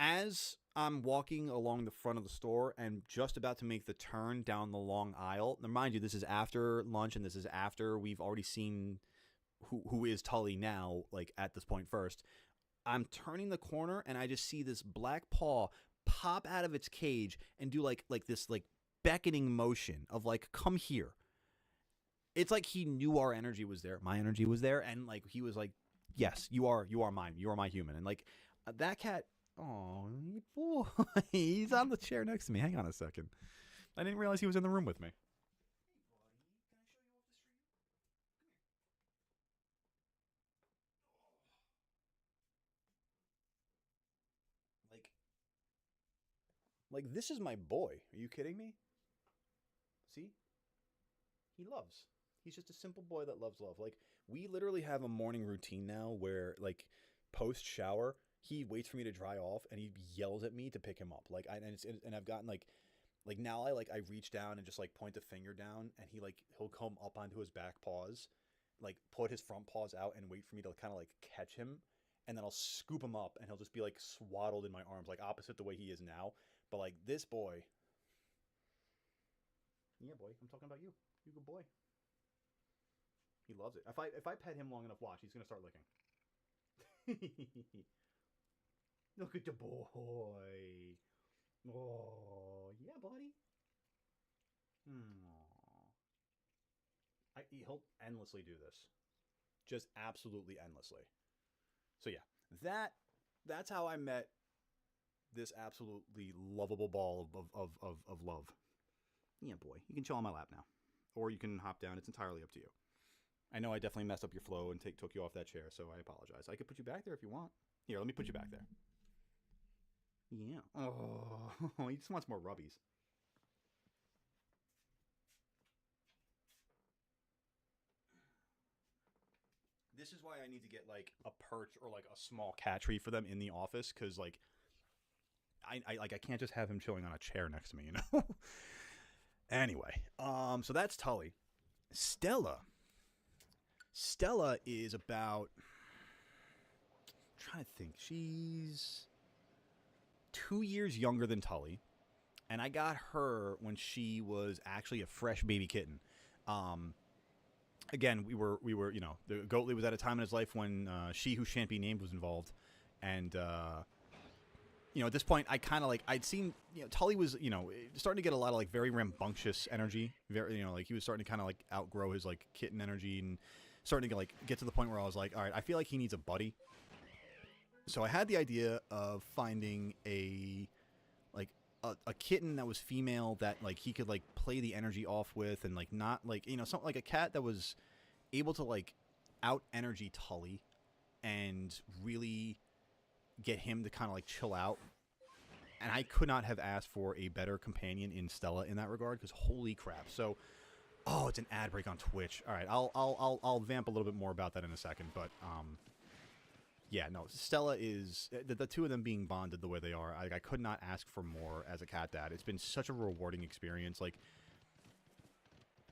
As I'm walking along the front of the store and just about to make the turn down the long aisle, now mind you, this is after lunch, and this is after we've already seen who is Tully now, like at this point first. I'm turning the corner, and I just see this black paw pop out of its cage and do like this like beckoning motion of like, come here. It's like he knew our energy was there, my energy was there, and like he was like, yes, you are mine, you are my human. And like that cat, oh boy, he's on the chair next to me. Hang on a second, I didn't realize he was in the room with me. Like, this is my boy. Are you kidding me? See? He loves. He's just a simple boy that loves love. Like, we literally have a morning routine now where, like, post-shower, he waits for me to dry off, and he yells at me to pick him up. Like, and I've gotten, like now I reach down and just, like, point the finger down, and he'll come up onto his back paws, like, put his front paws out and wait for me to kind of, like, catch him, and then I'll scoop him up, and he'll just be, like, swaddled in my arms, like, opposite the way he is now. But, like, this boy... Yeah, boy, I'm talking about you. You good boy. He loves it. If I pet him long enough, watch, he's going to start licking. Look at the boy. Oh, yeah, buddy. He'll endlessly do this. Just absolutely endlessly. So, yeah, that's how I met this absolutely lovable ball of love. Yeah, boy. You can chill on my lap now. Or you can hop down. It's entirely up to you. I know I definitely messed up your flow and took you off that chair, so I apologize. I could put you back there if you want. Here, let me put you back there. Yeah. Oh, he just wants more rubbies. This is why I need to get like a perch or like a small cat tree for them in the office, because like I can't just have him chilling on a chair next to me, you know. Anyway, so that's Tully. Stella is about, I'm trying to think, she's 2 years younger than Tully, and I got her when she was actually a fresh baby kitten. Again, we were, you know, the Goatly was at a time in his life when She Who Shan't Be Named was involved, and you know, at this point, I kind of like, I'd seen, you know, Tully was, you know, starting to get a lot of like very rambunctious energy, very, you know, like he was starting to kind of like outgrow his like kitten energy and starting to like get to the point where I was like, all right, I feel like he needs a buddy. So I had the idea of finding a kitten that was female that like he could like play the energy off with, and like not like, you know, something like a cat that was able to like out energy Tully and really get him to kind of like chill out. And I could not have asked for a better companion in Stella in that regard, because holy crap. So, oh, it's an ad break on Twitch. All right, I'll vamp a little bit more about that in a second, but yeah, no, Stella is, the two of them being bonded the way they are, I could not ask for more as a cat dad. It's been such a rewarding experience. Like,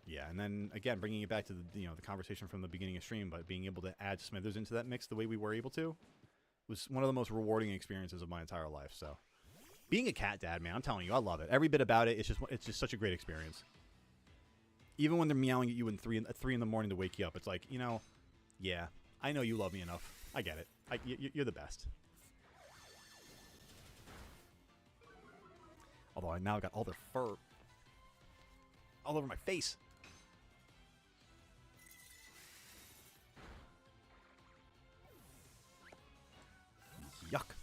yeah, and then again, bringing it back to the, you know, the conversation from the beginning of stream, but being able to add Smithers into that mix the way we were able to was one of the most rewarding experiences of my entire life. So, being a cat dad, man, I'm telling you, I love it. Every bit about it. It's just such a great experience. Even when they're meowing at you at 3 in the morning to wake you up, it's like, you know, yeah, I know you love me enough. I get it. You're the best. Although I now got all their fur all over my face. Yuck.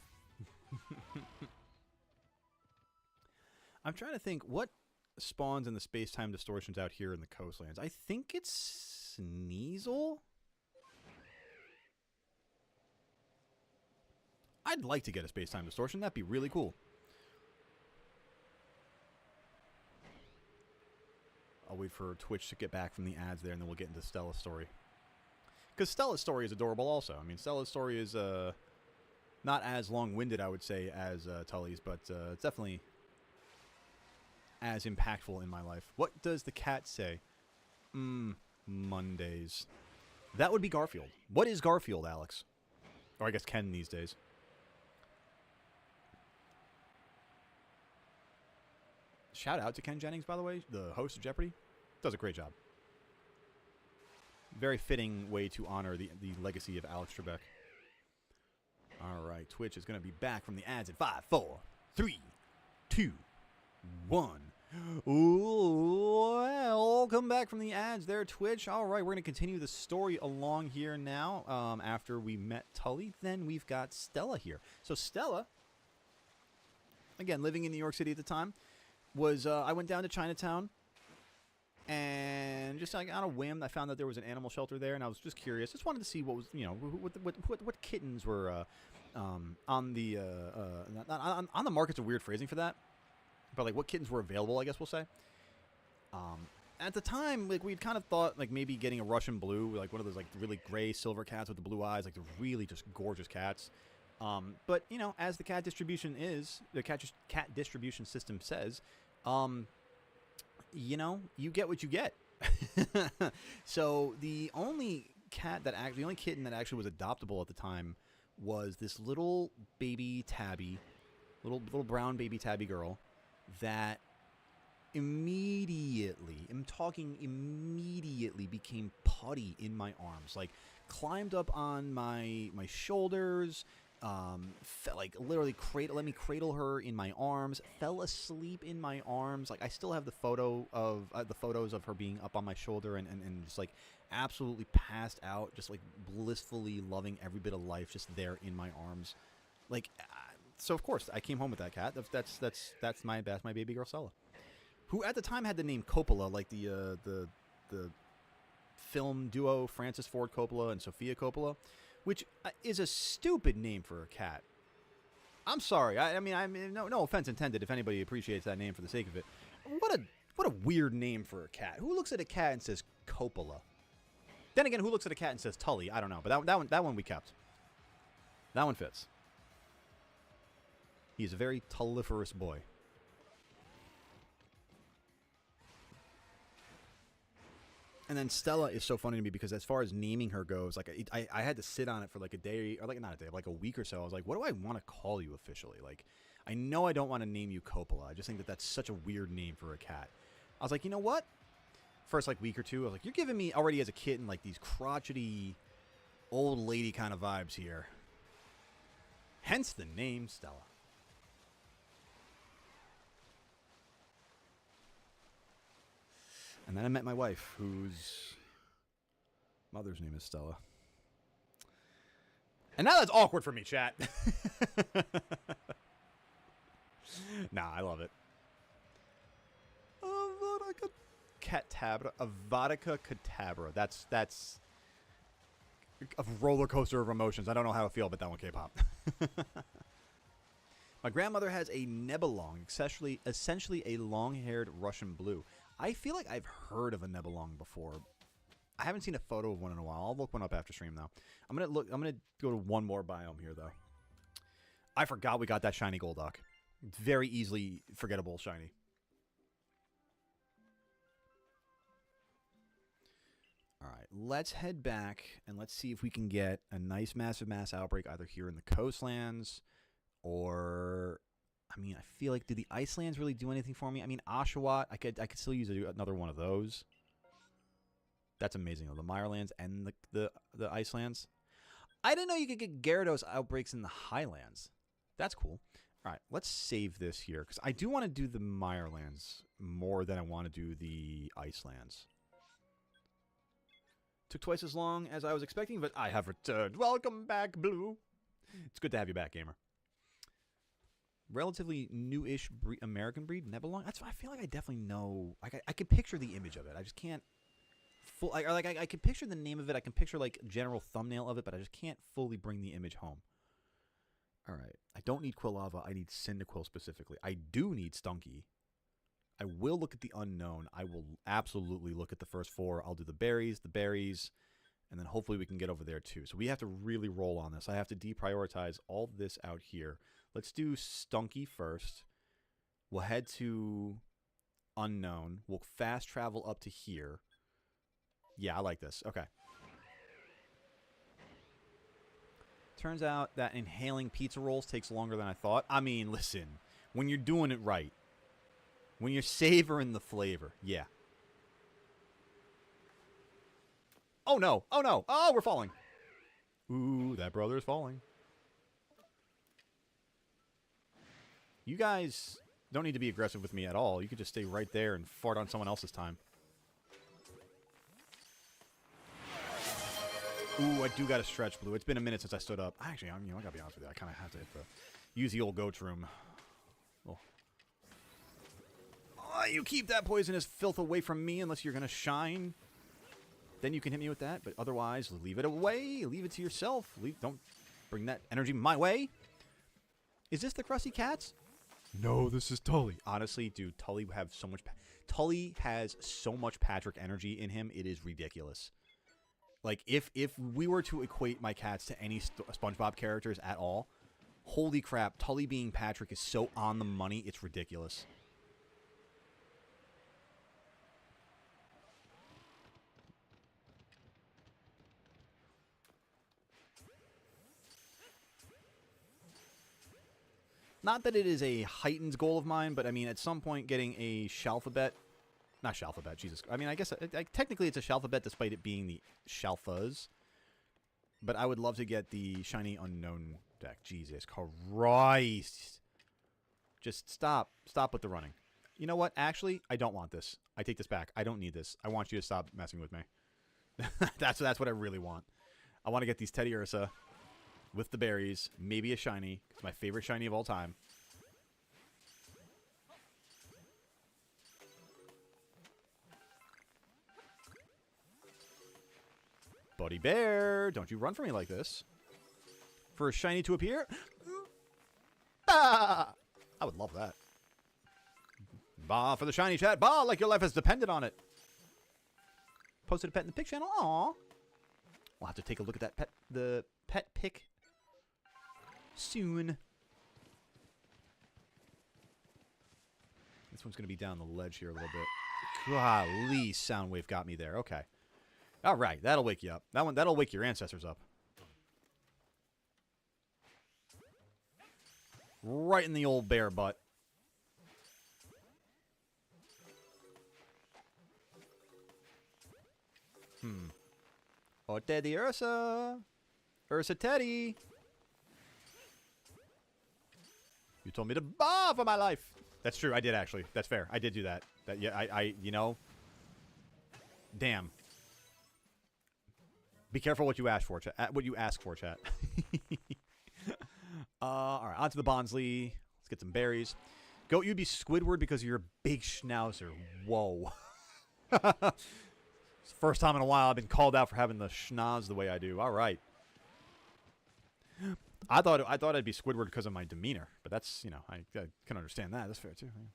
I'm trying to think what spawns in the space-time distortions out here in the coastlands. I think it's Sneasel? I'd like to get a space-time distortion. That'd be really cool. I'll wait for Twitch to get back from the ads there, and then we'll get into Stella's story. Because Stella's story is adorable also. I mean, Stella's story is not as long-winded, I would say, as Tully's, but it's definitely as impactful in my life. What does the cat say? Mondays. That would be Garfield. What is Garfield, Alex? Or I guess Ken these days. Shout out to Ken Jennings, by the way, the host of Jeopardy. Does a great job. Very fitting way to honor the legacy of Alex Trebek. All right, Twitch is going to be back from the ads in 5, 4, 3, 2, 1. Welcome back from the ads there, Twitch. All right, we're going to continue the story along here now. After we met Tully, then we've got Stella here. So Stella, again, living in New York City at the time, was I went down to Chinatown, and just like on a whim, I found that there was an animal shelter there, and I was just curious. Just wanted to see what was, you know, what kittens were on the on the market's a weird phrasing for that, but like what kittens were available, I guess we'll say. At the time, like we'd kind of thought like maybe getting a Russian blue, like one of those like really gray silver cats with the blue eyes, like the really just gorgeous cats. But you know, as the cat distribution system says, you know, you get what you get. So the only kitten that actually was adoptable at the time was this little baby tabby, little brown baby tabby girl that immediately became putty in my arms, like climbed up on my shoulders, like literally let me cradle her in my arms, fell asleep in my arms. Like I still have the photos of her being up on my shoulder and just like absolutely passed out, just like blissfully loving every bit of life just there in my arms. Like so of course I came home with that cat. That's my baby girl Stella, who at the time had the name Coppola, like the film duo Francis Ford Coppola and Sofia Coppola, which is a stupid name for a cat. I'm sorry. I mean, no offense intended if anybody appreciates that name for the sake of it. What a weird name for a cat. Who looks at a cat and says Coppola? Then again, who looks at a cat and says Tully? I don't know, but that one we kept. That one fits. He's a very tulliferous boy. And then Stella is so funny to me because as far as naming her goes, like I had to sit on it for like a day, or like not a day, like a week or so. I was like, what do I want to call you officially? Like, I know I don't want to name you Coppola. I just think that that's such a weird name for a cat. I was like, you know what? First like week or two, I was like, you're giving me already as a kitten like these crotchety old lady kind of vibes here. Hence the name Stella. And then I met my wife, whose mother's name is Stella. And now that's awkward for me, chat. Nah, I love it. Avada Kedavra. Avada Kedavra. That's a roller coaster of emotions. I don't know how to feel about that one, K-pop. My grandmother has a Nebelong, essentially a long-haired Russian blue. I feel like I've heard of a Nebelong before. I haven't seen a photo of one in a while. I'll look one up after stream though. I'm gonna go to one more biome here though. I forgot we got that shiny Golduck. Very easily forgettable shiny. All right, let's head back and let's see if we can get a nice massive mass outbreak either here in the coastlands or, I mean, I feel like, did the Icelands really do anything for me? I mean, Oshawott, I could still use another one of those. That's amazing though. The Mirelands and the Icelands. I didn't know you could get Gyarados outbreaks in the Highlands. That's cool. All right, let's save this here because I do want to do the Mirelands more than I want to do the Icelands. Took twice as long as I was expecting, but I have returned. Welcome back, Blue. It's good to have you back, gamer. Relatively new-ish American breed, Nebelong. I feel like I definitely know. I can picture the image of it. I just can't. I can picture the name of it. I can picture like general thumbnail of it, but I just can't fully bring the image home. All right. I don't need Quilava. I need Cyndaquil specifically. I do need Stunky. I will look at the unknown. I will absolutely look at the first four. I'll do the berries, and then hopefully we can get over there too. So we have to really roll on this. I have to deprioritize all this out here. Let's do Stunky first. We'll head to unknown. We'll fast travel up to here. Yeah, I like this. Okay. Turns out that inhaling pizza rolls takes longer than I thought. I mean, listen, when you're doing it right, when you're savoring the flavor, yeah. Oh, no. Oh, no. Oh, we're falling. Ooh, that brother is falling. You guys don't need to be aggressive with me at all. You could just stay right there and fart on someone else's time. Ooh, I do got to stretch, Blue. It's been a minute since I stood up. Actually, I got to be honest with you. I kind of have to use the old goat's room. Oh. Oh, you keep that poisonous filth away from me unless you're going to shine. Then you can hit me with that. But otherwise, leave it away. Leave it to yourself. Don't bring that energy my way. Is this the Crusty Cats? No, this is Tully. Honestly, dude, Tully has so much Patrick energy in him. It is ridiculous. Like, if we were to equate my cats to any SpongeBob characters at all, holy crap, Tully being Patrick is so on the money, it's ridiculous. Not that it is a heightened goal of mine, but I mean, at some point getting a Shalphabet. Not Shalphabet, Jesus. I mean, I guess technically it's a Shalphabet despite it being the Shalfas. But I would love to get the Shiny Unknown deck. Jesus Christ. Just stop. Stop with the running. You know what? Actually, I don't want this. I take this back. I don't need this. I want you to stop messing with me. That's what I really want. I want to get these Teddy Ursa with the berries. Maybe a shiny. It's my favorite shiny of all time. Buddy Bear, don't you run for me like this. For a shiny to appear? Ah! I would love that. Bah for the shiny, chat. Bah like your life has depended on it. Posted a pet in the pic channel. Aww. We'll have to take a look at that the pet pic soon. This one's going to be down the ledge here a little bit. Golly, Soundwave got me there. Okay. All right, that'll wake you up. That'll wake your ancestors up. Right in the old bear butt. Oh, Teddy Ursa. Ursa Teddy. You told me to bar for my life. That's true. I did, actually. That's fair. I did do that. Yeah, you know. Damn. Be careful what you ask for, chat. What you ask for, chat. All right, on to the Bonsly. Let's get some berries. Goat, you'd be Squidward because you're a big schnauzer. Whoa. It's the first time in a while I've been called out for having the schnoz the way I do. All right. I thought I'd be Squidward because of my demeanor, but that's, you know, I can understand that. That's fair too. Yeah.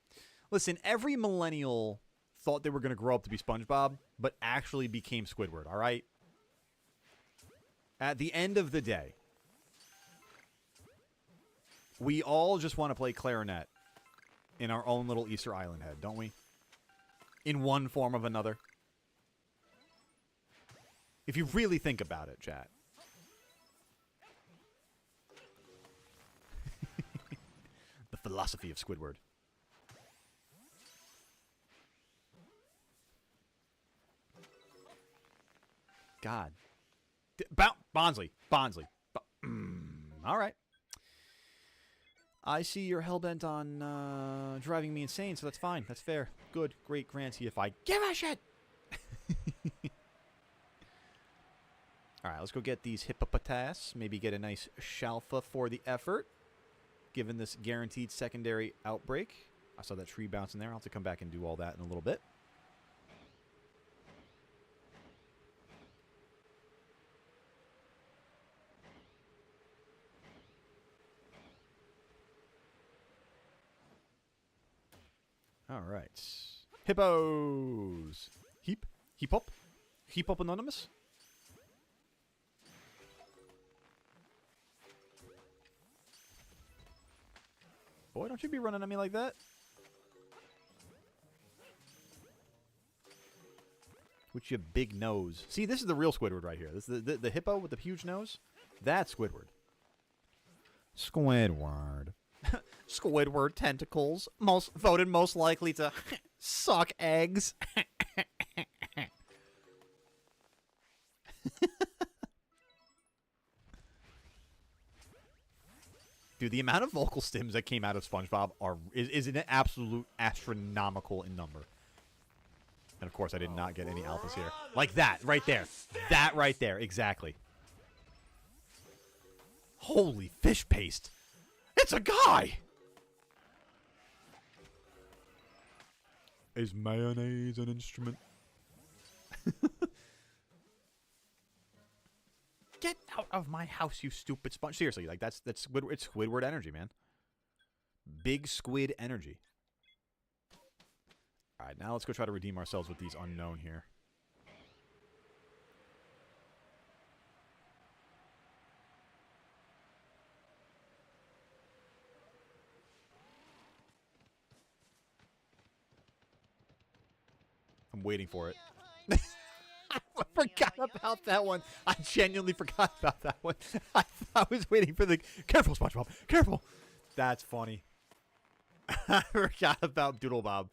Listen, every millennial thought they were going to grow up to be SpongeBob, but actually became Squidward. All right. At the end of the day, we all just want to play clarinet in our own little Easter Island head, don't we? In one form or another. If you really think about it, chat. The philosophy of Squidward. God. Bonsly. All right. I see you're hellbent on driving me insane, so that's fine. That's fair. Good, great, granty if I give a shit. All right, let's go get these hippopotas. Maybe get a nice shalfa for the effort, given this guaranteed secondary outbreak. I saw that tree bouncing there. I'll have to come back and do all that in a little bit. All right. Hippos. Heap up anonymous. Boy, don't you be running at me like that. With your big nose. See, this is the real Squidward right here. This is the hippo with the huge nose. That's Squidward. Squidward. Squidward tentacles. Voted most likely to suck eggs. Dude, the amount of vocal stims that came out of SpongeBob is an absolute astronomical in number. And of course, I did not get any alphas here. Like that, right there. That right there, exactly. Holy fish paste. It's a guy! Is mayonnaise an instrument? Get out of my house, you stupid sponge. Seriously, like it's Squidward energy, man. Big squid energy. All right, now let's go try to redeem ourselves with these unknown here. I'm waiting for it. I forgot about that one. I genuinely forgot about that one. I was waiting for the... Careful, SpongeBob. Careful. That's funny. I forgot about Doodle Bob.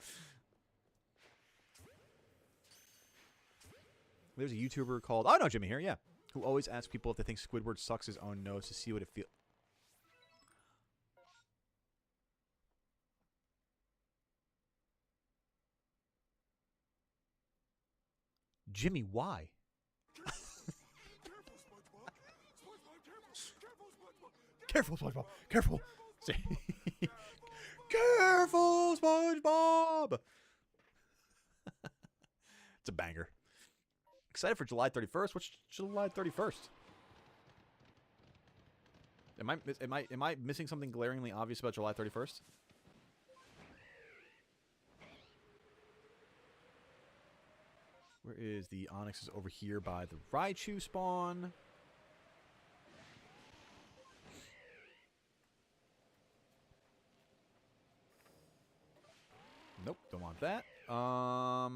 There's a YouTuber called... Oh, no, Jimmy here, yeah. Who always asks people if they think Squidward sucks his own nose to see what it feels... Jimmy, why? Careful, SpongeBob. Careful. Careful, SpongeBob. It's a banger. Excited for July 31st. What's July 31st? Am I missing something glaringly obvious about July 31st? Where is the Onyx? Is over here by the Raichu spawn. Nope, don't want that. I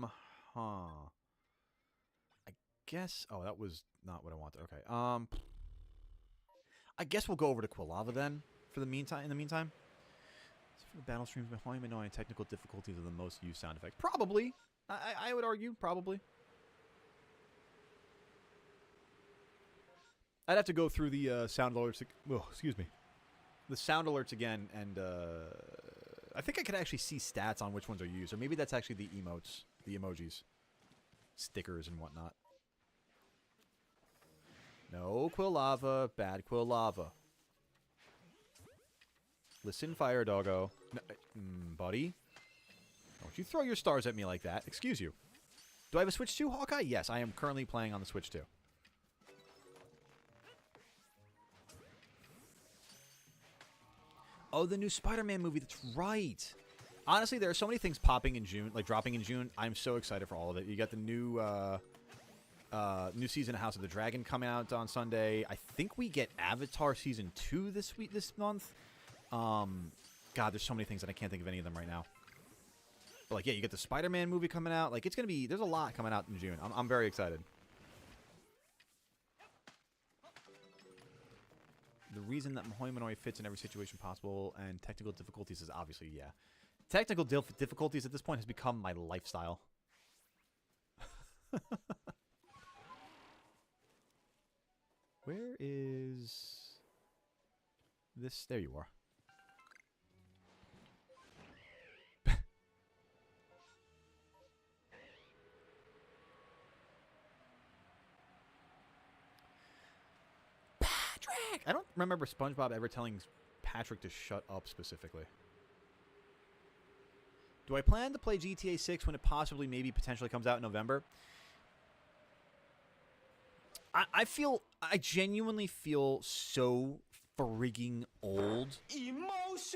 guess. Oh, that was not what I wanted. Okay. I guess we'll go over to Quilava then. For the meantime, in the meantime. So for the battle streams, behind annoying technical difficulties are the most used sound effects. Probably. I would argue. Probably. I'd have to go through the sound alerts. Oh, excuse me. The sound alerts again, and I think I could actually see stats on which ones are used, or maybe that's actually the emotes, the emojis, stickers, and whatnot. No Quilava, bad Quilava. Listen, Fire Doggo. No, buddy. Don't you throw your stars at me like that. Excuse you. Do I have a Switch 2, Hawkeye? Yes, I am currently playing on the Switch 2. Oh, the new Spider-Man movie. That's right. Honestly, there are so many things popping in June, like dropping in June. I'm so excited for all of it. You got the new new season of House of the Dragon coming out on Sunday. I think we get Avatar Season 2 this month. God, there's so many things that I can't think of any of them right now. But, like, yeah, you get the Spider-Man movie coming out. Like, it's going to be... There's a lot coming out in June. I'm very excited. The reason that Mahoi Minori fits in every situation possible and technical difficulties is obviously, yeah. Technical difficulties at this point has become my lifestyle. Where is this? There you are. Patrick! I don't remember SpongeBob ever telling Patrick to shut up specifically. Do I plan to play GTA 6 when it possibly, maybe, potentially comes out in November? I genuinely feel so frigging old.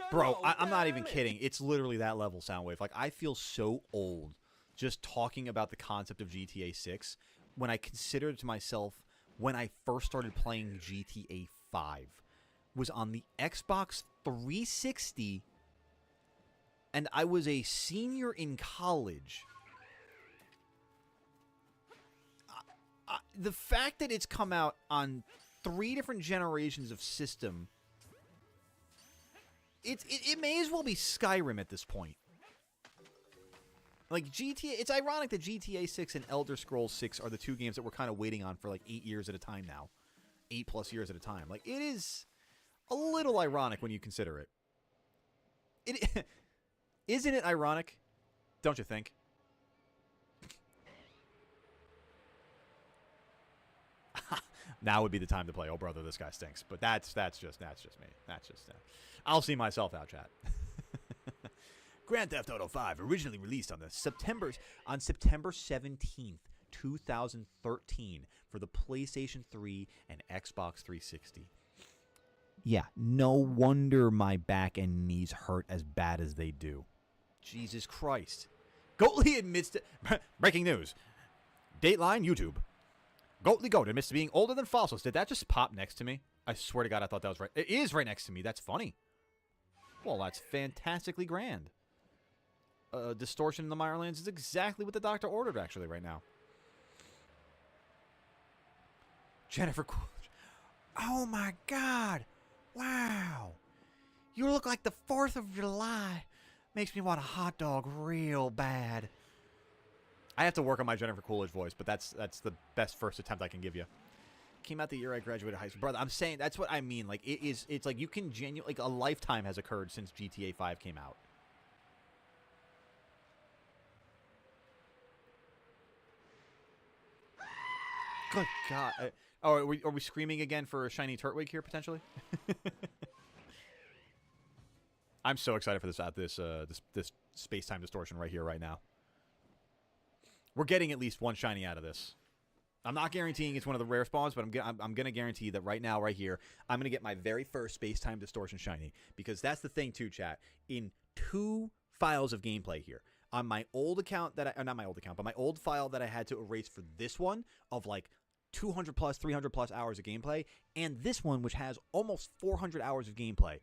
Bro, I'm not even kidding. It's literally that level, Soundwave. Like, I feel so old just talking about the concept of GTA 6 when I considered to myself when I first started playing GTA 5 was on the Xbox 360 and I was a senior in college. The fact that it's come out on 3 different generations of system, it may as well be Skyrim at this point. Like, GTA, it's ironic that GTA 6 and Elder Scrolls 6 are the 2 games that we're kind of waiting on for like 8 years at a time now. 8+ years at a time. Like, it is a little ironic when you consider it. Isn't it ironic? Don't you think? Now would be the time to play. Oh, brother, this guy stinks. But that's just me. That's just. I'll see myself out, chat. Grand Theft Auto 5 originally released on September 17th, 2013 for the PlayStation 3 and Xbox 360. Yeah, no wonder my back and knees hurt as bad as they do. Jesus Christ. Goatley admits to... Breaking news. Dateline YouTube. Goatley Goat admits to being older than fossils. Did that just pop next to me? I swear to God, I thought that was right. It is right next to me. That's funny. Well, that's fantastically grand. Distortion in the Mirelands is exactly what the doctor ordered, actually, right now. Jennifer Coolidge. Oh, my God. Wow. You look like the 4th of July. Makes me want a hot dog real bad. I have to work on my Jennifer Coolidge voice, but that's the best first attempt I can give you. Came out the year I graduated high school. Brother, I'm saying that's what I mean. Like, it's like you can genuinely... Like, a lifetime has occurred since GTA 5 came out. Good God. Are we screaming again for a shiny Turtwig here, potentially? I'm so excited for this space-time distortion right here, right now. We're getting at least one shiny out of this. I'm not guaranteeing it's one of the rare spawns, but I'm going to guarantee that right now, right here, I'm going to get my very first space-time distortion shiny. Because that's the thing, too, chat. In 2 files of gameplay here, on my old account that not my old account, but my old file that I had to erase for this one of like 200 plus, 300 plus hours of gameplay, and this one, which has almost 400 hours of gameplay,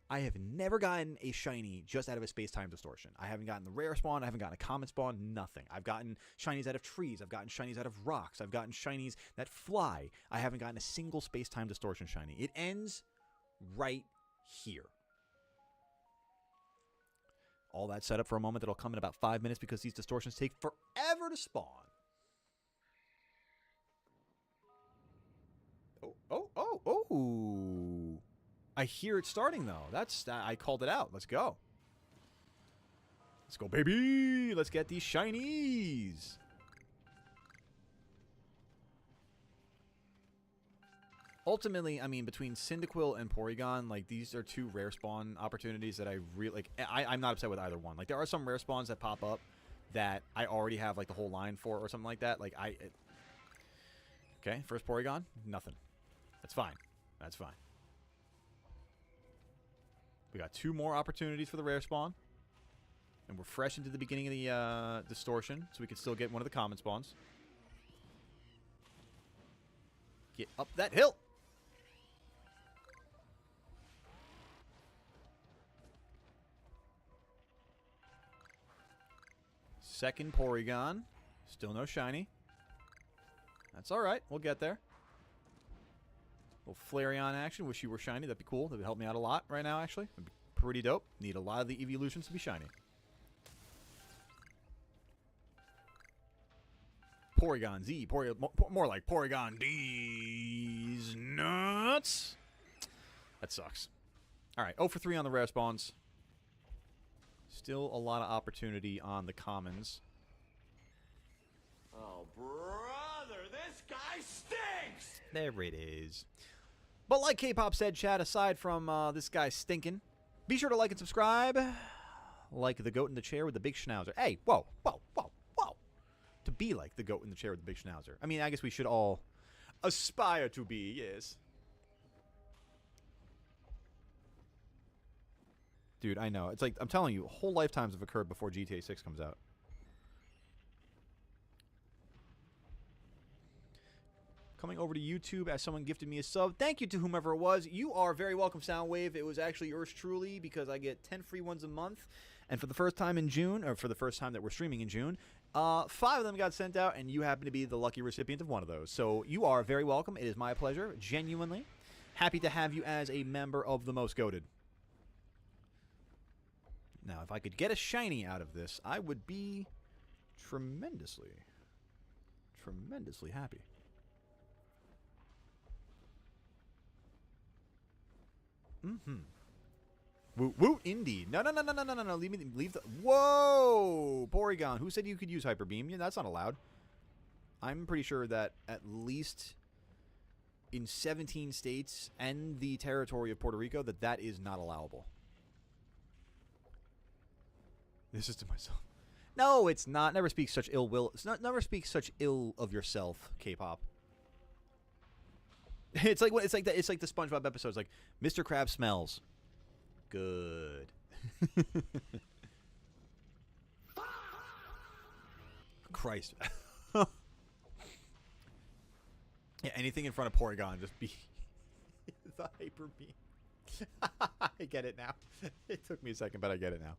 I have never gotten a shiny just out of a space-time distortion. I haven't gotten the rare spawn. I haven't gotten a common spawn. Nothing. I've gotten shinies out of trees. I've gotten shinies out of rocks. I've gotten shinies that fly. I haven't gotten a single space-time distortion shiny. It ends right here. All that set up for a moment that'll come in about 5 minutes because these distortions take forever to spawn. Oh. I hear it starting, though. I called it out. Let's go. Let's go, baby. Let's get these shinies. Ultimately, I mean, between Cyndaquil and Porygon, like, these are two rare spawn opportunities that I really, like, I'm not upset with either one. Like, there are some rare spawns that pop up that I already have, like, the whole line for or something like that. Like, okay, first Porygon, nothing. That's fine. That's fine. We got 2 more opportunities for the rare spawn. And we're fresh into the beginning of the distortion, so we can still get one of the common spawns. Get up that hill! Second Porygon. Still no shiny. That's alright. We'll get there. Little Flareon action. Wish you were shiny. That'd be cool. That would help me out a lot right now, actually. That'd be pretty dope. Need a lot of the evolutions to be shiny. Porygon Z. More like Porygon D's nuts. That sucks. Alright, 0 for 3 on the rare spawns. Still a lot of opportunity on the commons. Oh, brother, this guy stinks! There it is. But like K-Pop said, chat, aside from this guy stinking, be sure to like and subscribe. Like the goat in the chair with the big schnauzer. Hey, whoa. To be like the goat in the chair with the big schnauzer. I mean, I guess we should all aspire to be, yes. Dude, I know. It's like, I'm telling you, whole lifetimes have occurred before GTA 6 comes out. Coming over to YouTube as someone gifted me a sub. Thank you to whomever it was. You are very welcome, Soundwave. It was actually yours truly because I get 10 free ones a month. And for the first time in June, or for the first time that we're streaming in June, 5 of them got sent out, and you happen to be the lucky recipient of one of those. So you are very welcome. It is my pleasure, genuinely. Happy to have you as a member of the Most Goated. Now, if I could get a shiny out of this, I would be tremendously happy. Woo, indeed. No. Leave the... Whoa! Porygon. Who said you could use Hyper Beam? Yeah, that's not allowed. I'm pretty sure that at least in 17 states and the territory of Puerto Rico that is not allowable. This is to myself. No, it's not. Never speak such ill will. Never speak such ill of yourself, K-pop. It's like the SpongeBob episodes. Like Mr. Krabs smells good. Christ. Yeah, anything in front of Porygon, just be the Hyper Beam. I get it now. It took me a second, but I get it now.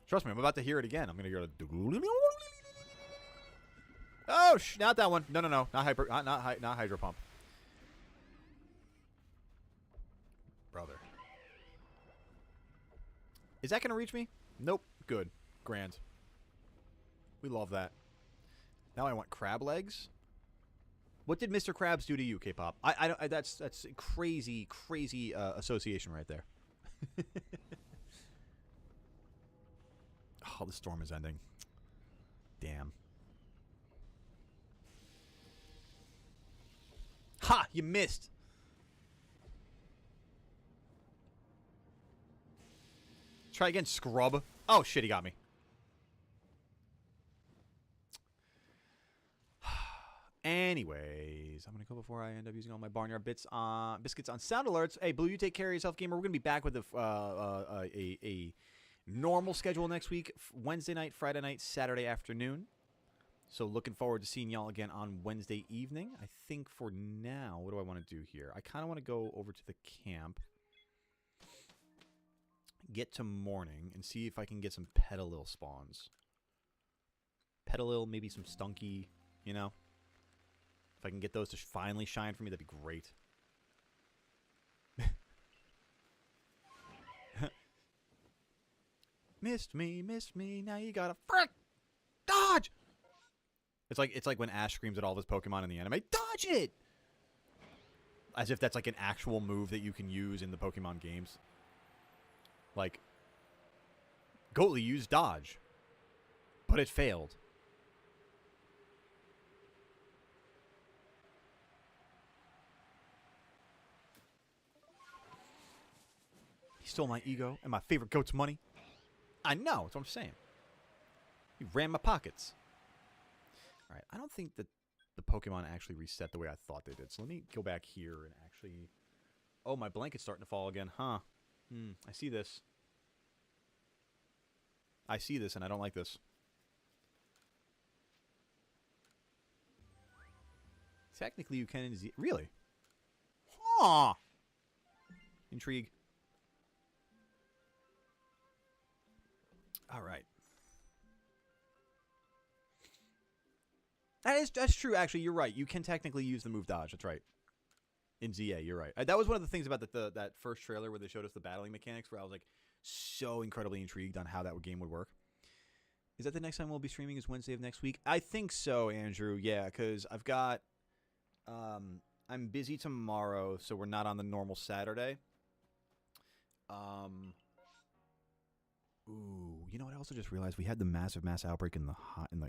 Trust me, I'm about to hear it again. I'm gonna go to. Oh, not that one. No, not Hydro Pump. Brother. Is that gonna reach me? Nope. Good. Grand. We love that. Now I want crab legs. What did Mr. Krabs do to you, K-pop? That's a crazy association right there. Oh, the storm is ending. Damn. Ha! You missed! Try again, scrub. Oh, shit, he got me. Anyways, I'm going to go before I end up using all my barnyard biscuits on sound alerts. Hey, Blue, you take care of yourself, gamer. We're going to be back with a Normal schedule next week, Wednesday night, Friday night, Saturday afternoon. So looking forward to seeing y'all again on Wednesday evening. I think for now, what do I want to do here? I kind of want to go over to the camp, get to morning, and see if I can get some Petalil spawns. Petalil, maybe some Stunky, you know? If I can get those to finally shine for me, that'd be great. Missed me, now you gotta frick dodge! It's like when Ash screams at all of his Pokemon in the anime, dodge it! As if that's like an actual move that you can use in the Pokemon games. Like, Goatly used dodge, but it failed. He stole my ego and my favorite goat's money. I know, that's what I'm saying. He ran my pockets. Alright, I don't think that the Pokemon actually reset the way I thought they did. So let me go back here and actually... Oh, my blanket's starting to fall again, huh? I see this. I see this and I don't like this. Technically you can... Really? Huh! Intrigue. Alright. That's true, actually. You're right. You can technically use the move dodge. That's right. In ZA, you're right. That was one of the things about that first trailer where they showed us the battling mechanics, where I was like so incredibly intrigued on how that game would work. Is that the next time we'll be streaming? Is Wednesday of next week? I think so, Andrew. Yeah, because I've got... I'm busy tomorrow, so we're not on the normal Saturday. Ooh, you know what? I also just realized we had the mass outbreak in the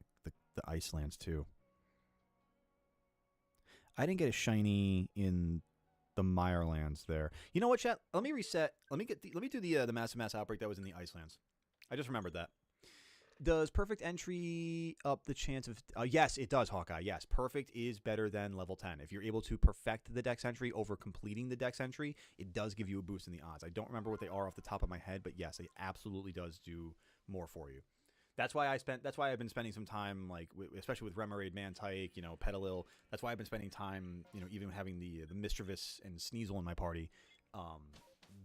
Icelands too. I didn't get a shiny in the Mirelands there. You know what, chat? Let me reset. Let me do the mass outbreak that was in the Icelands. I just remembered that. Does perfect entry up the chance of... yes, it does, Hawkeye. Yes, perfect is better than level 10. If you're able to perfect the dex entry over completing the dex entry, it does give you a boost in the odds. I don't remember what they are off the top of my head, but yes, it absolutely does do more for you. That's why I've been spending some time, like, especially with Remoraid, Mantike, you know, Petalil. That's why I've been spending time, you know, even having the Mischievous and Sneasel in my party,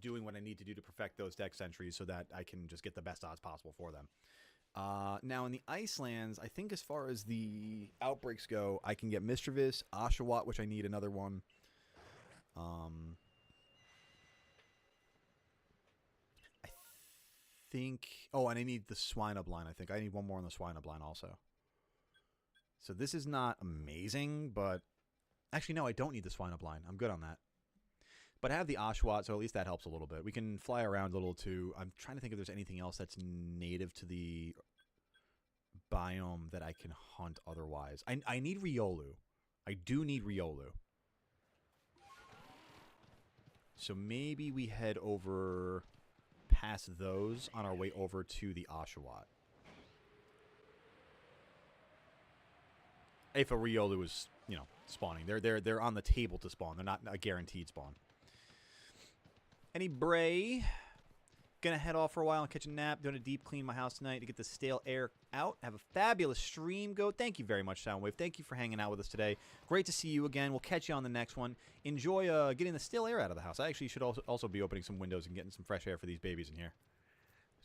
doing what I need to do to perfect those dex entries so that I can just get the best odds possible for them. Now in the Icelands, I think as far as the outbreaks go, I can get Mischievous, Oshawott, which I need another one. I think... Oh, and I need the Swinub line, I think. I need one more on the Swinub line also. So this is not amazing, but... Actually, no, I don't need the Swinub line. I'm good on that. But I have the Oshawott, so at least that helps a little bit. We can fly around a little, too. I'm trying to think if there's anything else that's native to the biome that I can hunt otherwise. I need Riolu. I do need Riolu. So maybe we head over past those on our way over to the Oshawott. If a Riolu is, you know, spawning. They're on the table to spawn. They're not a guaranteed spawn. Any Bray? Gonna head off for a while and catch a nap. Doing a deep clean in my house tonight to get the stale air out. Have a fabulous stream. Thank you very much, Soundwave. Thank you for hanging out with us today. Great to see you again. We'll catch you on the next one. Enjoy getting the stale air out of the house. I actually should also be opening some windows and getting some fresh air for these babies in here.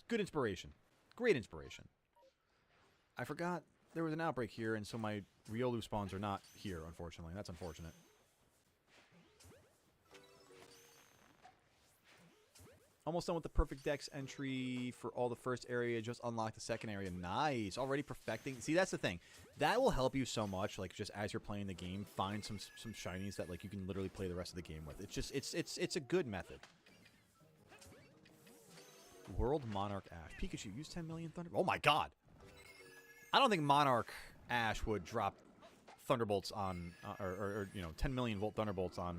Good inspiration. Great inspiration. I forgot there was an outbreak here, and so my Riolu spawns are not here, unfortunately. That's unfortunate. Almost done with the perfect dex entry for all the first area. Just unlocked the second area. Nice. Already perfecting. See, that's the thing. That will help you so much, like, just as you're playing the game, find some shinies that, like, you can literally play the rest of the game with. It's just, it's a good method. World Monarch Ash. Pikachu, use 10 million Thunder... Oh, my God. I don't think Monarch Ash would drop Thunderbolts on... or you know, 10 million volt Thunderbolts on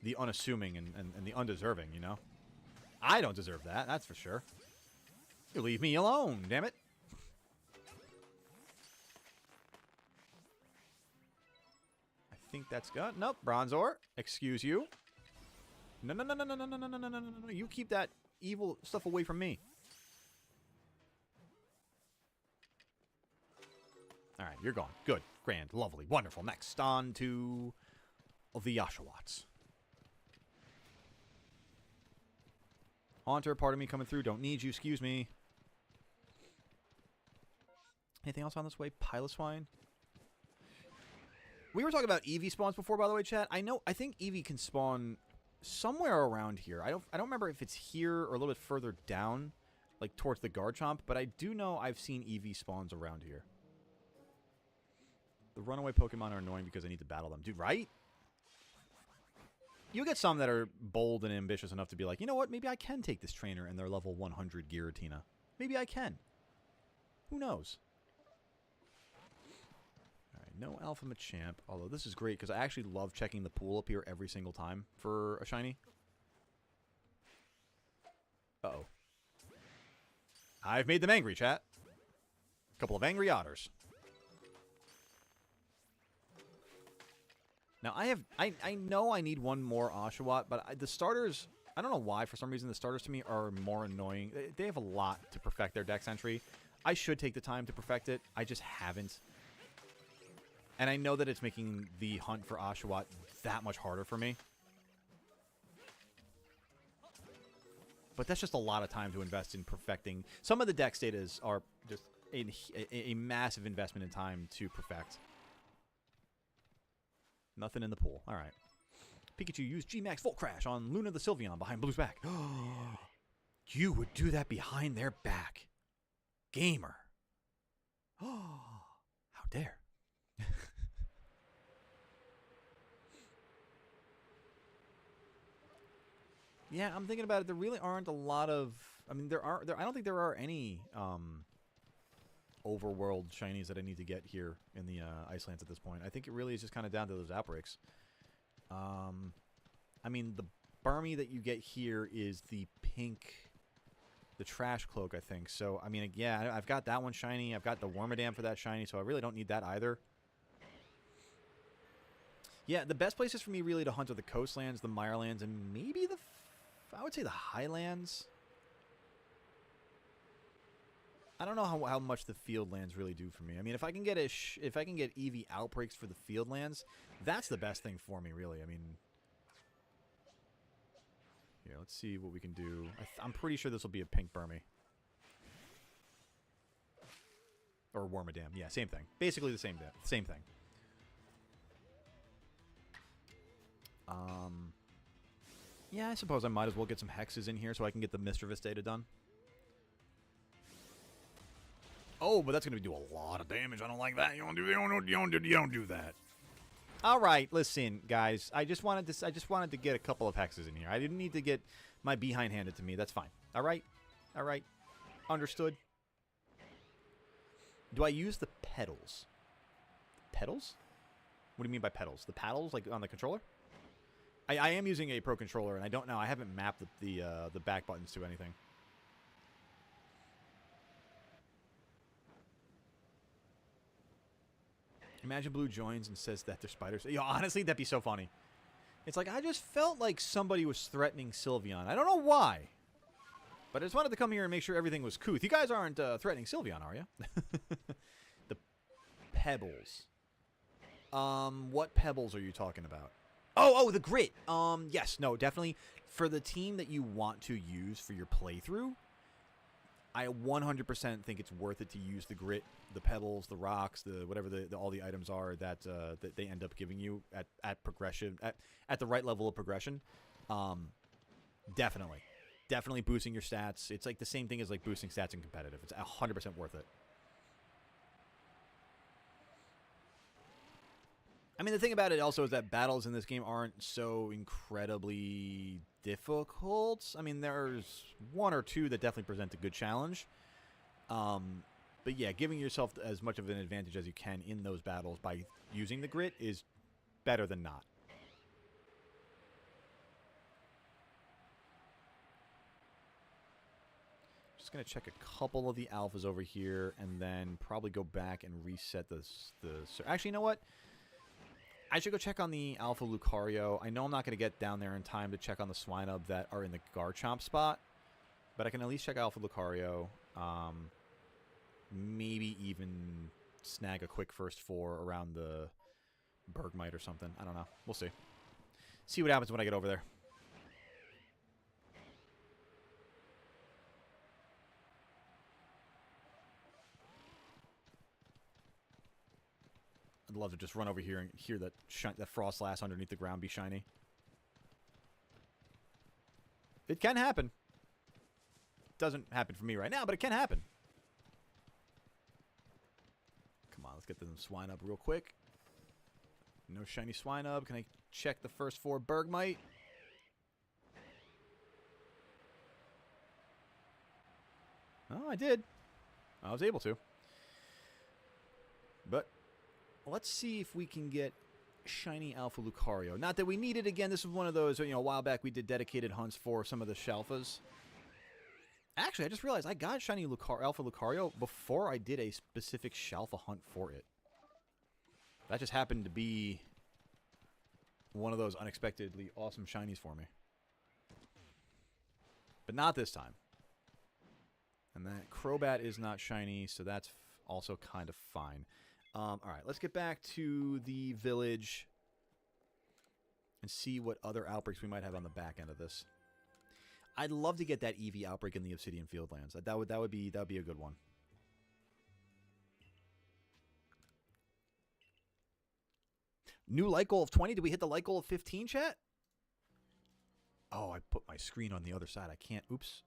the unassuming and the undeserving, you know? I don't deserve that, that's for sure. You leave me alone, damn it. I think that's good. Nope, Bronzor. Excuse you. No. You keep that evil stuff away from me. you're gone. Good. Grand. Lovely. Wonderful. Next, on to the Oshawotts. Haunter, part of me coming through. Don't need you. Excuse me. Anything else on this way? Piloswine? We were talking about Eevee spawns before, by the way, chat. I think Eevee can spawn somewhere around here. I don't remember if it's here or a little bit further down, like towards the Garchomp, but I do know I've seen Eevee spawns around here. The runaway Pokemon are annoying because I need to battle them. Dude, right? You get some that are bold and ambitious enough to be like, you know what? Maybe I can take this trainer and they're level 100 Giratina. Maybe I can. Who knows? No Alpha Machamp, although this is great because I actually love checking the pool up here every single time for a shiny. Uh-oh. I've made them angry, chat. A couple of angry otters. Now, I know I need one more Oshawott, but the starters, I don't know why, for some reason, the starters to me are more annoying. They have a lot to perfect their dex entry. I should take the time to perfect it. I just haven't. And I know that it's making the hunt for Oshawott that much harder for me. But that's just a lot of time to invest in perfecting. Some of the dex status are just a massive investment in time to perfect. Nothing in the pool. All right. Pikachu used G-Max Volt Crash on Luna the Sylveon behind Blue's back. You would do that behind their back. Gamer. Oh, how dare. Yeah, I'm thinking about it. There really aren't a lot of... I mean, I don't think there are any overworld shinies that I need to get here in the Icelands at this point. I think it really is just kind of down to those outbreaks. I mean, the Barmy that you get here is the pink... The Trash Cloak, I think. So, I mean, yeah, I've got that one shiny. I've got the Wormadam for that shiny, so I really don't need that either. Yeah, the best places for me really to hunt are the coastlands, the Mirelands, and maybe the... I would say the Highlands. I don't know how much the Fieldlands really do for me. I mean, if I can get if I can get Eevee outbreaks for the Fieldlands, that's the best thing for me, really. I mean, here, let's see what we can do. I'm pretty sure this will be a pink Burmy. Or Wormadam. Yeah, same thing. Basically the same thing. Yeah, I suppose I might as well get some hexes in here so I can get the Mischievous data done. Oh, but that's going to do a lot of damage. I don't like that. You don't do that. All right, listen, guys. I just wanted to get a couple of hexes in here. I didn't need to get my behind handed to me. That's fine. All right? All right. Understood. Do I use the pedals? Pedals? What do you mean by pedals? The paddles, like on the controller? I am using a Pro Controller, and I don't know. I haven't mapped the back buttons to anything. Imagine Blue joins and says that they're spiders. Yo, honestly, that'd be so funny. It's like, I just felt like somebody was threatening Sylveon. I don't know why. But I just wanted to come here and make sure everything was couth. You guys aren't threatening Sylveon, are you? The pebbles. What pebbles are you talking about? Oh, the grit. Yes, no, definitely. For the team that you want to use for your playthrough, I 100% think it's worth it to use the grit, the pebbles, the rocks, the whatever all the items are that that they end up giving you at progression at the right level of progression. Definitely boosting your stats. It's like the same thing as like boosting stats in competitive. It's 100% worth it. I mean, the thing about it also is that battles in this game aren't so incredibly difficult. I mean, there's one or two that definitely present a good challenge. But yeah, giving yourself as much of an advantage as you can in those battles by using the grit is better than not. Just going to check a couple of the alphas over here and then probably go back and reset the... Actually, you know what? I should go check on the Alpha Lucario. I know I'm not going to get down there in time to check on the Swinub that are in the Garchomp spot, but I can at least check Alpha Lucario. Maybe even snag a quick first 4 around the Bergmite or something. I don't know. We'll see. See what happens when I get over there. I'd love to just run over here and hear that that Frostlass underneath the ground be shiny. It can happen. Doesn't happen for me right now, but it can happen. Come on, let's get them swine up real quick. No shiny swine up. Can I check the first 4 Bergmite? Oh, I did. I was able to. But let's see if we can get shiny Alpha Lucario. Not that we need it again. This was one of those, you know, a while back we did dedicated hunts for some of the Shalfas. Actually, I just realized I got shiny Alpha Lucario before I did a specific Shalfa hunt for it. That just happened to be one of those unexpectedly awesome shinies for me. But not this time. And that Crobat is not shiny, so that's also kind of fine. Alright, let's get back to the village and see what other outbreaks we might have on the back end of this. I'd love to get that Eevee outbreak in the Obsidian Fieldlands. That would be a good one. New light goal of 20. Did we hit the light goal of 15, chat? Oh, I put my screen on the other side. I can't. Oops.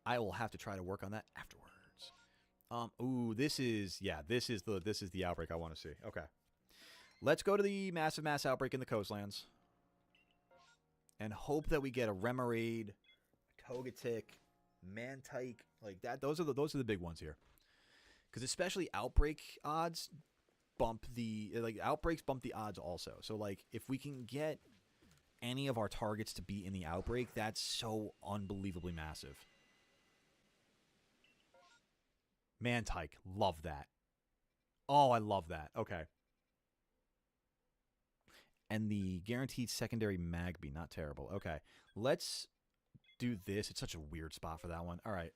I will have to try to work on that afterwards. Ooh, this is the outbreak I want to see. Okay. Let's go to the mass outbreak in the coastlands. And hope that we get a Remoraid, Togetic, Mantike, like that. Those are the big ones here. Because especially outbreak odds bump the outbreaks bump the odds also. So like if we can get any of our targets to be in the outbreak, that's so unbelievably massive. Mantike, love that. Oh, I love that. Okay. And the guaranteed secondary Magby, not terrible. Okay, let's do this. It's such a weird spot for that one. All right,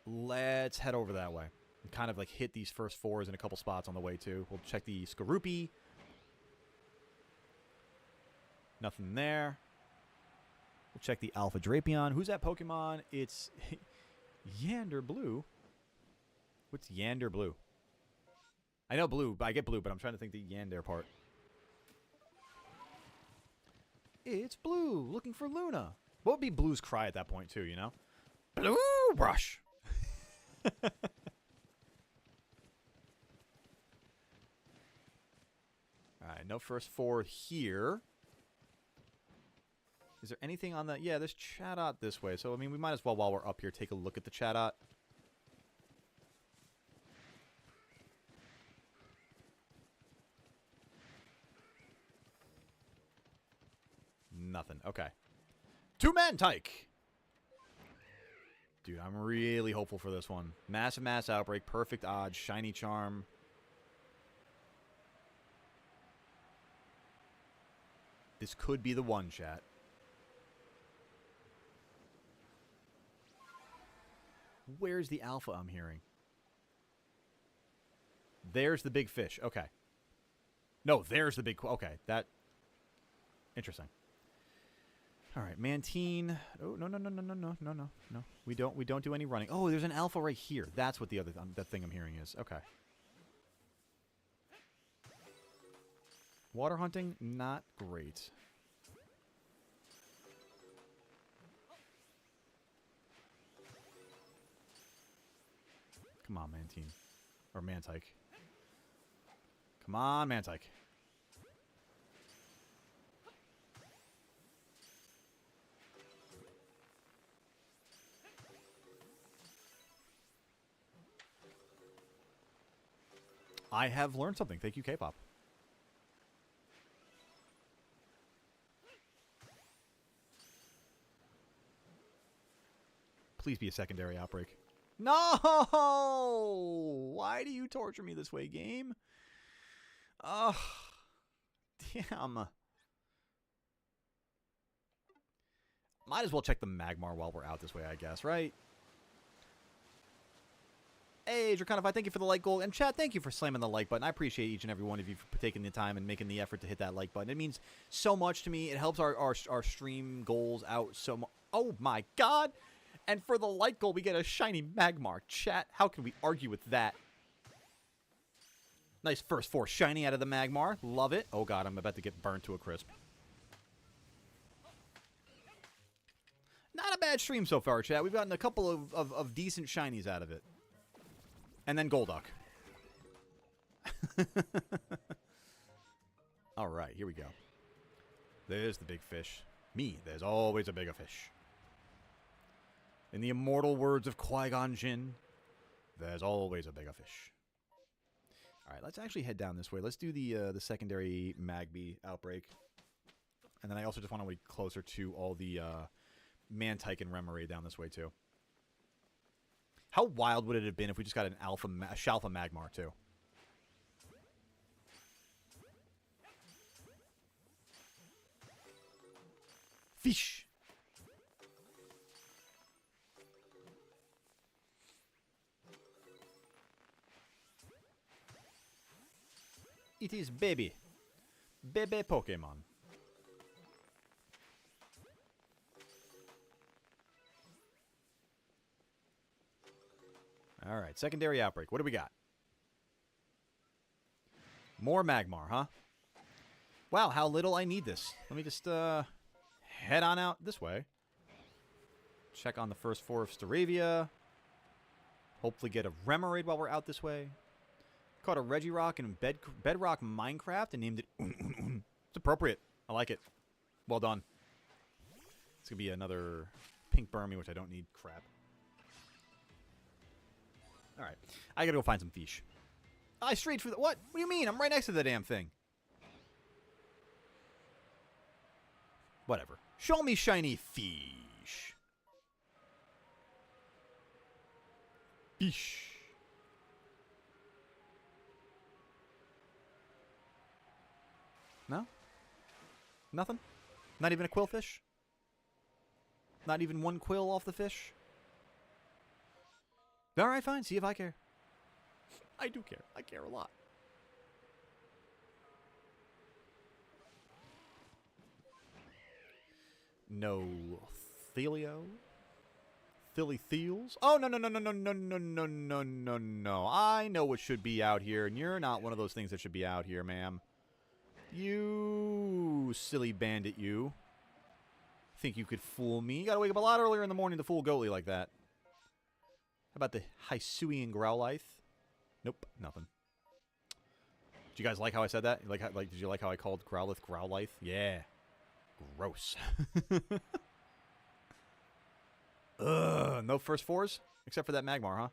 let's head over that way and kind of like hit these first 4s in a couple spots on the way too. We'll check the Skorupi. Nothing there. We'll check the Alpha Drapion. Who's that Pokemon? It's Yander Blue. What's Yander Blue? I know blue, but I get blue, but I'm trying to think the Yander part. It's Blue, looking for Luna. What would be Blue's cry at that point, too, you know? Blue brush! Alright, no first 4 here. Is there anything on the... Yeah, there's Chatot this way. So, I mean, we might as well, while we're up here, take a look at the Chatot. Nothing. Okay. 2-man Tyke! Dude, I'm really hopeful for this one. Mass outbreak, perfect odds, shiny charm. This could be the one, chat. Where's the alpha I'm hearing? There's the big fish. Okay. No, there's the big... Okay, that... Interesting. All right, Mantine. Oh, no. We don't do any running. Oh, there's an alpha right here. That's what the other that thing I'm hearing is. Okay. Water hunting, not great. Come on, Mantine. Or Mantike. Come on, Mantike. I have learned something. Thank you, K-pop. Please be a secondary outbreak. No! Why do you torture me this way, game? Ugh. Damn. Might as well check the Magmar while we're out this way, I guess, right? Hey, Draconify, thank you for the like goal. And chat, thank you for slamming the like button. I appreciate each and every one of you for taking the time and making the effort to hit that like button. It means so much to me. It helps our stream goals out so much. Oh, my God. And for the like goal, we get a shiny Magmar. Chat, how can we argue with that? Nice first 4 shiny out of the Magmar. Love it. Oh, God, I'm about to get burned to a crisp. Not a bad stream so far, chat. We've gotten a couple of decent shinies out of it. And then Golduck. All right, here we go. There's the big fish. Me, there's always a bigger fish. In the immortal words of Qui-Gon Jinn, there's always a bigger fish. All right, let's actually head down this way. Let's do the secondary Magby outbreak. And then I also just want to wait closer to all the Mantike and Remoraid down this way, too. How wild would it have been if we just got an Shalfa Magmar, too? Fish! It is baby. Bebe Pokemon. All right, secondary outbreak. What do we got? More Magmar, huh? Wow, how little I need this. Let me just head on out this way. Check on the first 4 of Staravia. Hopefully get a Remoraid while we're out this way. Caught a Regirock in Bedrock Minecraft and named it It's appropriate. I like it. Well done. It's going to be another Pink Burmy, which I don't need. Crap. All right. I got to go find some fish. I strayed for the... What? What do you mean? I'm right next to the damn thing. Whatever. Show me shiny fish. Fish. No? Nothing? Not even a quillfish? Not even one quill off the fish? Alright, fine. See if I care. I do care. I care a lot. No Thelio? Theals? Oh, no, no, no, no, no, no, no, no, no, no, no. I know what should be out here, and you're not one of those things that should be out here, ma'am. You silly bandit, you. Think you could fool me? You gotta wake up a lot earlier in the morning to fool Goatley like that. How about the Hisui and Growlithe? Nope, nothing. Did you guys like how I said that? Did you like how I called Growlithe? Yeah. Gross. Ugh, no first 4s? Except for that Magmar, huh?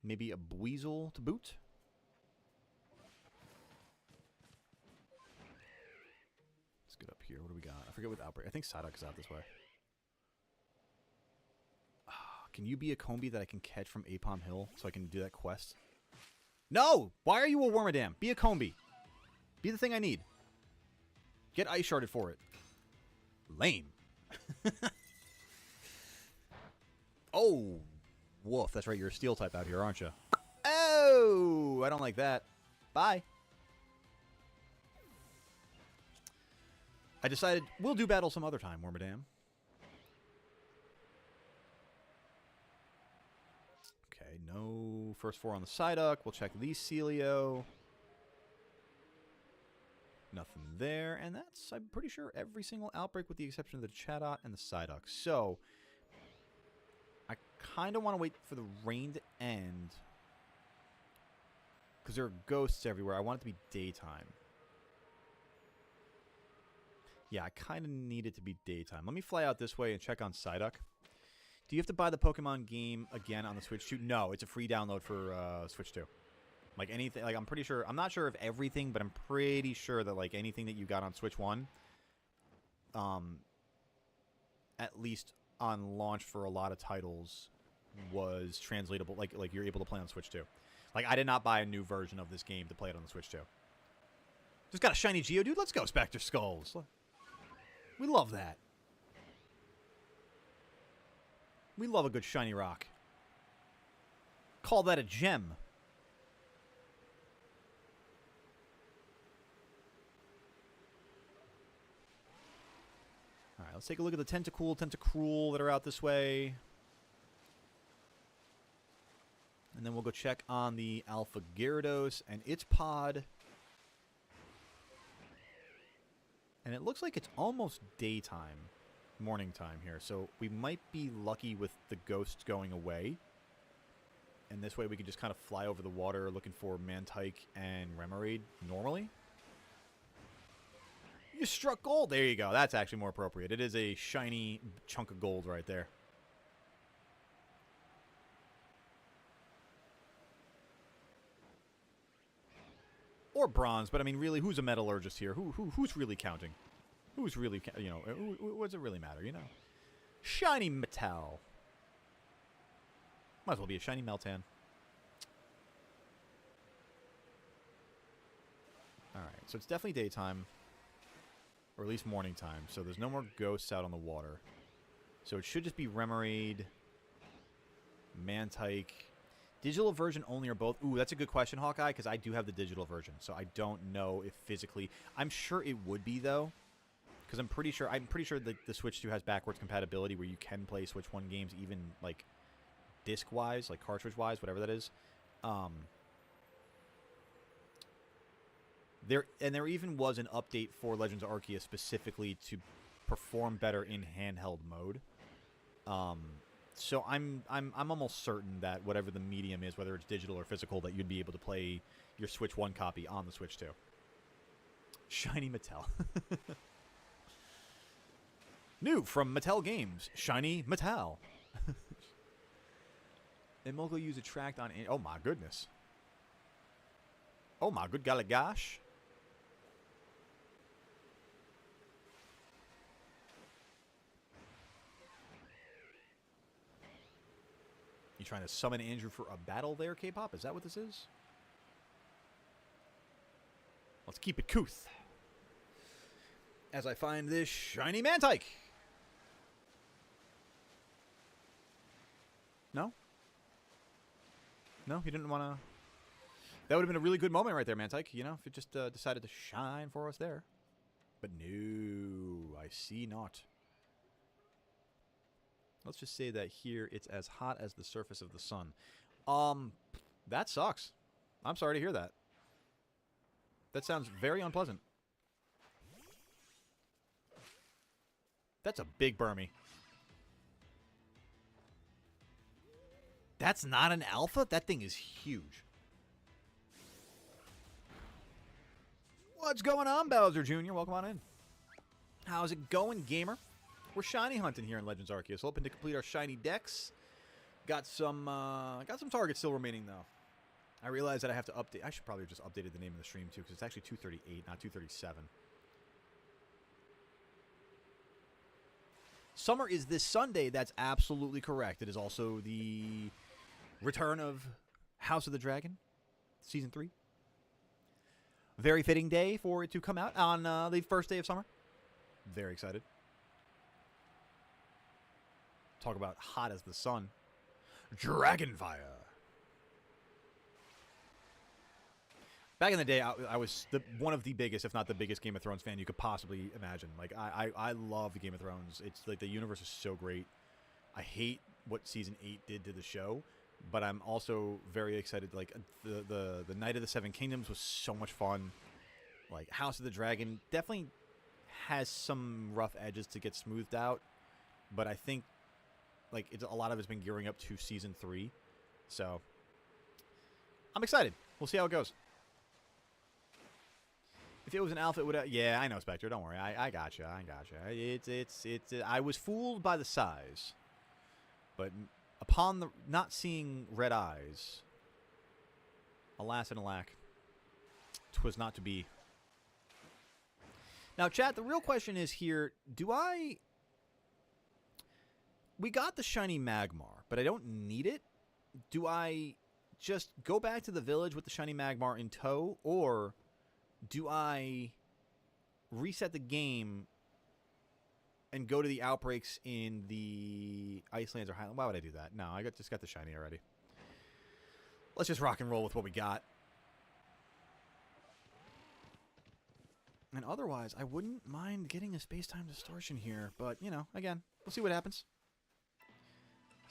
Maybe a Buizel to boot? Let's get up here. What do we got? I forget what Outbreak. I think Psyduck is out this way. Can you be a Combi that I can catch from Apom Hill so I can do that quest? No! Why are you a Wormadam? Be a Combi. Be the thing I need. Get Ice Sharded for it. Lame. Oh! Woof, that's right. You're a Steel type out here, aren't you? Oh! I don't like that. Bye. I decided we'll do battle some other time, Wormadam. Okay, no first 4 on the Psyduck. We'll check these Celio. Nothing there. And that's, I'm pretty sure, every single outbreak with the exception of the Chatot and the Psyduck. So, I kind of want to wait for the rain to end. Because there are ghosts everywhere. I want it to be daytime. Yeah, I kind of need it to be daytime. Let me fly out this way and check on Psyduck. Do you have to buy the Pokemon game again on the Switch 2? No, it's a free download for Switch 2. Like anything, like I'm pretty sure, I'm not sure of everything, but I'm pretty sure that like anything that you got on Switch 1, at least on launch for a lot of titles, was translatable. Like you're able to play on Switch 2. Like I did not buy a new version of this game to play it on the Switch 2. Just got a shiny Geodude. Let's go, Spectre Skulls. We love that. We love a good shiny rock. Call that a gem. All right, let's take a look at the Tentacruel that are out this way. And then we'll go check on the Alpha Gyarados and its pod. And it looks like it's almost daytime, morning time here. So we might be lucky with the ghosts going away. And this way we can just kind of fly over the water looking for Mantike and Remoraid normally. You struck gold. There you go. That's actually more appropriate. It is a shiny chunk of gold right there. Or bronze, but I mean, really, who's a metallurgist here? Who's really counting? Who's really, you know, what does it really matter, you know? Shiny Metal. Might as well be a shiny Meltan. Alright, so it's definitely daytime. Or at least morning time. So there's no more ghosts out on the water. So it should just be Remoraid, Mantike. Digital version only or both? Ooh, that's a good question, Hawkeye, because I do have the digital version. So I don't know if physically... I'm sure it would be, though. Because I'm pretty sure the Switch 2 has backwards compatibility where you can play Switch 1 games even, like, disc-wise, like cartridge-wise, whatever that is. There even was an update for Legends Arceus specifically to perform better in handheld mode. So I'm almost certain that whatever the medium is, whether it's digital or physical, that you'd be able to play your Switch 1 copy on the Switch 2. Shiny Mattel. New from Mattel Games, Shiny Mattel. Emolga use attract on... Oh my goodness. Oh my good golly gosh. You trying to summon Andrew for a battle there, K-Pop? Is that what this is? Let's keep it couth. As I find this shiny Mantike. No? No, you didn't want to... That would have been a really good moment right there, Mantike. You know, if it just decided to shine for us there. But no, I see not. Let's just say that here it's as hot as the surface of the sun. That sucks. I'm sorry to hear that. That sounds very unpleasant. That's a big Burmy. That's not an alpha? That thing is huge. What's going on, Bowser Jr.? Welcome on in. How's it going, gamer? We're shiny hunting here in Legends Arceus. Hoping to complete our shiny decks. Got some targets still remaining, though. I realize that I have to update. I should probably have just updated the name of the stream, too, because it's actually 238, not 237. Summer is this Sunday. That's absolutely correct. It is also the return of House of the Dragon, Season 3. Very fitting day for it to come out on the first day of summer. Very excited. Talk about hot as the sun. Dragonfire. Back in the day, I was one of the biggest, if not the biggest, Game of Thrones fan you could possibly imagine. Like, I love the Game of Thrones. It's like the universe is so great. I hate what Season 8 did to the show, but I'm also very excited. Like, the Night of the Seven Kingdoms was so much fun. Like, House of the Dragon definitely has some rough edges to get smoothed out, but I think, like, a lot of it's been gearing up to Season 3. So, I'm excited. We'll see how it goes. If it was an alpha, it would have... Yeah, I know, Spectre. Don't worry. I gotcha. I gotcha. I was fooled by the size. But upon the not seeing red eyes, alas and alack, 'twas not to be. Now, chat, the real question is here, we got the shiny Magmar, but I don't need it. Do I just go back to the village with the shiny Magmar in tow, or do I reset the game and go to the outbreaks in the Icelands or Highland. Why would I do that? No, just got the shiny already. Let's just rock and roll with what we got. And otherwise, I wouldn't mind getting a space-time distortion here. But, you know, again, we'll see what happens.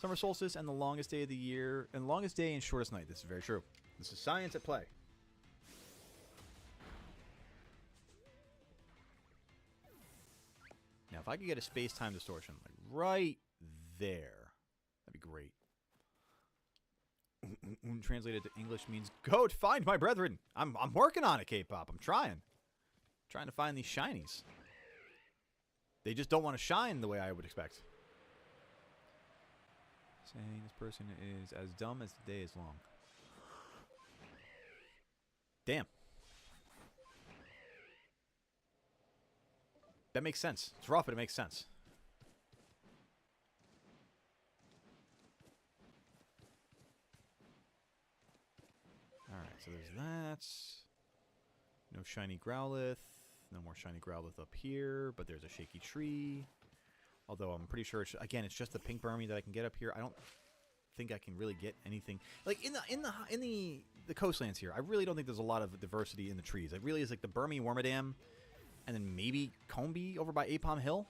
Summer solstice and the longest day of the year. And longest day and shortest night. This is very true. This is science at play. Now, if I could get a space-time distortion, like right there, that'd be great. Translated to English means, go to find my brethren. I'm working on it, K-pop. I'm trying. Trying to find these shinies. They just don't want to shine the way I would expect. Saying this person is as dumb as the day is long. Damn. That makes sense. It's rough, but it makes sense. Alright, so there's that. No shiny Growlithe. No more shiny Growlithe up here, but there's a shaky tree. Although I'm pretty sure, again, it's just the pink Burmy that I can get up here. I don't think I can really get anything. Like, in the coastlands here, I really don't think there's a lot of diversity in the trees. It really is like the Burmy, Wormadam, and then maybe Combee over by Apom Hill.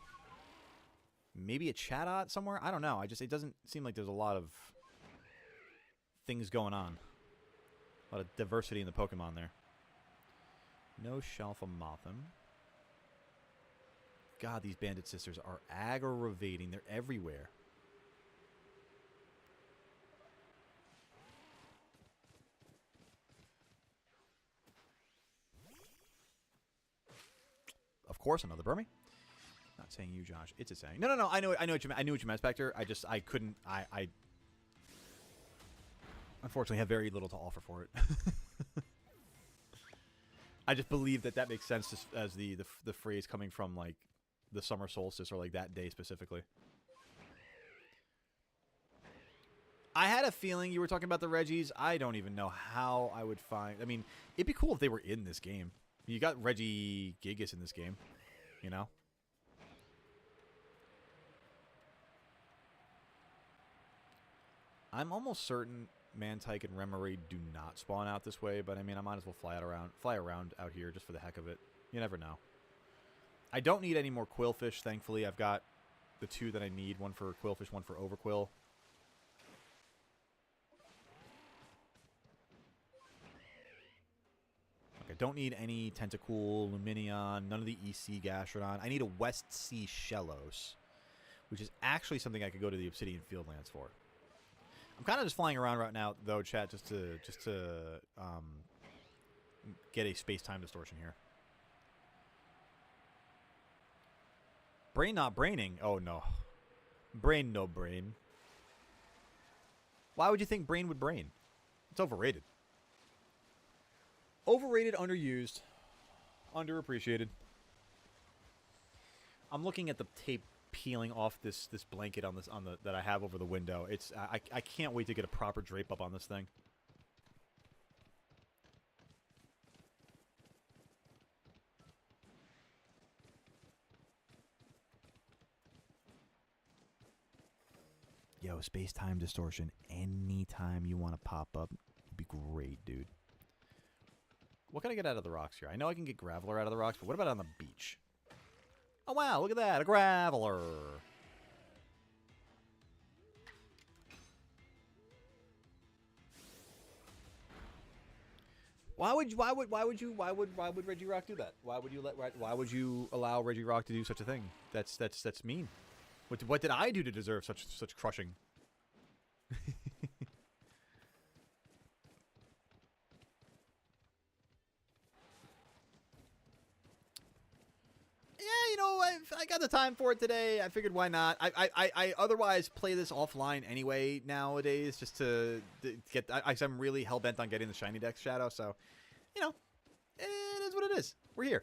Maybe a Chatot somewhere. I don't know. It doesn't seem like there's a lot of things going on. A lot of diversity in the Pokemon there. No Shalfamothim. God, these Bandit Sisters are aggravating. They're everywhere. Of course, another Burmy. Not saying you, Josh. It's a saying. No. I know what you meant. I knew what you meant, Spectre. I couldn't. I unfortunately have very little to offer for it. I just believe that makes sense as the phrase coming from like the summer solstice or like that day specifically. I had a feeling you were talking about the Reggies. I don't even know how I would find. I mean, it'd be cool if they were in this game. You got Reggie Gigas in this game, you know? I'm almost certain Mantike and Remoraid do not spawn out this way, but I mean, I might as well fly around out here just for the heck of it. You never know. I don't need any more Quillfish, thankfully. I've got the two that I need, one for Quillfish, one for Overquill. I don't need any Tentacool, Luminion, none of the EC Gastrodon. I need a West Sea Shellos, which is actually something I could go to the Obsidian Fieldlands for. I'm kind of just flying around right now, though, chat, just to get a space-time distortion here. Brain not braining? Oh, no. Brain no brain. Why would you think brain would brain? It's overrated. Overrated, underused, underappreciated. I'm looking at the tape peeling off this blanket on the that I have over the window. It's I can't wait to get a proper drape up on this thing. Yo, space-time distortion. Anytime you want to pop up, it'd be great, dude. What can I get out of the rocks here? I know I can get Graveler out of the rocks, but what about on the beach? Oh, wow, look at that, a Graveler. Why would Regirock do that? Why would you allow Regirock to do such a thing? That's mean. What did I do to deserve such crushing? Yeah, you know, I got the time for it today. I figured why not. I otherwise play this offline anyway nowadays, just to get. I'm really hell bent on getting the shiny dex Shadow. So, you know, it is what it is. We're here.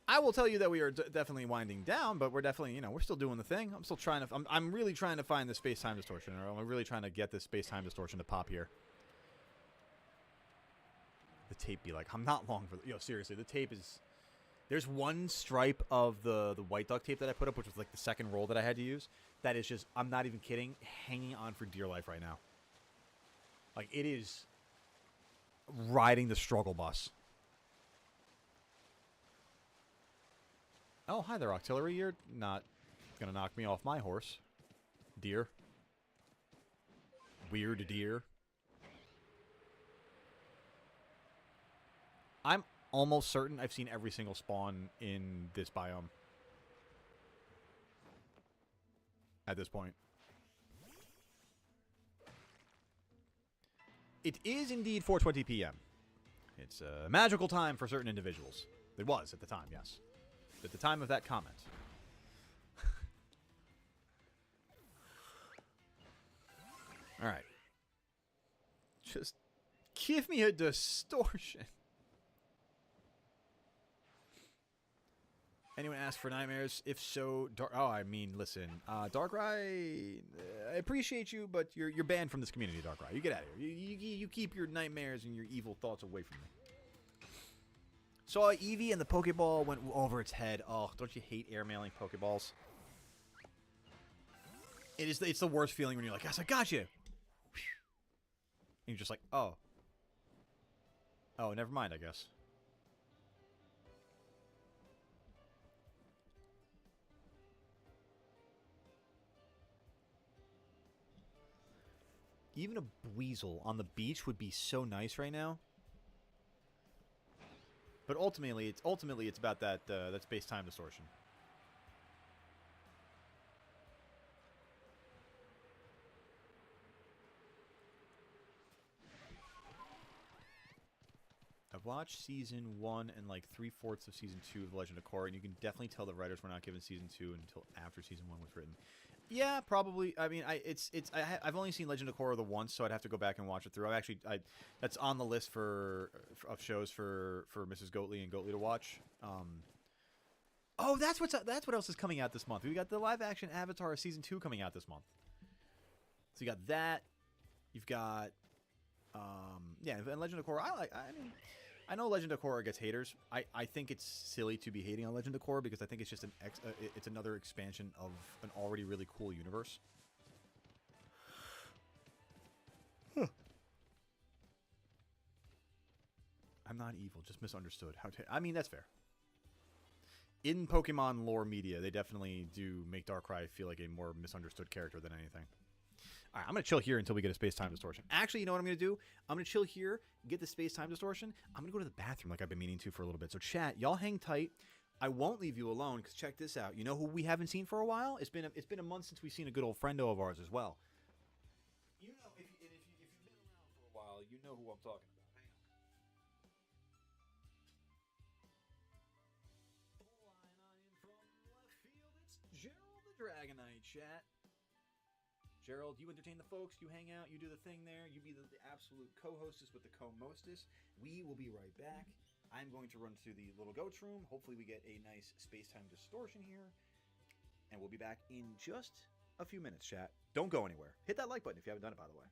I will tell you that we are definitely winding down, but we're definitely, you know, we're still doing the thing. I'm still trying to. I'm really trying to find the space-time distortion, or I'm really trying to get this space-time distortion to pop here. The tape be like, I'm not long for. Yo, seriously, the tape is. There's one stripe of the white duct tape that I put up, which was like the second roll that I had to use. That is just, I'm not even kidding, hanging on for dear life right now. Like, it is riding the struggle bus. Oh, hi there, Octillery. You're not gonna knock me off my horse. Deer. Weird deer. I'm almost certain I've seen every single spawn in this biome. At this point. It is indeed 4:20 p.m. It's a magical time for certain individuals. It was at the time, yes. At the time of that comment. Alright. Just give me a distortion. Anyone ask for nightmares? If so, I mean, listen, Darkrai, I appreciate you, but you're banned from this community, Darkrai. You get out of here. You keep your nightmares and your evil thoughts away from me. Saw Eevee and the Pokeball went over its head. Oh, don't you hate airmailing Pokeballs? It's the worst feeling when you're like, yes, I got you. And you're just like, oh. Oh, never mind, I guess. Even a Weasel on the beach would be so nice right now. But ultimately it's about that space-time distortion. I've watched Season 1 and like 3/4 of Season 2 of The Legend of Korra, and you can definitely tell the writers were not given Season 2 until after Season 1 was written. Yeah, probably. I mean, I've only seen Legend of Korra the once, so I'd have to go back and watch it through. That's on the list of shows for Mrs. Goatley and Goatley to watch. Oh, that's what else is coming out this month. We got the live action Avatar Season 2 coming out this month. So you got that. You've got yeah, and Legend of Korra. I know Legend of Korra gets haters. I think it's silly to be hating on Legend of Korra because I think it's just it's another expansion of an already really cool universe. Huh. I'm not evil, just misunderstood. I mean, that's fair. In Pokemon lore media, they definitely do make Darkrai feel like a more misunderstood character than anything. All right, I'm going to chill here until we get a space-time distortion. Actually, you know what I'm going to do? I'm going to chill here, get the space-time distortion. I'm going to go to the bathroom like I've been meaning to for a little bit. So chat, y'all hang tight. I won't leave you alone because check this out. You know who we haven't seen for a while? It's been a month since we've seen a good old friendo of ours as well. You know, if you've been around for a while, you know who I'm talking about. Hang on. Flying on in from left field, it's Gerald the Dragonite, chat. Gerald, you entertain the folks, you hang out, you do the thing there, you be the absolute co-hostess with the co-mostess. We will be right back. I'm going to run to the little goat's room. Hopefully we get a nice space-time distortion here. And we'll be back in just a few minutes, chat. Don't go anywhere. Hit that like button if you haven't done it, by the way.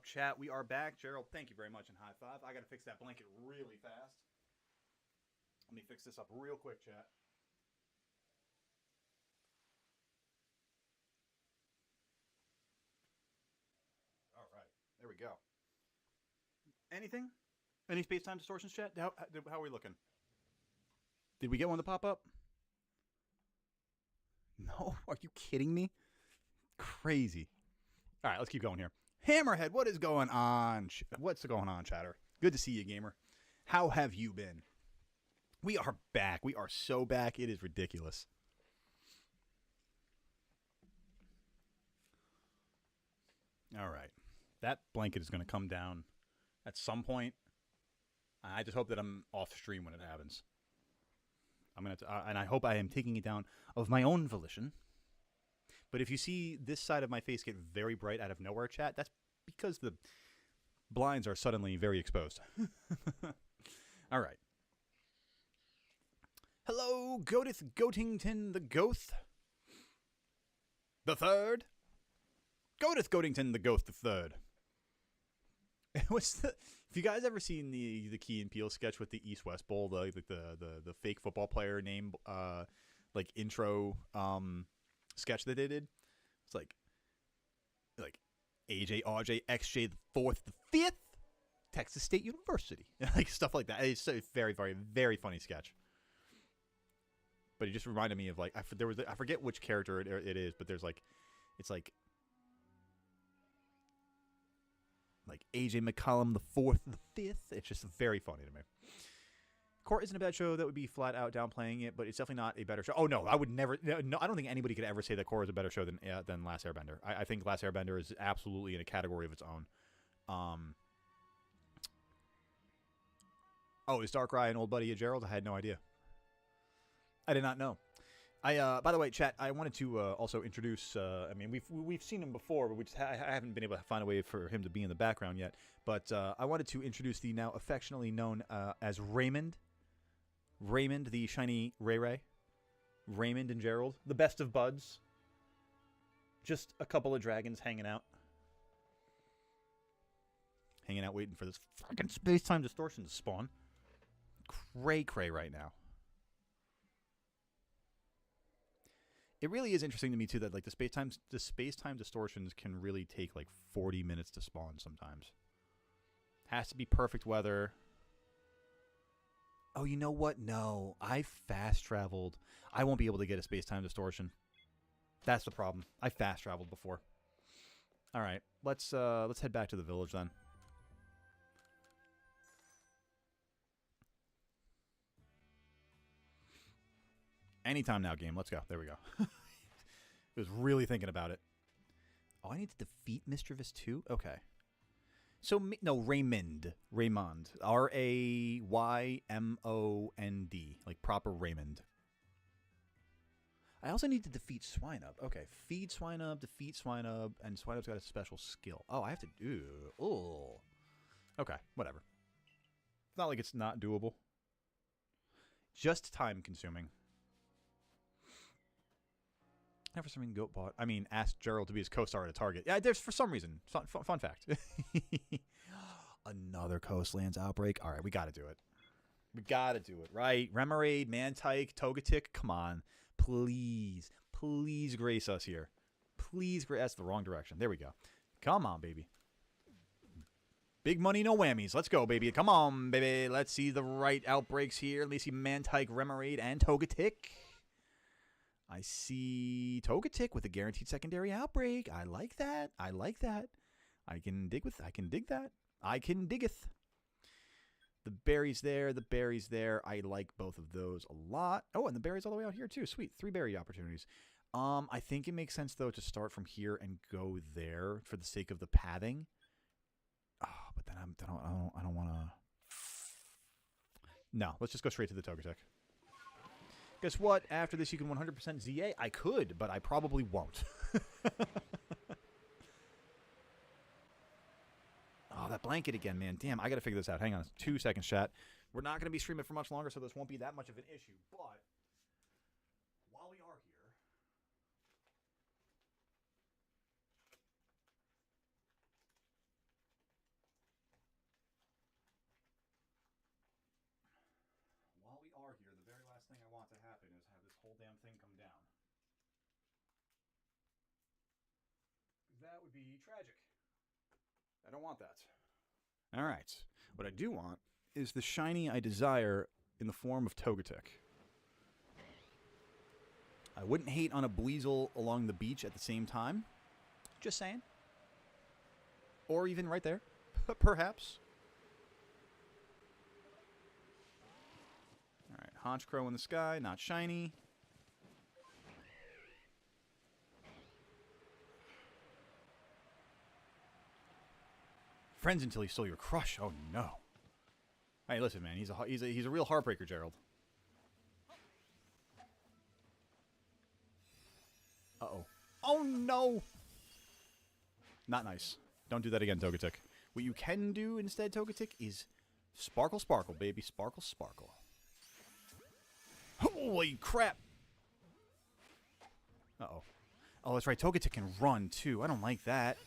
chat? We are back. Gerald, thank you very much, and high five. I got to fix that blanket really fast. Let me fix this up real quick, chat. All right. There we go. Anything? Any space-time distortions, chat? How are we looking? Did we get one to pop up? No? Are you kidding me? Crazy. All right, let's keep going here. Hammerhead, what is going on? What's going on, chatter? Good to see you, gamer. How have you been? We are back. We are so back. It is ridiculous. All right. That blanket is going to come down at some point. I just hope that I'm off stream when it happens. And I hope I am taking it down of my own volition. But if you see this side of my face get very bright out of nowhere, chat, that's because the blinds are suddenly very exposed. All right. Hello, Gotington the Goth. The third. Gotington the Goth the third. Have you guys ever seen the Key and Peele sketch with the East West Bowl, the fake football player name intro sketch that they did? It's like AJ, RJ, XJ, the fourth, the fifth, Texas State University, like stuff like that. It's a very, very, very funny sketch. But it just reminded me of I forget which character it is, but there's it's like AJ McCollum, the fourth, the fifth. It's just very funny to me. Court isn't a bad show. That would be flat out downplaying it, but it's definitely not a better show. Oh no, I would never. No, I don't think anybody could ever say that Court is a better show than Last Airbender. I think Last Airbender is absolutely in a category of its own. Oh, is Darkrai an old buddy of Gerald? I had no idea. I did not know. By the way, chat, I wanted to also introduce. I mean, we've seen him before, but I haven't been able to find a way for him to be in the background yet. But I wanted to introduce the now affectionately known as Raymond. Raymond, the shiny Ray. Raymond and Gerald, the best of buds. Just a couple of dragons hanging out, waiting for this fucking space-time distortion to spawn. Cray right now. It really is interesting to me too that the space-time distortions can really take 40 minutes to spawn sometimes. Has to be perfect weather. Oh, you know what? No, I fast traveled. I won't be able to get a space-time distortion. That's the problem. I fast traveled before. All right, let's head back to the village then. Anytime now, game. Let's go. There we go. I was really thinking about it. Oh, I need to defeat Mischievous too? Okay. So, no, Raymond. Raymond. Raymond. Like proper Raymond. I also need to defeat Swinub. Okay. Feed Swinub, defeat Swinub, and Swinub's got a special skill. Oh, I have to do... Oh. Okay, whatever. It's not like it's not doable. Just time-consuming. Never something Goat bought. I mean, asked Gerald to be his co-star at a Target. Yeah, there's for some reason. Fun fact. Another Coastlands outbreak. All right, we got to do it. We got to do it, right? Remoraid, Mantike, Togetic. Come on. Please. Please grace us here. Please grace. That's the wrong direction. There we go. Come on, baby. Big money, no whammies. Let's go, baby. Come on, baby. Let's see the right outbreaks here. Let me see Mantike, Remoraid, and Togetic. I see Togetic with a guaranteed secondary outbreak. I like that. I like that. I can dig that. I can diggeth. The berries there. The berries there. I like both of those a lot. Oh, and the berries all the way out here too. Sweet. 3 berry opportunities. I think it makes sense though to start from here and go there for the sake of the pathing. Oh, but then I don't want to. No, let's just go straight to the Togetic. Guess what? After this, you can 100% ZA. I could, but I probably won't. Oh, that blanket again, man. Damn, I got to figure this out. Hang on 2 seconds, chat. We're not going to be streaming for much longer, so this won't be that much of an issue. But while we are here, thing come down. That would be tragic. I don't want that. All right. What I do want is the shiny I desire in the form of Togetic. I wouldn't hate on a Buizel along the beach at the same time. Just saying. Or even right there. Perhaps. All right. Honchkrow in the sky. Not shiny. Friends until he stole your crush. Oh no. Hey, listen, man. He's a real heartbreaker, Gerald. Uh-oh. Oh no. Not nice. Don't do that again, Togetic. What you can do instead, Togetic, is sparkle, sparkle, baby. Sparkle, sparkle. Holy crap. Uh-oh. Oh, that's right. Togetic can run, too. I don't like that.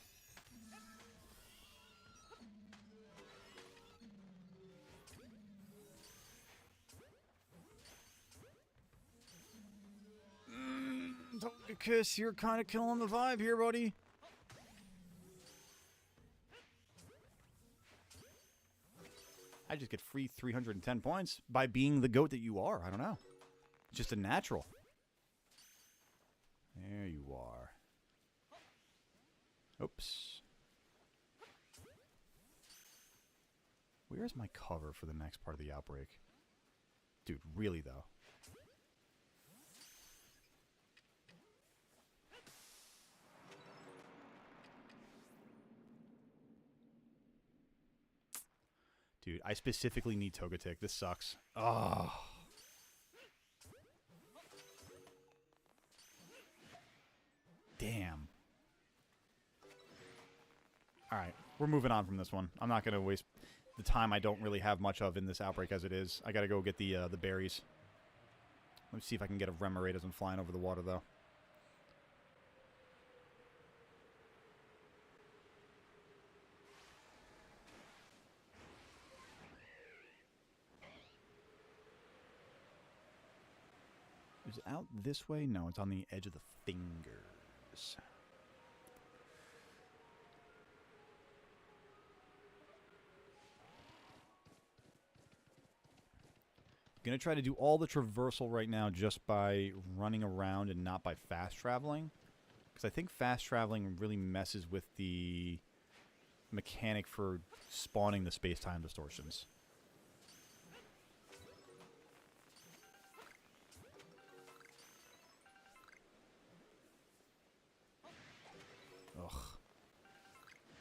Togekiss, you're kind of killing the vibe here, buddy. I just get free 310 points by being the goat that you are. I don't know. It's just a natural. There you are. Oops. Where's my cover for the next part of the outbreak? Dude, really though. Dude, I specifically need Togetic. This sucks. Oh. Damn. Alright, we're moving on from this one. I'm not going to waste the time I don't really have much of in this outbreak as it is. I got to go get the berries. Let me see if I can get a Remoraid as I'm flying over the water, though. Is it out this way? No, it's on the edge of the fingers. Gonna try to do all the traversal right now just by running around and not by fast traveling. Because I think fast traveling really messes with the mechanic for spawning the space-time distortions. Ugh.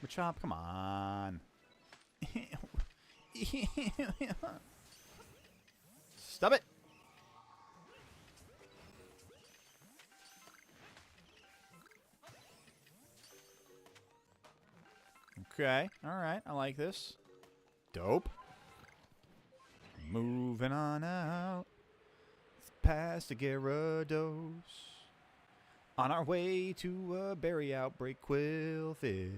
Machop, come on. Stop it. Okay. Alright. I like this. Dope. Moving on out. Past the Gyarados. On our way to a berry outbreak, Quillfish.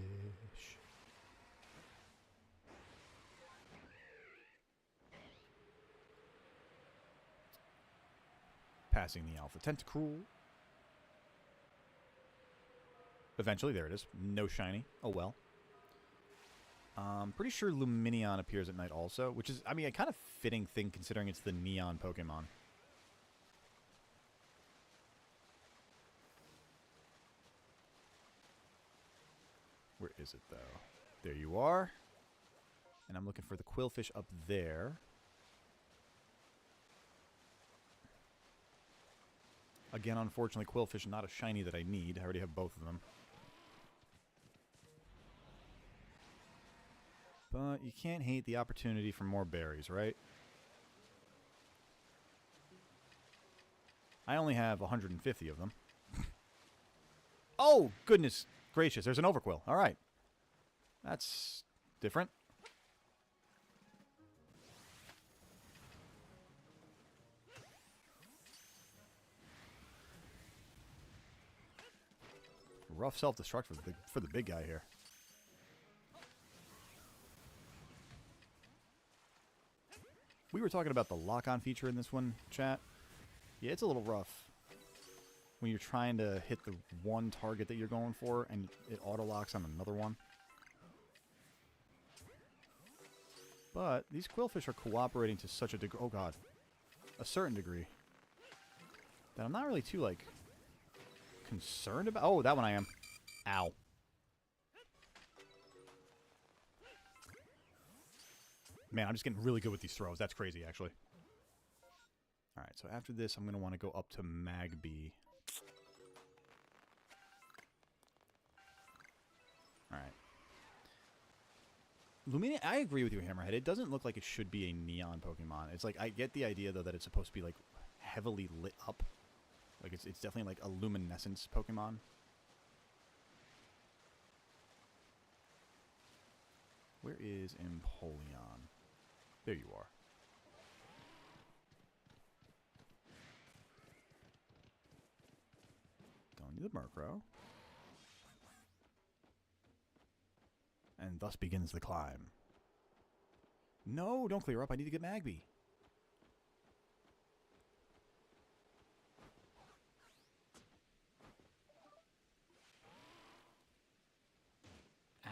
Passing the Alpha Tentacruel. Eventually, there it is. No shiny. Oh well. Pretty sure Lumineon appears at night also, which is, I mean, a kind of fitting thing considering it's the neon Pokemon. Where is it, though? There you are. And I'm looking for the Quillfish up there. Again, unfortunately, Quillfish not a shiny that I need. I already have both of them. But you can't hate the opportunity for more berries, right? I only have 150 of them. Oh, goodness gracious. There's an Overquill. All right. That's different. Rough self-destruct for the big guy here. We were talking about the lock-on feature in this one, chat. Yeah, it's a little rough. when you're trying to hit the one target that you're going for and it auto-locks on another one. But these quillfish are cooperating to such a degree, oh god, a certain degree, that I'm not really too, like, concerned about. Oh, that one I am. Ow. Man, I'm just getting really good with these throws. That's crazy, actually. Alright, so after this, I'm going to want to go up to Magby. Alright. Lumina, I agree with you, Hammerhead. It doesn't look like it should be a neon Pokemon. It's like, I get the idea, though, that it's supposed to be, like, heavily lit up. Like, it's definitely, like, a luminescence Pokemon. Where is Empoleon? There you are. Going to the Murkrow. And thus begins the climb. No, don't clear up. I need to get Magby.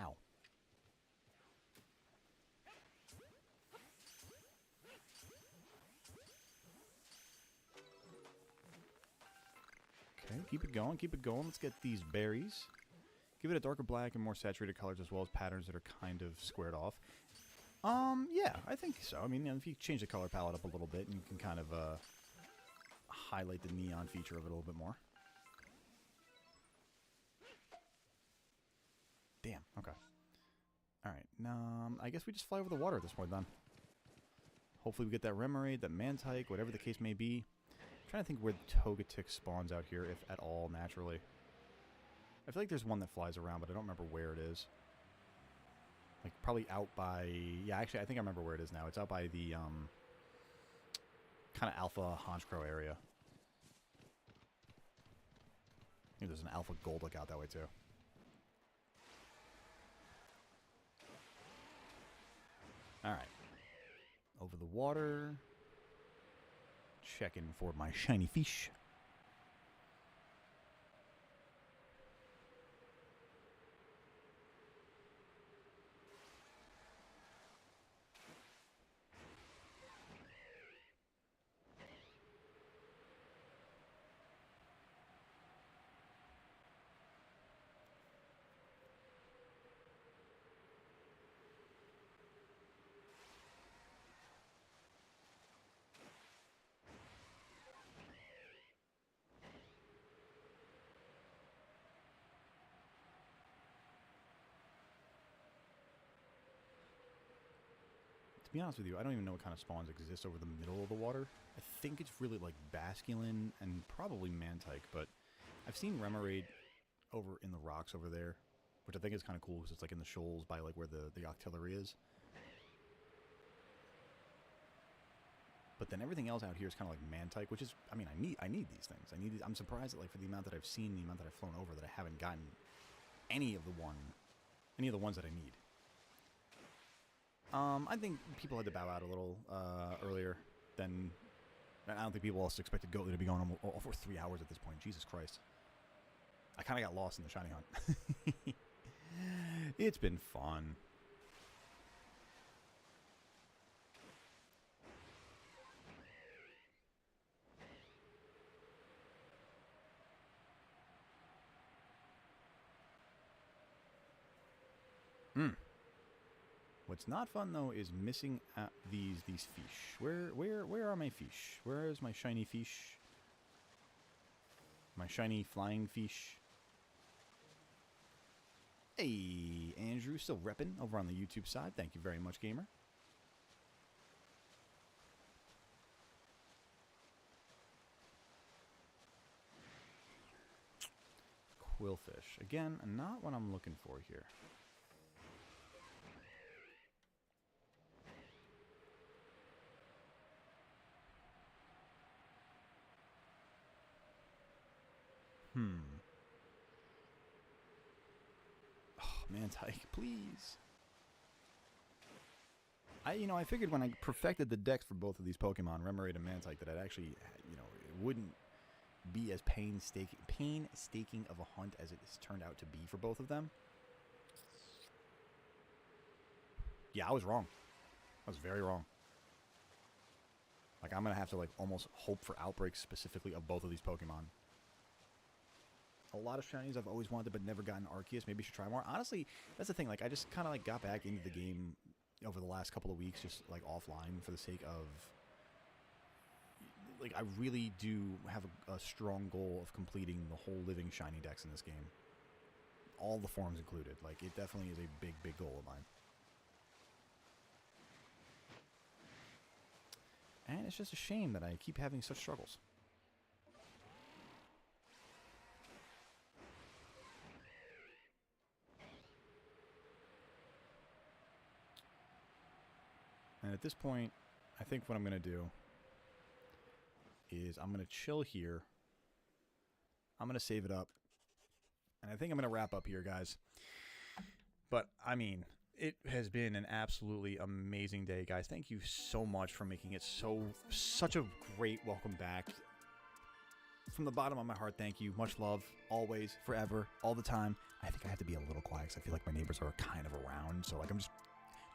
Ow. Okay, keep it going, keep it going. Let's get these berries. Give it a darker black and more saturated colors as well as patterns that are kind of squared off. Yeah, I think so. I mean, you know, if you change the color palette up a little bit, you can kind of highlight the neon feature of it a little bit more. Damn, okay. Alright, I guess we just fly over the water at this point then. Hopefully we get that Remoraid, that Mantike, whatever the case may be. I'm trying to think where the Togetic spawns out here, if at all, naturally. I feel like there's one that flies around, but I don't remember where it is. Like, probably out by... Yeah, actually, I think I remember where it is now. It's out by the, kind of Alpha Honchkrow area. I think there's an Alpha Golduck out that way, too. Alright. Over the water. Checking for my shiny fish. To be honest with you, I don't even know what kind of spawns exist over the middle of the water. I think it's really like Basculin and probably Mantike, but I've seen Remoraid over in the rocks over there, which I think is kind of cool because it's like in the shoals by like where the Octillery is. But then everything else out here is kind of like Mantike, which is, I mean, I need these things. I'm surprised that like for the amount that I've seen, the amount that I've flown over, that I haven't gotten any of the ones that I need. I think people had to bow out a little earlier than... I don't think people also expected Goatly to be going over 3 hours at this point. Jesus Christ. I kind of got lost in the shiny hunt. It's been fun. What's not fun though is missing these fish. Where are my fish? Where is my shiny fish? My shiny flying fish. Hey, Andrew, still repping over on the YouTube side. Thank you very much, gamer. Quillfish. Again, not what I'm looking for here. Oh, Mantike, please. I figured when I perfected the decks for both of these Pokemon, Remoraid and Mantike, that I'd actually, it wouldn't be as painstaking of a hunt as it has turned out to be for both of them. Yeah, I was wrong. I was very wrong. Like, I'm going to have to, like, almost hope for outbreaks specifically of both of these Pokemon. A lot of shinies I've always wanted but never gotten Arceus. Maybe I should try more. Honestly, that's the thing. Like, I just kind of, like, got back into the game over the last couple of weeks, just, like, offline for the sake of... Like, I really do have a strong goal of completing the whole living shiny dex in this game. All the forms included. Like, it definitely is a big, big goal of mine. And it's just a shame that I keep having such struggles. And at this point, I think what I'm going to do is I'm going to chill here. I'm going to save it up. And I think I'm going to wrap up here, guys. But, I mean, it has been an absolutely amazing day, guys. Thank you so much for making it such a great welcome back. From the bottom of my heart, thank you. Much love, always, forever, all the time. I think I have to be a little quiet because I feel like my neighbors are kind of around. So, like, I'm just...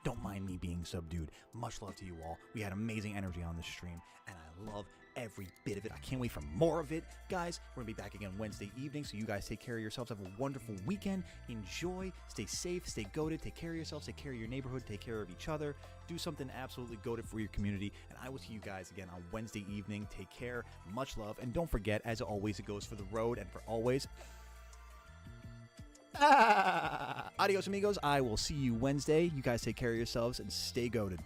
Don't mind me being subdued. Much love to you all. We had amazing energy on this stream, and I love every bit of it. I can't wait for more of it. Guys, we're going to be back again Wednesday evening, so you guys take care of yourselves. Have a wonderful weekend. Enjoy. Stay safe. Stay goated. Take care of yourselves. Take care of your neighborhood. Take care of each other. Do something absolutely goated for your community, and I will see you guys again on Wednesday evening. Take care. Much love, and don't forget, as always, it goes for the road and for always... Adios, amigos. I will see you Wednesday. You guys take care of yourselves and stay goated.